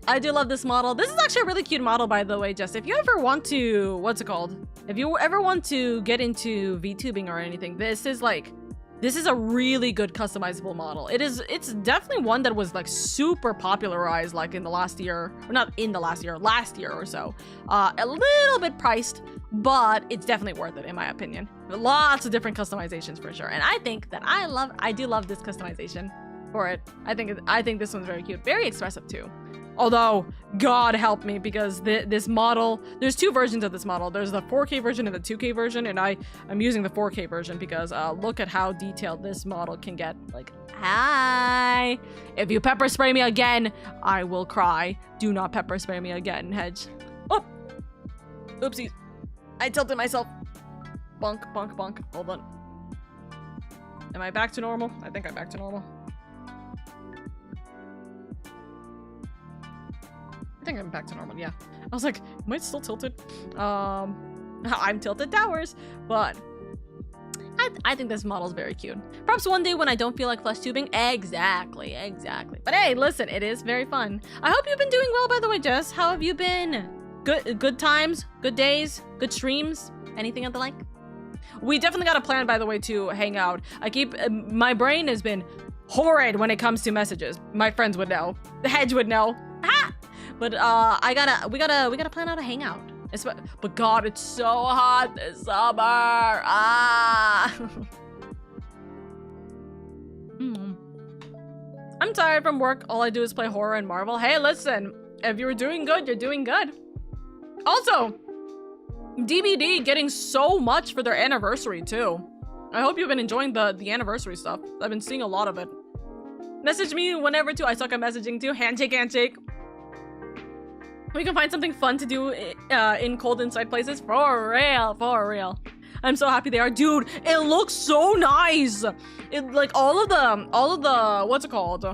I do love this model. This is actually a really cute model, by the way, Jess. If you ever want to, what's it called? If you ever want to get into VTubing or anything, this is a really good customizable model. It's definitely one that was like super popularized like in the last year, or not in the last year, last year or so. A little bit priced, but it's definitely worth it in my opinion. Lots of different customizations for sure. And I think that I do love this customization for it. I think this one's very cute, very expressive too. Although, God help me, because this model, there's two versions of this model. There's the 4K version and the 2K version, and I'm using the 4K version because look at how detailed this model can get. Like, hi! If you pepper spray me again, I will cry. Do not pepper spray me again, Hedge. Oh! Oopsies. I tilted myself. Bonk, bonk, bonk. Hold on. Am I back to normal? I think I'm back to normal. I think I'm back to normal, yeah. I was like, am I still tilted? I'm tilted towers, but I think this model is very cute. Perhaps one day when I don't feel like flesh tubing. Exactly. But hey, listen, it is very fun. I hope you've been doing well, by the way, Jess. How have you been? Good times, good days, good streams, anything of the like? We definitely got a plan, by the way, to hang out. My brain has been horrid when it comes to messages. My friends would know. The Hedge would know. Ha! But we gotta plan out a hangout. But God, it's so hot this summer. I'm tired from work. All I do is play horror and Marvel. Hey, listen, if you were doing good, you're doing good. Also, DBD getting so much for their anniversary too. I hope you've been enjoying the anniversary stuff. I've been seeing a lot of it. Message me whenever too. I suck at messaging too. Handshake. We can find something fun to do in cold inside places. For real. I'm so happy they are. Dude, it looks so nice. It like all of the what's it called?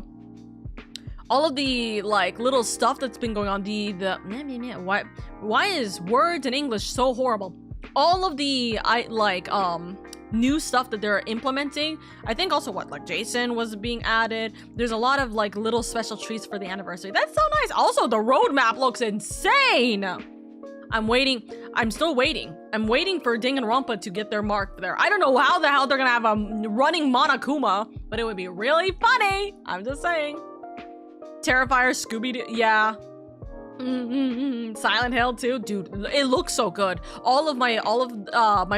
All of the like little stuff that's been going on. Why is words in English so horrible? All of the new stuff that they're implementing. I think also like Jason was being added. There's a lot of like little special treats for the anniversary. That's so nice. Also, the roadmap looks insane. I'm still waiting. I'm waiting for Ding and Rompa to get their mark there. I don't know how the hell they're gonna have a running Monokuma, but it would be really funny. I'm just saying. Terrifier, Scooby-Doo, yeah. Silent Hill too, dude. It looks so good. All of my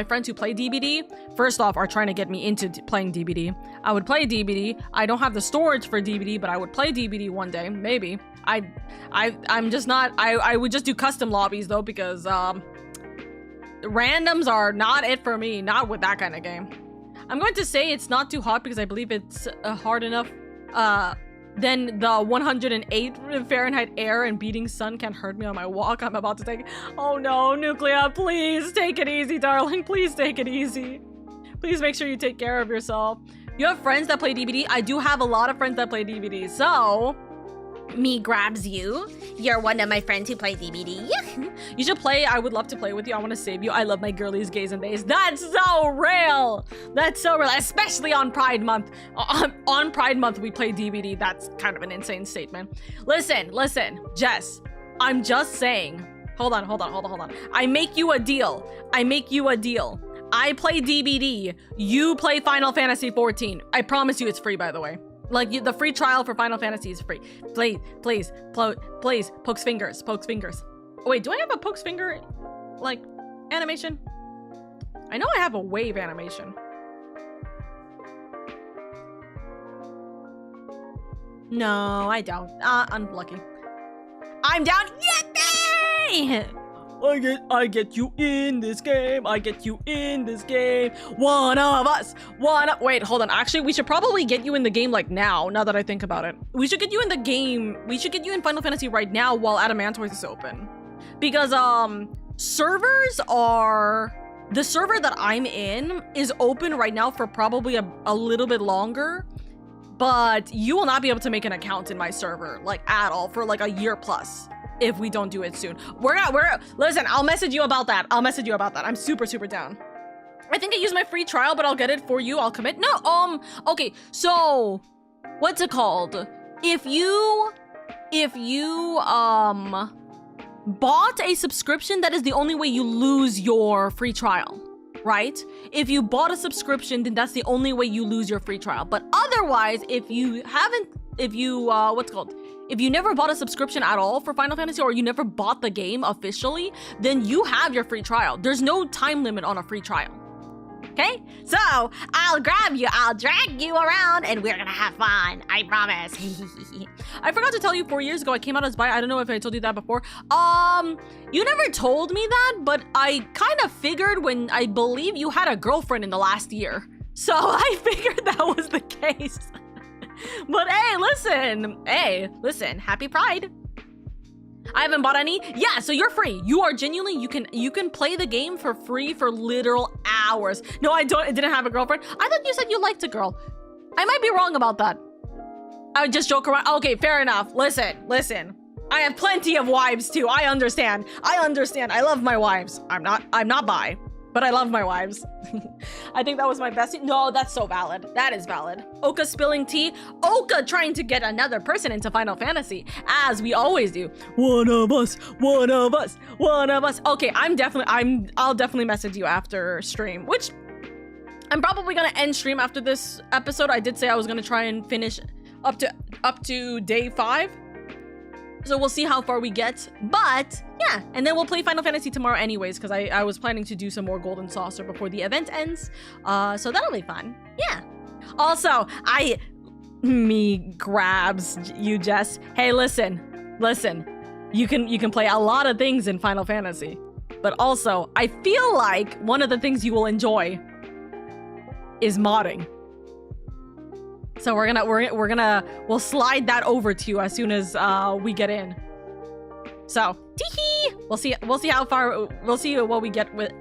friends who play DBD, first off, are trying to get me into playing DBD. I would play DBD. I don't have the storage for DBD, but I would play DBD one day, maybe. I'm just not. I would just do custom lobbies though, because randoms are not it for me. Not with that kind of game. I'm going to say it's not too hot because I believe it's hard enough. Then the 108 Fahrenheit air and beating sun can't hurt me on my walk I'm about to take. Oh no, Nuclea, please take it easy, darling. Please take it easy. Please make sure you take care of yourself. You have friends that play DBD? I do have a lot of friends that play DBD, so... Me grabs you. You're one of my friends who play DBD. You should play. I would love to play with you. I want to save you. I love my girlies, gays, and bays. That's so real. That's so real. Especially on Pride Month. On Pride Month, we play DBD. That's kind of an insane statement. Listen. Jess, I'm just saying. Hold on. I make you a deal. I play DBD. You play Final Fantasy 14. I promise you it's free, by the way. Like, the free trial for Final Fantasy is free. Please, pokes fingers. Wait, do I have a pokes finger, like, animation? I know I have a wave animation. No, I don't. Unlucky. I'm down. Yippee! I get you in this game. One of us. Wait, hold on. Actually, we should probably get you in the game like now that I think about it. We should get you in the game. We should get you in Final Fantasy right now while Adamantoise is open. Because, servers are... The server that I'm in is open right now for probably a little bit longer, but you will not be able to make an account in my server, like, at all, for like a year plus, if we don't do it soon. Listen, I'll message you about that. I'm super, super down. I think I used my free trial, but I'll get it for you. I'll commit. No, okay, so, what's it called? If you, bought a subscription, that is the only way you lose your free trial, right? If you bought a subscription, then that's the only way you lose your free trial. But otherwise, if you never bought a subscription at all for Final Fantasy, or you never bought the game officially, then you have your free trial. There's no time limit on a free trial. Okay? So, I'll grab you, I'll drag you around, and we're gonna have fun. I promise. I forgot to tell you, 4 years ago, I came out as bi. I don't know if I told you that before. You never told me that, but I kind of figured when I believe you had a girlfriend in the last year. So, I figured that was the case. But hey, listen, happy Pride. I haven't bought any. Yeah, so you're free. You are genuinely, you can play the game for free for literal hours. No, I didn't have a girlfriend. I thought you said you liked a girl. I might be wrong about that. I would just joke around. Okay, fair enough. Listen. I have plenty of wives too. I understand. I love my wives. I'm not bi, but I love my wives. I think that was my best. No, that's so valid. That is valid. Oka spilling tea. Oka trying to get another person into Final Fantasy, as we always do. One of us. Okay, I'll definitely message you after stream, which I'm probably gonna end stream after this episode. I did say I was gonna try and finish up to day 5. So we'll see how far we get, but yeah, and then we'll play Final Fantasy tomorrow anyways, because I was planning to do some more Golden Saucer before the event ends, so that'll be fun. Yeah. Also, me grabs you, Jess. Hey, listen, you can play a lot of things in Final Fantasy, but also I feel like one of the things you will enjoy is modding. So we'll slide that over to you as soon as we get in. So, tee-hee! We'll see how far, we'll see what we get with,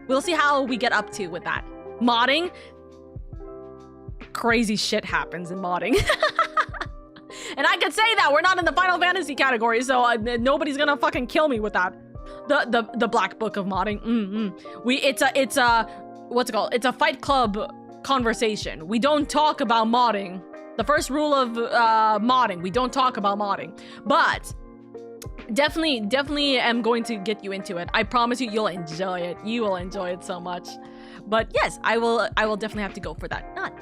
we'll see how we get up to with that. Modding, crazy shit happens in modding. And I could say that, we're not in the Final Fantasy category, so nobody's gonna fucking kill me with that. The black book of modding, it's a, what's it called? It's a Fight Club conversation. We don't talk about modding. The first rule of modding, we don't talk about modding. But definitely am going to get you into it. I promise you, you'll enjoy it. You will enjoy it so much. But yes, I will definitely have to go for that. Not.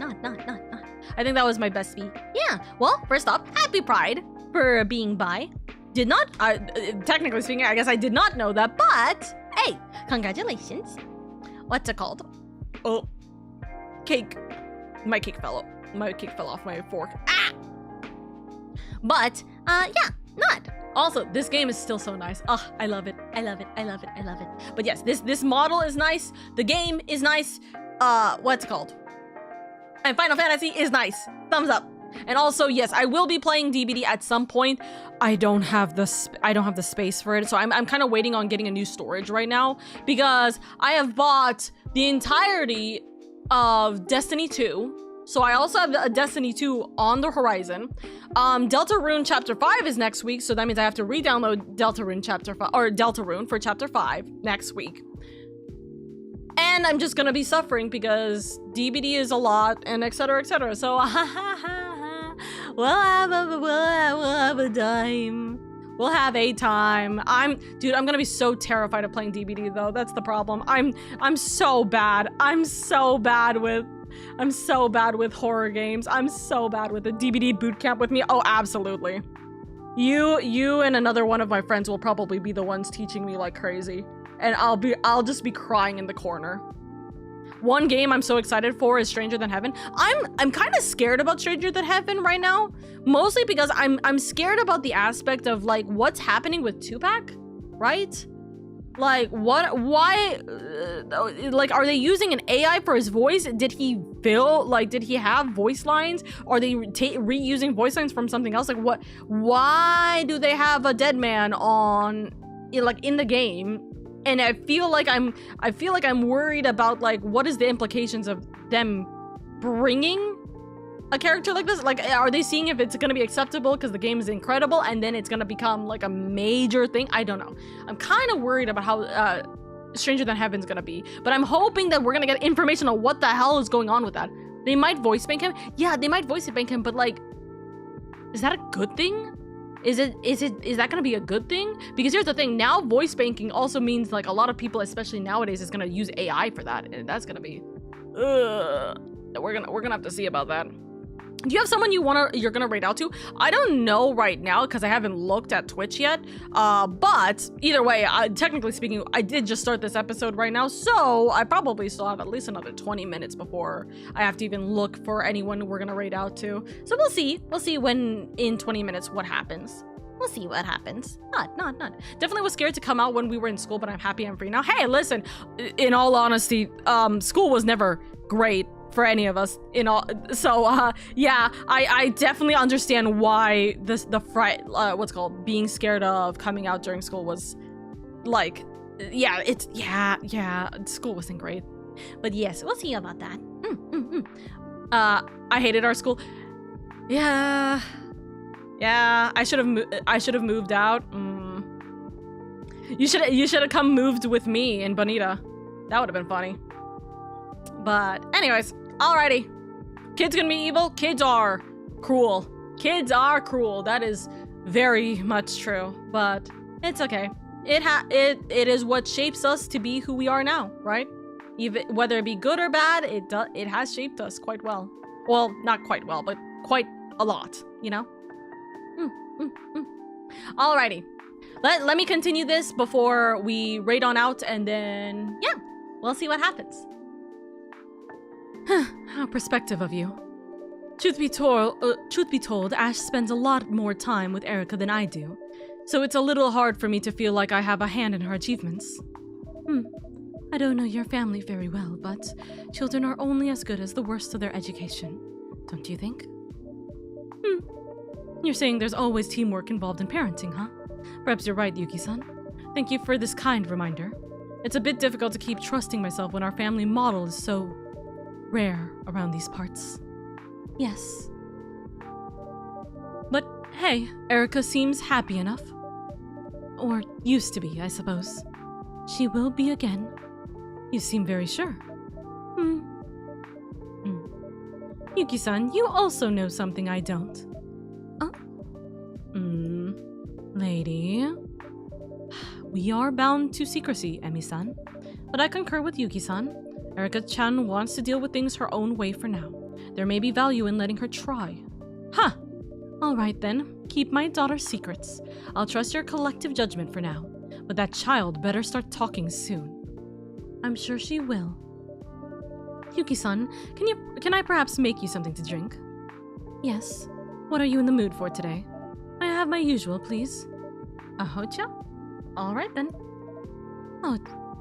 I think that was my best speed. Yeah, well, first off, happy Pride for being bi. Technically speaking, I guess I did not know that, but hey, congratulations. What's it called? Oh, cake. My cake fell off my fork. Ah! But, yeah, not. Also, this game is still so nice. Oh, I love it. But yes, this model is nice. The game is nice. What's it called? And Final Fantasy is nice. Thumbs up. And also, yes, I will be playing DBD at some point. I don't have the space for it, so I'm kind of waiting on getting a new storage right now, because I have bought the entirety of Destiny 2. So I also have a Destiny 2 on the horizon. Deltarune Chapter 5 is next week, so that means I have to re-download Deltarune Chapter 5, or Deltarune for Chapter 5 next week. And I'm just gonna be suffering because DBD is a lot, and etc, etc. So, we'll have a time. We'll have a time. Dude, I'm gonna be so terrified of playing DBD though. That's the problem. I'm so bad. I'm so bad with horror games. I'm so bad with the DBD boot camp with me. Oh, absolutely. You and another one of my friends will probably be the ones teaching me like crazy. And I'll just be crying in the corner. One game I'm so excited for is Stranger Than Heaven. I'm kind of scared about Stranger Than Heaven right now, mostly because I'm scared about the aspect of like what's happening with Tupac, right? Like why, like are they using an AI for his voice? Did he have voice lines? Are they reusing voice lines from something else? Like why do they have a dead man on, like in the game? and I feel like I'm worried about like what is the implications of them bringing a character like this. Like, are they seeing if it's gonna be acceptable because the game is incredible and then it's gonna become like a major thing? I don't know. I'm kind of worried about how Stranger Than Heaven's gonna be, but I'm hoping that we're gonna get information on what the hell is going on with that. They might voice bank him. Yeah, they might voice bank him, but like, is that a good thing? Is that gonna be a good thing? Because here's the thing, now voice banking also means like a lot of people, especially nowadays, is gonna use AI for that, and that's gonna be we're gonna have to see about that. Do you have someone you're gonna raid out to? I don't know right now because I haven't looked at Twitch yet. But either way, technically speaking, I did just start this episode right now, so I probably still have at least another 20 minutes before I have to even look for anyone we're gonna raid out to. So we'll see. We'll see when in 20 minutes what happens. We'll see what happens. Not. Definitely was scared to come out when we were in school, but I'm happy I'm free now. Hey, listen, in all honesty, school was never great for any of us, yeah, I definitely understand why the fright, being scared of coming out during school was like, school wasn't great, but yes, we'll see about that. I hated our school. Yeah, I should have moved out. You should have come moved with me in Bonita. That would have been funny. But anyways, alrighty. Kids gonna be evil? Kids are cruel. Kids are cruel. That is very much true. But it's okay. It is what shapes us to be who we are now, right? Even whether it be good or bad, it has shaped us quite well. Well, not quite well, but quite a lot, you know? Alrighty. Let me continue this before we raid on out, and then yeah, we'll see what happens. How perspective of you. Truth be told, Ash spends a lot more time with Erica than I do, so it's a little hard for me to feel like I have a hand in her achievements. I don't know your family very well, but children are only as good as the worst of their education, don't you think? You're saying there's always teamwork involved in parenting, huh? Perhaps you're right, Yuki-san. Thank you for this kind reminder. It's a bit difficult to keep trusting myself when our family model is so rare around these parts. Yes. But hey, Erica seems happy enough. Or used to be, I suppose. She will be again. You seem very sure. Yuki-san, you also know something I don't. Lady. We are bound to secrecy, Emi-san. But I concur with Yuki-san. Erica-chan wants to deal with things her own way for now. There may be value in letting her try. Huh! Alright then, keep my daughter's secrets. I'll trust your collective judgment for now. But that child better start talking soon. I'm sure she will. Yuki-san, can I perhaps make you something to drink? Yes. What are you in the mood for today? May I have my usual, please? A hoja? Alright then. Oh,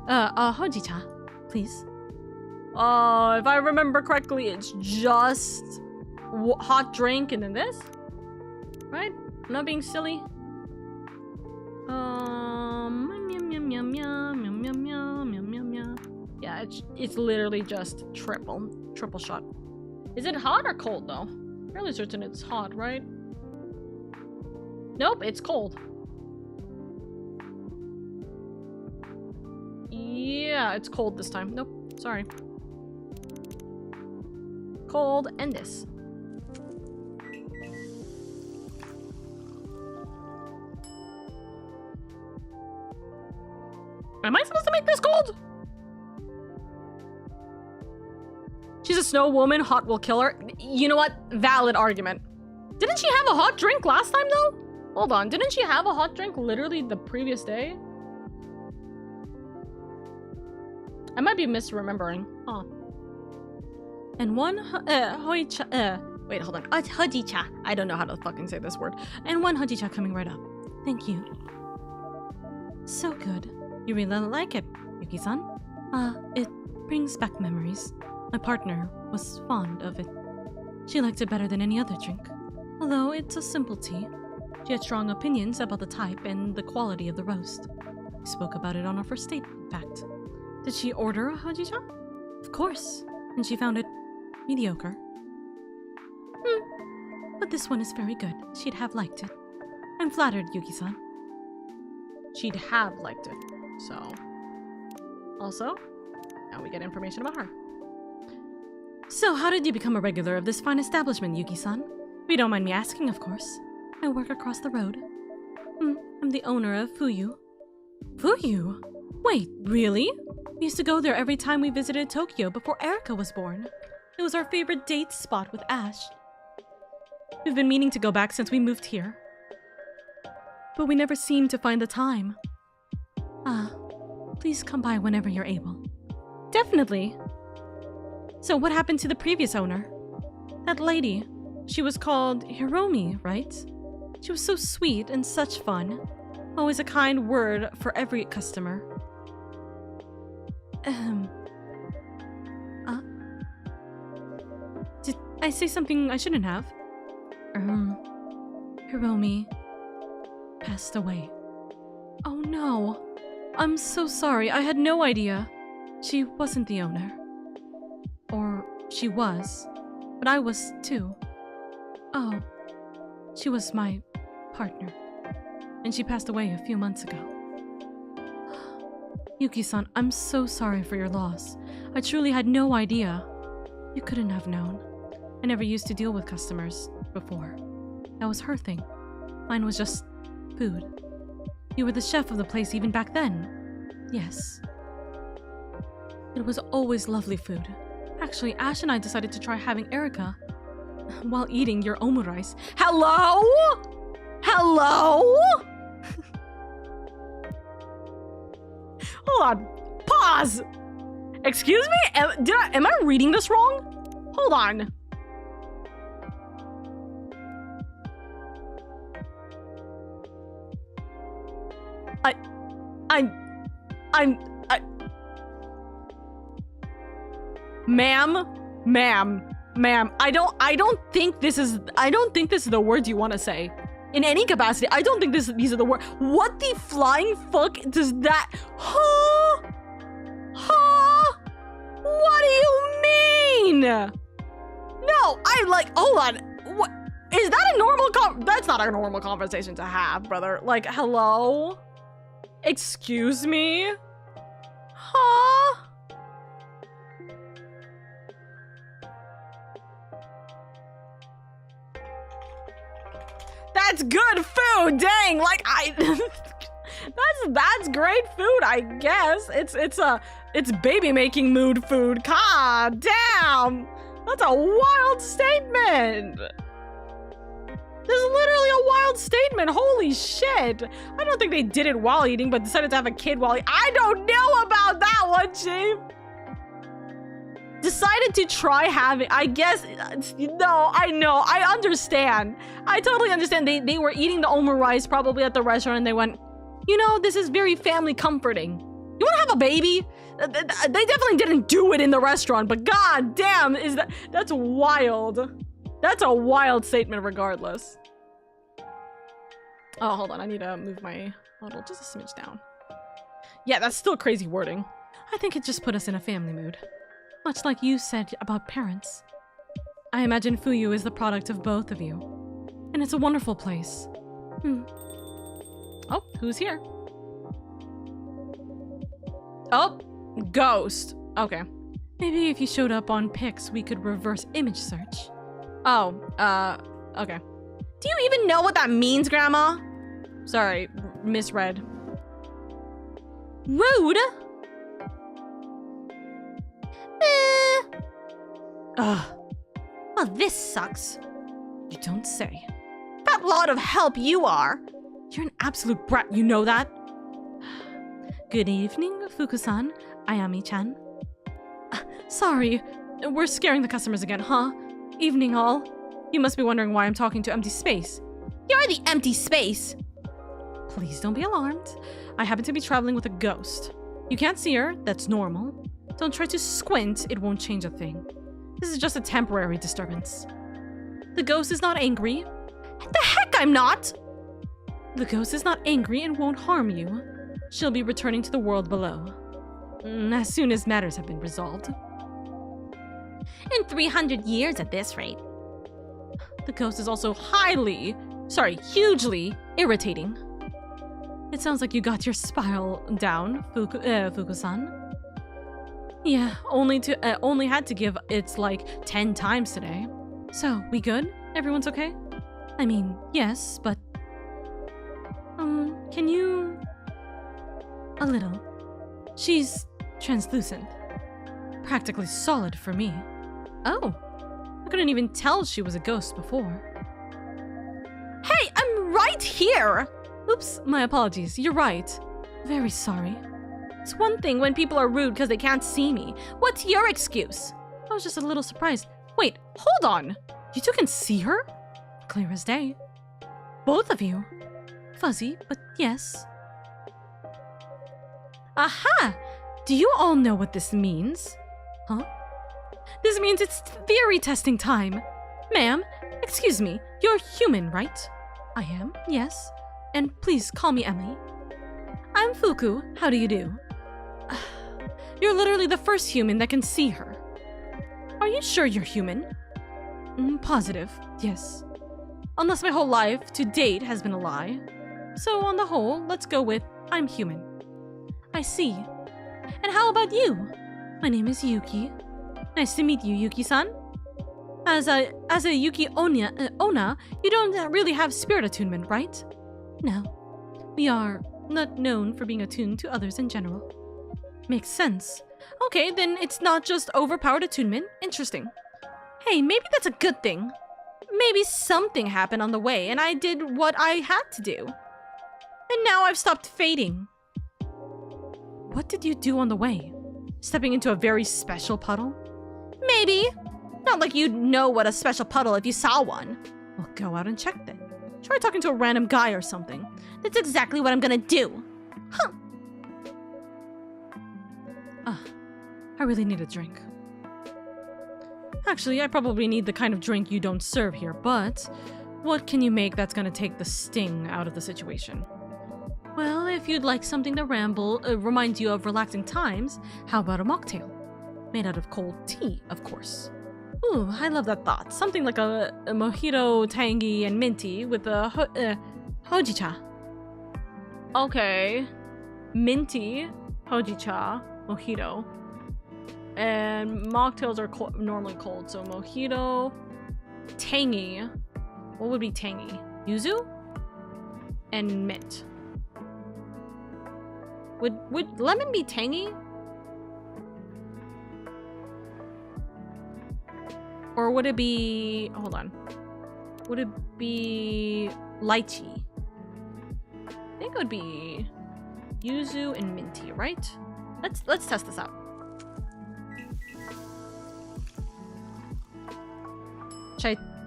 a hojicha, please. If I remember correctly, it's just hot drink and then this, right? I'm not being silly. Yeah, it's literally just triple shot. Is it hot or cold though? Fairly certain it's hot, right? Nope, it's cold. Yeah, it's cold this time. Nope, sorry. Cold and this. Am I supposed to make this cold? She's a snow woman, hot will kill her. You know what? Valid argument. Didn't she have a hot drink last time though? Hold on, didn't she have a hot drink literally the previous day? I might be misremembering. Huh. And one wait, hold on. Hojicha. I don't know how to fucking say this word. And one hojicha coming right up. Thank you. So good. You really like it, Yuki-san? It brings back memories. My partner was fond of it. She liked it better than any other drink. Although it's a simple tea. She had strong opinions about the type and the quality of the roast. We spoke about it on our first date, in fact. Did she order a Hajicha? Of course. And she found it mediocre. But this one is very good. She'd have liked it. I'm flattered, Yuki-san. She'd have liked it. So, also, now we get information about her. So, how did you become a regular of this fine establishment, Yuki-san? If you don't mind me asking, of course. I work across the road. I'm the owner of Fuyu. Fuyu? Wait, really? We used to go there every time we visited Tokyo before Erika was born. It was our favorite date spot with Ash. We've been meaning to go back since we moved here. But we never seem to find the time. Please come by whenever you're able. Definitely. So what happened to the previous owner? That lady. She was called Hiromi, right? She was so sweet and such fun. Always a kind word for every customer. Did I say something I shouldn't have? Hiromi passed away. Oh no. I'm so sorry. I had no idea. She wasn't the owner. Or she was. But I was too. Oh. She was my partner. And she passed away a few months ago. Yuki-san, I'm so sorry for your loss. I truly had no idea. You couldn't have known. I never used to deal with customers before. That was her thing. Mine was just food. You were the chef of the place even back then. Yes. It was always lovely food. Actually, Ash and I decided to try having Erika while eating your omurice. Hello? Hello? Hold on. Pause! Excuse me? Am I reading this wrong? Hold on. Ma'am, I don't think this is the words you want to say. In any capacity, I don't think these are the words. What the flying fuck does that? Huh? What do you mean? No, hold on. What? Is that a normal that's not a normal conversation to have, brother. Like, hello? Excuse me? Huh? That's good food, dang! Like, that's great food, I guess. It's baby making mood food. God damn! That's a wild statement! This is literally a wild statement. Holy shit. I don't think they did it while eating, but decided to have a kid while eating. I don't know about that one, Chief. Decided to try having, I guess, no, I know, I understand. I totally understand. They were eating the omurice probably at the restaurant and they went, you know, this is very family comforting. You want to have a baby? They definitely didn't do it in the restaurant, but god damn, that's wild. That's a wild statement regardless. Oh, hold on. I need to move my model just a smidge down. Yeah, that's still crazy wording. I think it just put us in a family mood. Much like you said about parents. I imagine Fuyu is the product of both of you. And it's a wonderful place. Oh, who's here? Oh, ghost. Okay. Maybe if you showed up on pics, we could reverse image search. Oh, okay. Do you even know what that means, Grandma? Sorry, misread. Rude? Ugh. Well, this sucks. You don't say. That lot of help you are. You're an absolute brat, you know that? Good evening, Fuku-san, Ayami-chan. Sorry, we're scaring the customers again, huh? Evening all. You must be wondering why I'm talking to empty space. You're the empty space! Please don't be alarmed. I happen to be traveling with a ghost. You can't see her, that's normal. Don't try to squint, it won't change a thing. This is just a temporary disturbance. The ghost is not angry. The heck I'm not! The ghost is not angry and won't harm you. She'll be returning to the world below. As soon as matters have been resolved. In 300 years at this rate. The ghost is also hugely irritating. It sounds like you got your spiral down, Fuku-san. Yeah, only had to give its like 10 times today. So, we good? Everyone's okay? I mean, yes, but... can you... A little. She's translucent. Practically solid for me. Oh, I couldn't even tell she was a ghost before. Hey, I'm right here! Oops, my apologies. You're right. Very sorry. It's one thing when people are rude because they can't see me. What's your excuse? I was just a little surprised. Wait, hold on. You two can see her? Clear as day. Both of you. Fuzzy, but yes. Aha! Do you all know what this means? Huh? This means it's theory testing time. Ma'am, excuse me, you're human, right? I am, yes. And please call me Emily. I'm Fuku. How do you do? You're literally the first human that can see her. Are you sure you're human? Positive, yes. Unless my whole life to date has been a lie. So on the whole, let's go with I'm human. I see. And how about you? My name is Yuki. Nice to meet you, Yuki-san. As a Yuki Ona, you don't really have spirit attunement, right? No. We are not known for being attuned to others in general. Makes sense. Okay, then it's not just overpowered attunement. Interesting. Hey, maybe that's a good thing. Maybe something happened on the way and I did what I had to do. And now I've stopped fading. What did you do on the way? Stepping into a very special puddle? Maybe. Not like you'd know what a special puddle if you saw one. Well, go out and check then. Try talking to a random guy or something. That's exactly what I'm gonna do. Huh. I really need a drink. Actually, I probably need the kind of drink you don't serve here, but what can you make that's gonna take the sting out of the situation? Well, if you'd like something to remind you of relaxing times, how about a mocktail? Made out of cold tea, of course. Ooh, I love that thought. Something like a mojito, tangy and minty with a hojicha. Okay. Minty, hojicha, mojito. And mocktails are normally cold, so mojito, tangy. What would be tangy? Yuzu? And mint. Would lemon be tangy? Or would it be... hold on. Would it be lychee? I think it would be yuzu and minty, right? Let's test this out.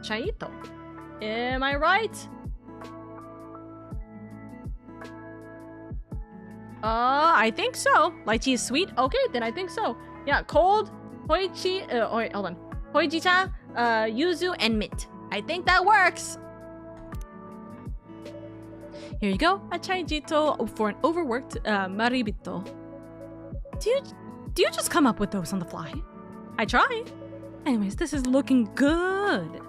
Chaito. Am I right? I think so. Lychee is sweet? Okay, then I think so. Yeah, cold, hoichi, wait, hold on. Hojicha, yuzu, and mint. I think that works. Here you go, a chaijito for an overworked maribito. Do you just come up with those on the fly? I try. Anyways, this is looking good.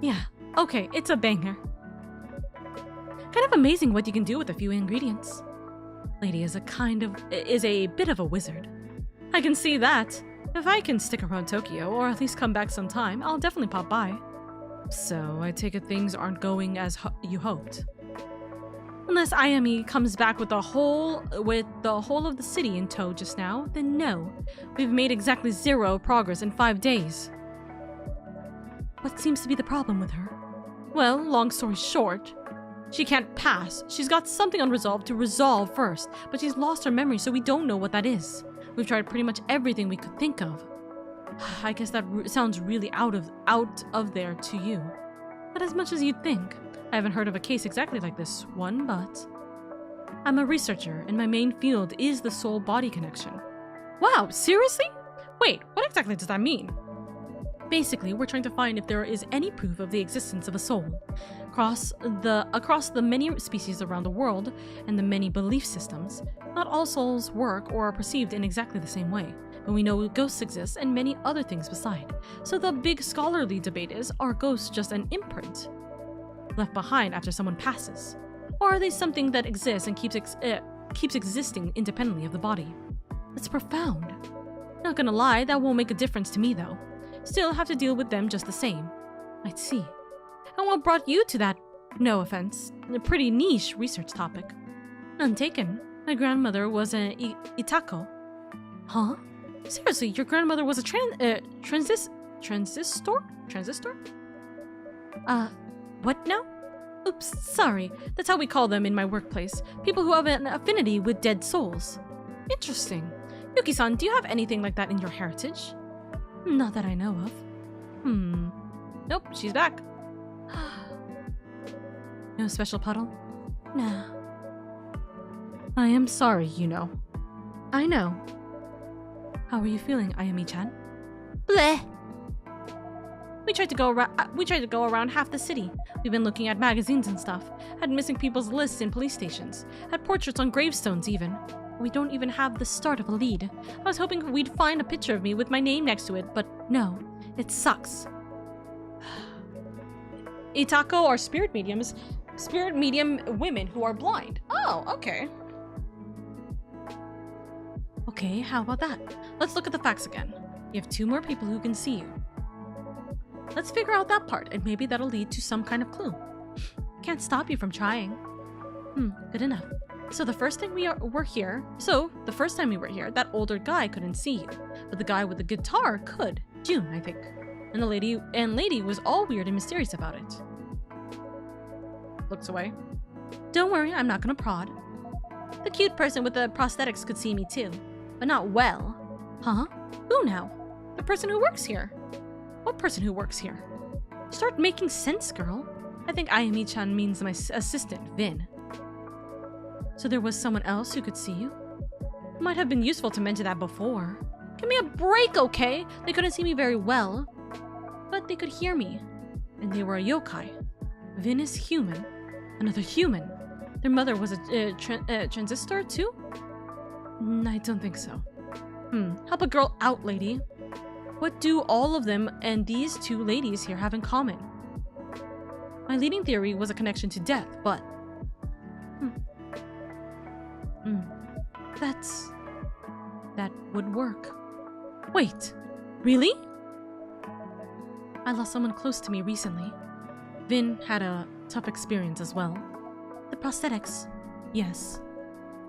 Yeah, okay, it's a banger. Kind of amazing what you can do with a few ingredients. Lady is a bit of a wizard. I can see that. If I can stick around Tokyo, or at least come back sometime, I'll definitely pop by. So, I take it things aren't going as you hoped. Unless Ayami comes back with the whole of the city in tow just now, then no. We've made exactly 0 progress in 5 days. What seems to be the problem with her? Well, long story short, she can't pass. She's got something unresolved to resolve first, but she's lost her memory, so we don't know what that is. We've tried pretty much everything we could think of. I guess that sounds really out of there to you. Not as much as you'd think. I haven't heard of a case exactly like this one, but... I'm a researcher, and my main field is the soul-body connection. Wow, seriously? Wait, what exactly does that mean? Basically, we're trying to find if there is any proof of the existence of a soul. Across the many species around the world and the many belief systems, not all souls work or are perceived in exactly the same way. But we know ghosts exist and many other things beside. So the big scholarly debate is, are ghosts just an imprint left behind after someone passes? Or are they something that exists and keeps existing independently of the body? That's profound. Not gonna lie, that won't make a difference to me though. Still have to deal with them just the same. I'd see. And what brought you to that, no offense, a pretty niche research topic? None taken. My grandmother was an Itako. Huh? Seriously, your grandmother was a transistor? What now? Oops, sorry. That's how we call them in my workplace. People who have an affinity with dead souls. Interesting. Yuki-san, do you have anything like that in your heritage? Not that I know of. Nope, she's back. No special puddle? Nah. I am sorry, you know. I know. How are you feeling, Ayami-chan? Bleh! We tried to go around half the city. We've been looking at magazines and stuff. Had missing people's lists in police stations. Had portraits on gravestones even. We don't even have the start of a lead. I was hoping we'd find a picture of me with my name next to it, but no. It sucks. Itako are spirit medium women who are blind. Oh, okay. Okay, how about that? Let's look at the facts again. You have 2 more people who can see you. Let's figure out that part, and maybe that'll lead to some kind of clue. Can't stop you from trying. Good enough. So the first time we were here, that older guy couldn't see you, but the guy with the guitar could. June, I think. And the lady was all weird and mysterious about it. Looks away. Don't worry, I'm not gonna prod. The cute person with the prosthetics could see me too, but not well. Huh? Who now? The person who works here. What person who works here? Start making sense, girl. I think Ayami-chan means my assistant, Vin. So there was someone else who could see you? Might have been useful to mention that before. Give me a break, okay? They couldn't see me very well, but they could hear me. And they were a yokai. Vin is human. Another human. Their mother was a transistor too? I don't think so. Help a girl out, lady. What do all of them and these 2 ladies here have in common? My leading theory was a connection to death, but... That would work. Wait, really? I lost someone close to me recently. Vin had a tough experience as well. The prosthetics, yes.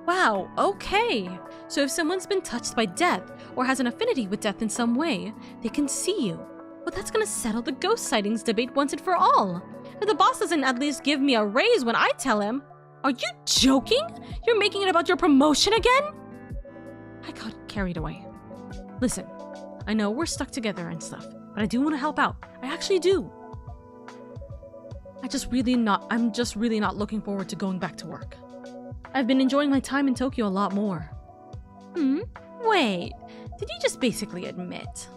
Wow, okay. So if someone's been touched by death or has an affinity with death in some way, they can see you. Well, that's gonna settle the ghost sightings debate once and for all. If the boss doesn't at least give me a raise when I tell him... Are you joking? You're making it about your promotion again? I got carried away. Listen, I know we're stuck together and stuff, but I do want to help out. I actually do. I'm just really not looking forward to going back to work. I've been enjoying my time in Tokyo a lot more. Wait, did you just basically admit?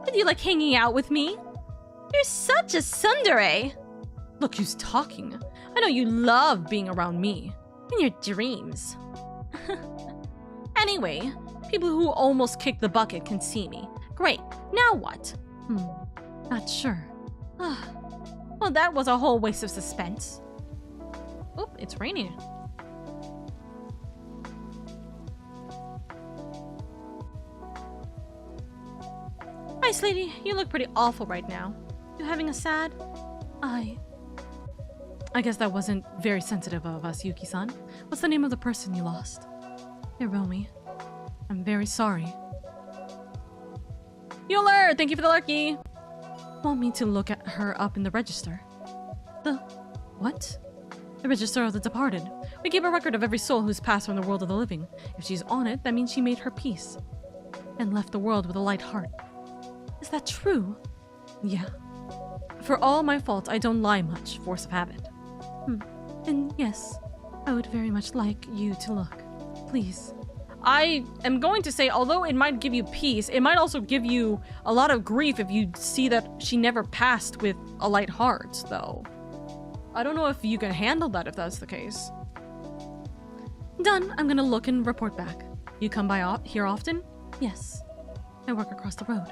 Did you like hanging out with me? You're such a tsundere. Look who's talking. I know you love being around me. In your dreams. Anyway, people who almost kicked the bucket can see me. Great, now what? Not sure. Well, that was a whole waste of suspense. Oop, it's raining. Nice lady, you look pretty awful right now. You having a sad? I guess that wasn't very sensitive of us, Yuki-san. What's the name of the person you lost? Hiromi. I'm very sorry. Euler, thank you for the lurky. Want me to look at her up in the register? The... what? The register of the departed. We keep a record of every soul who's passed from the world of the living. If she's on it, that means she made her peace. And left the world with a light heart. Is that true? Yeah. For all my faults, I don't lie much, force of habit. And yes, I would very much like you to look. Please. I am going to say, although it might give you peace, it might also give you a lot of grief if you see that she never passed with a light heart, though. I don't know if you can handle that if that's the case. Done. I'm gonna look and report back. You come by here often? Yes. I work across the road.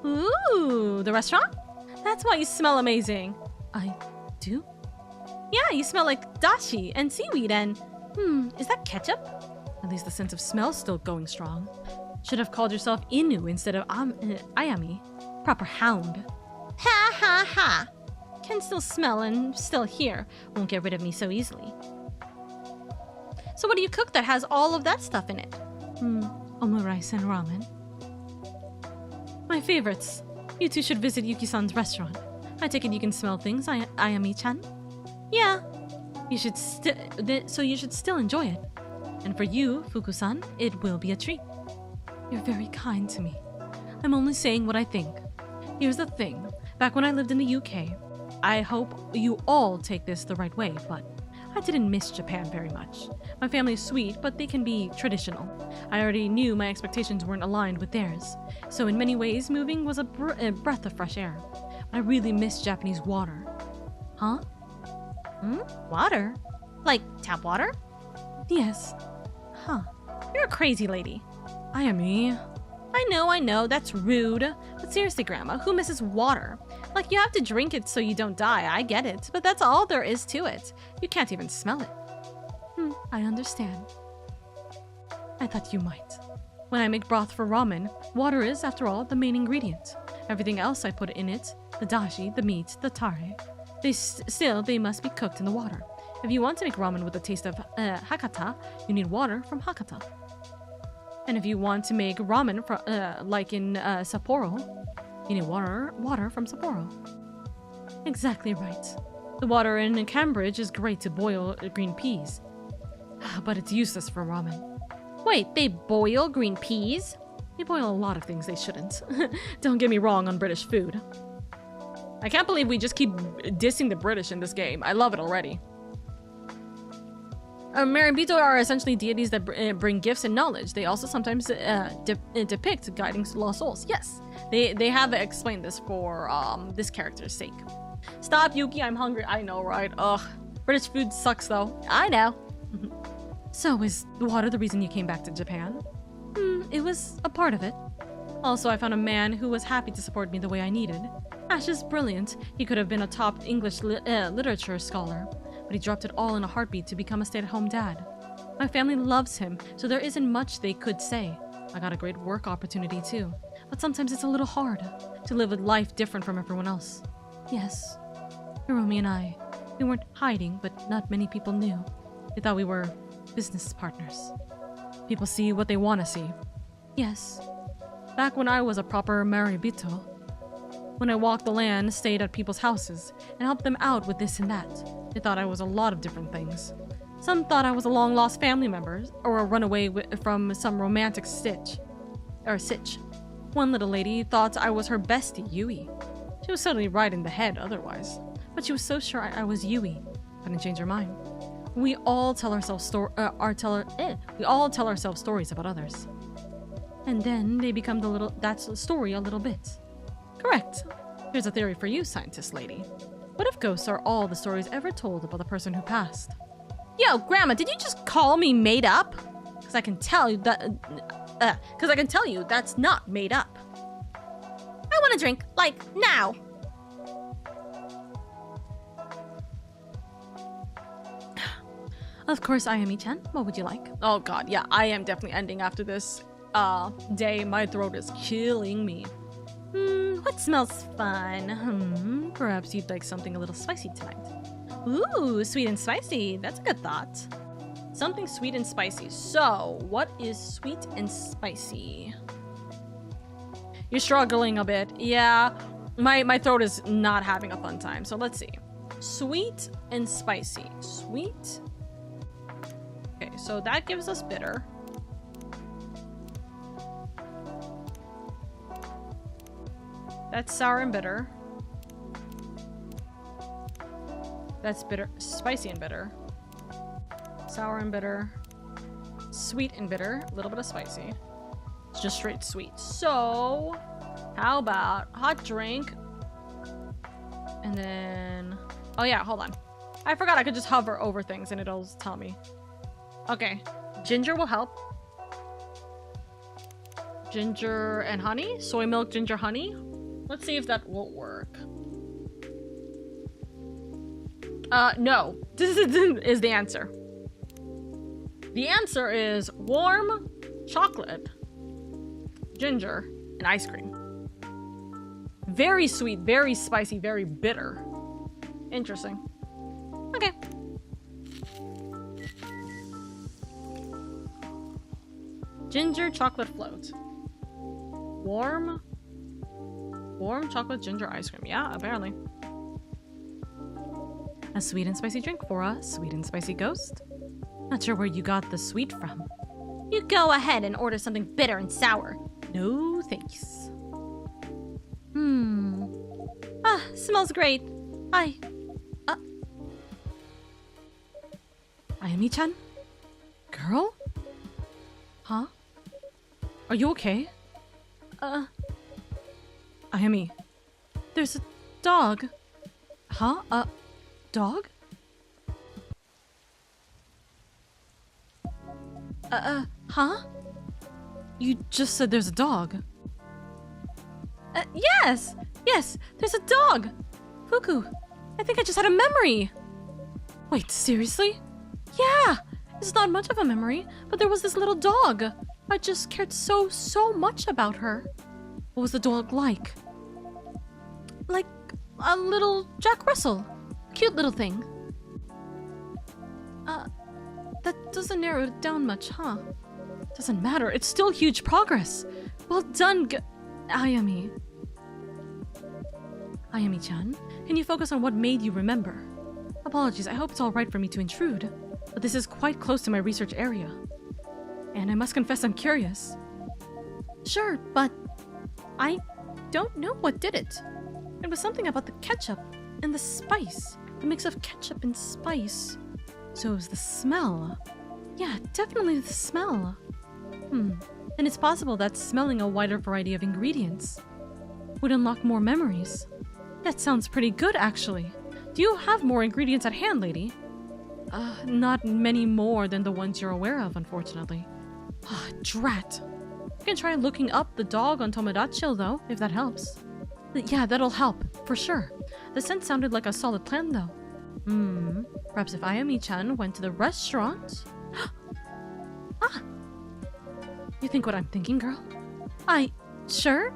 Ooh, the restaurant? That's why you smell amazing. I do? Yeah, you smell like dashi and seaweed and... is that ketchup? At least the sense of smell's still going strong. Should have called yourself Inu instead of Ayami. Proper hound. Ha ha ha! Can still smell and still hear. Won't get rid of me so easily. So what do you cook that has all of that stuff in it? Omurice and ramen. My favorites. You two should visit Yuki-san's restaurant. I take it you can smell things, Ayami-chan? Yeah. You should so you should still enjoy it. And for you, Fuku-san, it will be a treat. You're very kind to me. I'm only saying what I think. Here's the thing. Back when I lived in the UK, I hope you all take this the right way, but I didn't miss Japan very much. My family is sweet, but they can be traditional. I already knew my expectations weren't aligned with theirs. So in many ways, moving was a breath of fresh air. But I really miss Japanese water. Huh? Water? Like tap water? Yes. Huh. You're a crazy lady. I am me. I know, that's rude. But seriously, Grandma, who misses water? Like, you have to drink it so you don't die, I get it. But that's all there is to it. You can't even smell it. I understand. I thought you might. When I make broth for ramen, water is, after all, the main ingredient. Everything else I put in it, the dashi, the meat, the tare, they must be cooked in the water. If you want to make ramen with the taste of Hakata, you need water from Hakata. And if you want to make ramen like in Sapporo, you need water from Sapporo. Exactly right. The water in Cambridge is great to boil green peas, but it's useless for ramen. Wait, they boil green peas? They boil a lot of things they shouldn't. Don't get me wrong on British food. I can't believe we just keep dissing the British in this game. I love it already. Maribito are essentially deities that bring gifts and knowledge. They also sometimes depict guiding lost souls. Yes, they have explained this for this character's sake. Stop, Yuki, I'm hungry. I know, right? Ugh. British food sucks, though. I know. So, is water the reason you came back to Japan? It was a part of it. Also, I found a man who was happy to support me the way I needed. Ash is brilliant. He could have been a top English literature scholar, but he dropped it all in a heartbeat to become a stay-at-home dad. My family loves him, so there isn't much they could say. I got a great work opportunity too, but sometimes it's a little hard to live a life different from everyone else. Yes, Hiromi and I, we weren't hiding, but not many people knew. They thought we were business partners. People see what they want to see. Yes, back when I was a proper Maribito, when I walked the land, stayed at people's houses, and helped them out with this and that. They thought I was a lot of different things. Some thought I was a long-lost family member, or a runaway from some romantic sitch. One little lady thought I was her bestie, Yui. She was certainly right in the head otherwise, but she was so sure I was Yui. Couldn't change her mind. We all tell ourselves stories about others. And then they become that's the story a little bit. Correct. Here's a theory for you, scientist lady. What if ghosts are all the stories ever told about the person who passed? Yo, Grandma, did you just call me made up? Because I can tell you that's not made up. I want a drink, like, now. Of course, Ayami-chan. What would you like? Oh god, yeah, I am definitely ending after this day. My throat is killing me. What smells fun? Perhaps you'd like something a little spicy tonight. Ooh, sweet and spicy. That's a good thought. Something sweet and spicy. So, what is sweet and spicy? You're struggling a bit. Yeah, my throat is not having a fun time. So let's see. Sweet and spicy. Sweet. Okay, so that gives us bitter. That's sour and bitter. That's bitter, spicy and bitter. Sour and bitter. Sweet and bitter. A little bit of spicy. It's just straight sweet. So, how about hot drink? And then... Oh yeah, hold on. I forgot I could just hover over things and it'll tell me. Okay. Ginger will help. Ginger and honey? Soy milk, ginger, honey? Let's see if that will work. No. This is the answer. The answer is warm chocolate, ginger, and ice cream. Very sweet, very spicy, very bitter. Interesting. Okay. Ginger chocolate float. Warm chocolate ginger ice cream. Yeah, apparently. A sweet and spicy drink for a sweet and spicy ghost. Not sure where you got the sweet from. You go ahead and order something bitter and sour. No thanks. Ah, smells great. Ayami-chan? Girl? Huh? Are you okay? Ayami. There's a dog. Huh? A dog? Huh? You just said there's a dog. Yes! Yes, there's a dog! Fuku, I think I just had a memory! Wait, seriously? Yeah! It's not much of a memory, but there was this little dog. I just cared so much about her. What was the dog like? Like a little Jack Russell. Cute little thing. That doesn't narrow it down much, huh? Doesn't matter, it's still huge progress. Well done, Ayami. Ayami-chan, can you focus on what made you remember? Apologies, I hope it's alright for me to intrude, but this is quite close to my research area. And I must confess I'm curious. Sure, but I don't know what did it. It was something about the ketchup and the spice. A mix of ketchup and spice. So it was the smell. Yeah, definitely the smell. Then it's possible that smelling a wider variety of ingredients would unlock more memories. That sounds pretty good, actually. Do you have more ingredients at hand, lady? Not many more than the ones you're aware of, unfortunately. Ah, drat. You can try looking up the dog on Tomodachi, though, if that helps. Yeah, that'll help, for sure. The scent sounded like a solid plan, though. Perhaps if Ayami-chan went to the restaurant... Ah! You think what I'm thinking, girl? Sure?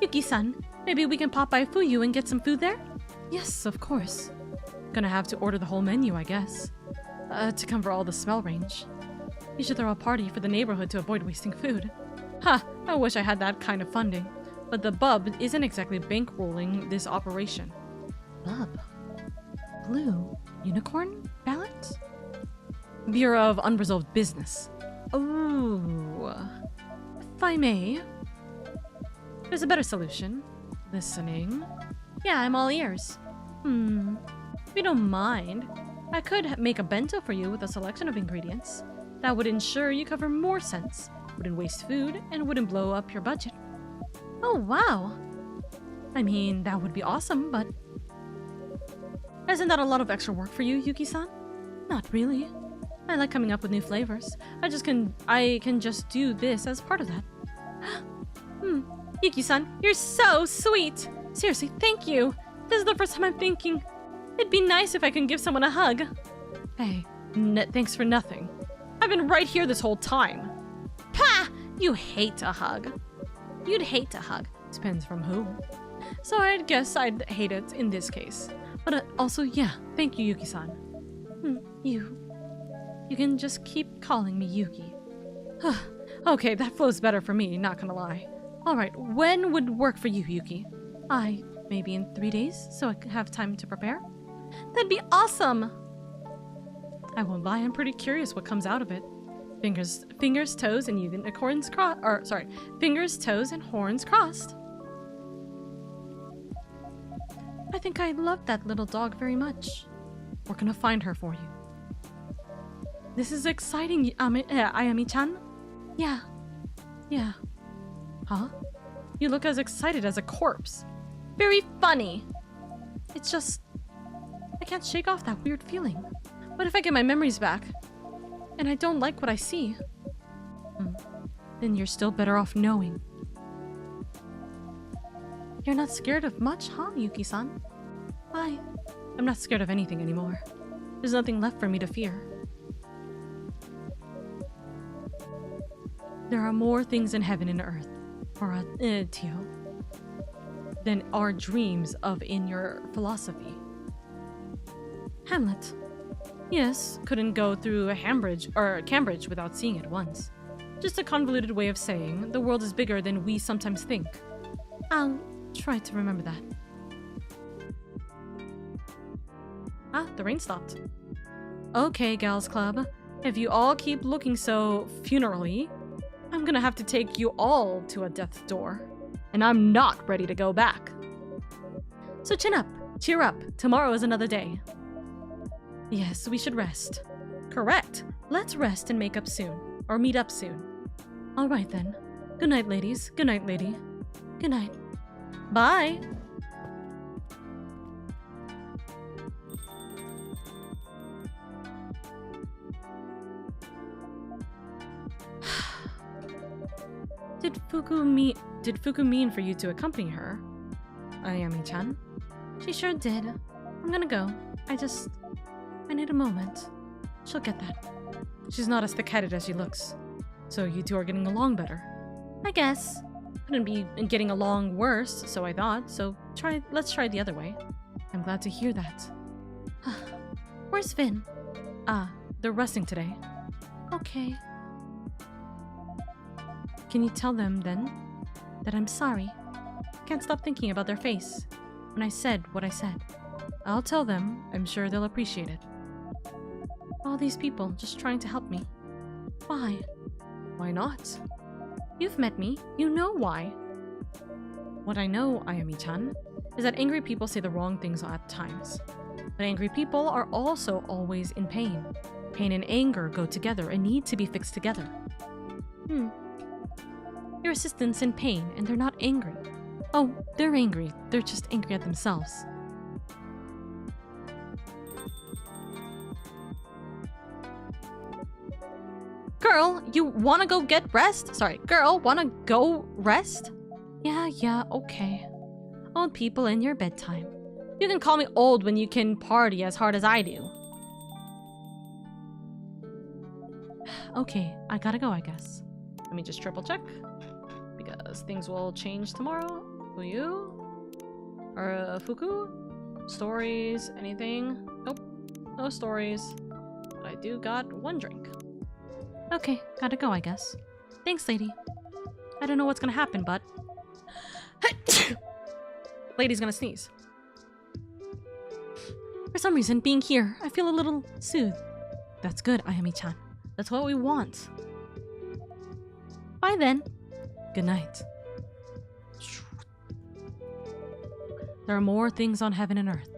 Yuki-san, maybe we can pop by Fuyu and get some food there? Yes, of course. Gonna have to order the whole menu, I guess. To cover all the smell range. You should throw a party for the neighborhood to avoid wasting food. Ha! I wish I had that kind of funding. But the bub isn't exactly bankrolling this operation. Bub? Blue? Unicorn? Ballot? Bureau of Unresolved Business. Ooh. If I may. There's a better solution. Listening. Yeah, I'm all ears. If you don't mind, I could make a bento for you with a selection of ingredients. That would ensure you cover more scents, wouldn't waste food, and wouldn't blow up your budget. Oh, wow. I mean, that would be awesome, but... Isn't that a lot of extra work for you, Yuki-san? Not really. I like coming up with new flavors. I can just do this as part of that. Yuki-san, you're so sweet! Seriously, thank you! This is the first time I'm thinking. It'd be nice if I can give someone a hug. Hey, thanks for nothing. I've been right here this whole time. Pah! You hate a hug. You'd hate a hug. Depends from who. So I guess I'd hate it in this case. But also, yeah, thank you, Yuki-san. You can just keep calling me Yuki. Okay, that flows better for me, not gonna lie. Alright, when would work for you, Yuki? Maybe in 3 days, so I could have time to prepare? That'd be awesome! I won't lie, I'm pretty curious what comes out of it. Fingers, toes, and unicorns fingers, toes, and horns crossed. I think I love that little dog very much. We're gonna find her for you. This is exciting, Ayami-chan. Yeah. Yeah. Huh? You look as excited as a corpse. Very funny. It's just... I can't shake off that weird feeling. What if I get my memories back? And I don't like what I see? Then you're still better off knowing. You're not scared of much, huh, Yuki-san? Why? I'm not scared of anything anymore. There's nothing left for me to fear. There are more things in heaven and earth, Tio, than our dreams of in your philosophy. Hamlet. Yes, couldn't go through a Cambridge without seeing it once. Just a convoluted way of saying the world is bigger than we sometimes think. I'll try to remember that. Ah, the rain stopped. Okay, Gals Club. If you all keep looking so funerally, I'm gonna have to take you all to a death's door. And I'm not ready to go back. So chin up, cheer up. Tomorrow is another day. Yes, we should rest. Correct. Let's rest and make up soon. Or meet up soon. Alright then. Good night, ladies. Good night, lady. Good night. Bye! Did Fuku mean for you to accompany her? Ayami-chan? She sure did. I'm gonna go. I need a moment. She'll get that. She's not as thick-headed as she looks. So you two are getting along better. I guess. Couldn't be getting along worse, so I thought. So let's try the other way. I'm glad to hear that. Where's Finn? They're resting today. Okay. Can you tell them, then, that I'm sorry? Can't stop thinking about their face when I said what I said. I'll tell them. I'm sure they'll appreciate it. All these people just trying to help me. Why? Why not? You've met me. You know why. What I know, Ayami-chan, is that angry people say the wrong things at times. But angry people are also always in pain. Pain and anger go together and need to be fixed together. Your assistant's in pain and they're not angry. Oh, they're angry. They're just angry at themselves. Girl, you wanna go get rest? Sorry, girl, wanna go rest? Yeah, okay. Old people in your bedtime. You can call me old when you can party as hard as I do. Okay, I gotta go, I guess. Let me just triple check. Because things will change tomorrow. Who you? Or Fuku? Stories? Anything? Nope. No stories. But I do got one drink. Okay, gotta go, I guess. Thanks, lady. I don't know what's gonna happen, but... Lady's gonna sneeze. For some reason, being here, I feel a little soothed. That's good, Ayami-chan. That's what we want. Bye then. Good night. There are more things on heaven and earth.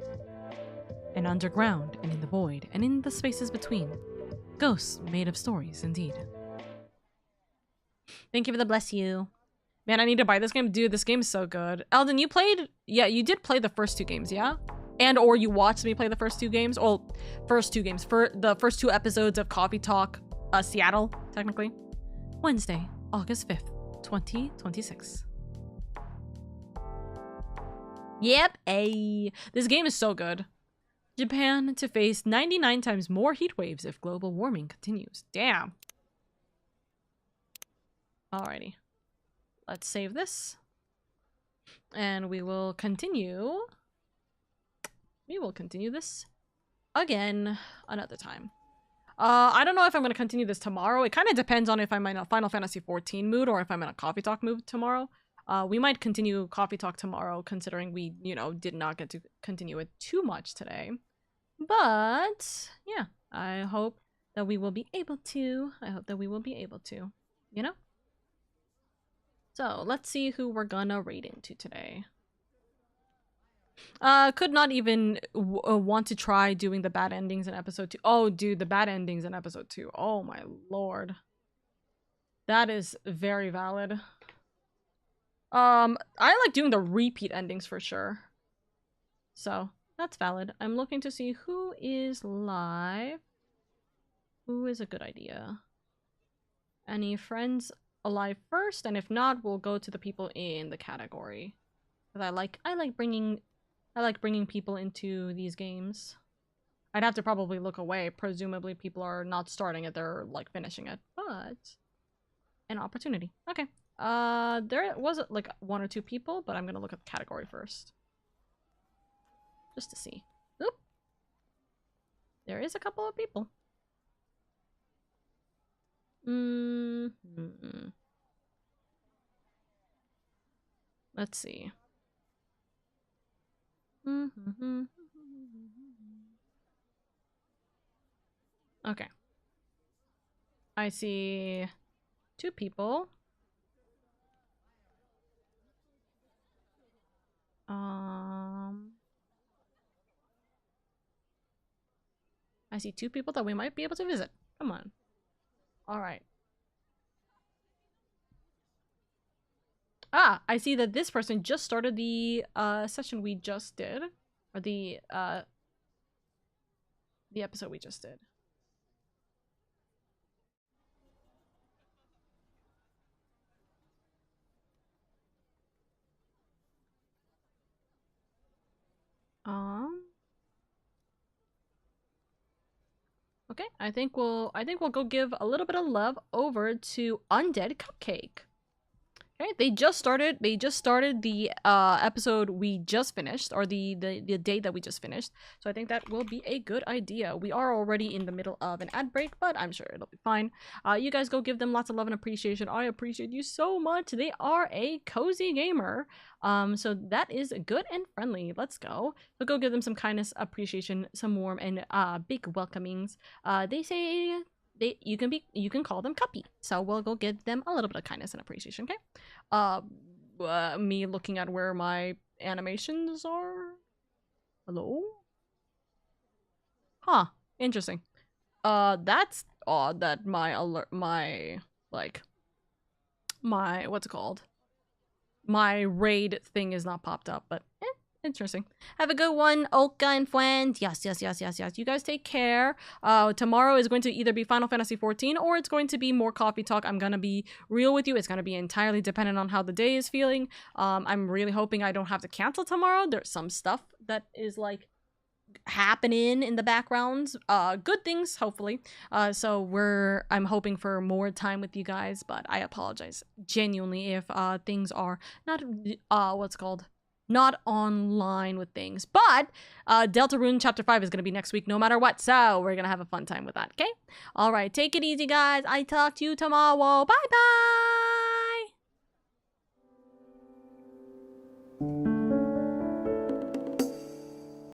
And underground, and in the void, and in the spaces between. Ghosts made of stories, indeed. Thank you for the bless you. Man, I need to buy this game. Dude, this game is so good. Eldon, you played... Yeah, you did play the first two games, yeah? And or you watched me play the first two games? Well, first two games. For the first two episodes of Coffee Talk Seattle, technically. Wednesday, August 5th, 2026. Yep, this game is so good. Japan to face 99 times more heat waves if global warming continues. Damn. Alrighty. Let's save this. And we will continue. We will continue this again another time. I don't know if I'm going to continue this tomorrow. It kind of depends on if I'm in a Final Fantasy XIV mood or if I'm in a Coffee Talk mood tomorrow. We might continue Coffee Talk tomorrow, considering we, did not get to continue it too much today. But, yeah, I hope that we will be able to. So, let's see who we're gonna raid into today. Could not even want to try doing the bad endings in episode 2. Oh, dude, the bad endings in episode 2. Oh my lord. That is very valid. I like doing the repeat endings for sure. So, that's valid. I'm looking to see who is live. Who is a good idea? Any friends alive first? And if not, we'll go to the people in the category. Because I like bringing people into these games. I'd have to probably look away. Presumably people are not starting it, they're like finishing it. But an opportunity. Okay. There was like 1 or 2 people, but I'm gonna look at the category first. Just to see. Oop. There is a couple of people. Let's see. Okay. I see 2 people. I see 2 people that we might be able to visit. Come on. Alright. Ah, I see that this person just started the session we just did. Or the episode we just did. Okay, I think we'll go give a little bit of love over to Undead Cupcake. Okay, they just started the episode we just finished, or the day that we just finished. So I think that will be a good idea. We are already in the middle of an ad break, but I'm sure it'll be fine. You guys go give them lots of love and appreciation. I appreciate you so much. They are a cozy gamer. So that is good and friendly. Let's go. So go give them some kindness, appreciation, some warm and big welcomings. They say you can call them Cuppy. So we'll go give them a little bit of kindness and appreciation, okay? Me looking at where my animations are. Hello? Huh, interesting. That's odd that my what's it called? My raid thing is not popped up, but interesting. Have a good one, Oka and friends. Yes. You guys take care. Tomorrow is going to either be Final Fantasy XIV or it's going to be more coffee talk. I'm gonna be real with you. It's gonna be entirely dependent on how the day is feeling. I'm really hoping I don't have to cancel tomorrow. There's some stuff that is like happening in the background. Good things, hopefully. So I'm hoping for more time with you guys, but I apologize genuinely if things are not not online with things. But Deltarune Chapter 5 is going to be next week no matter what, so we're going to have a fun time with that, okay? Alright, take it easy, guys. I talk to you tomorrow. Bye-bye!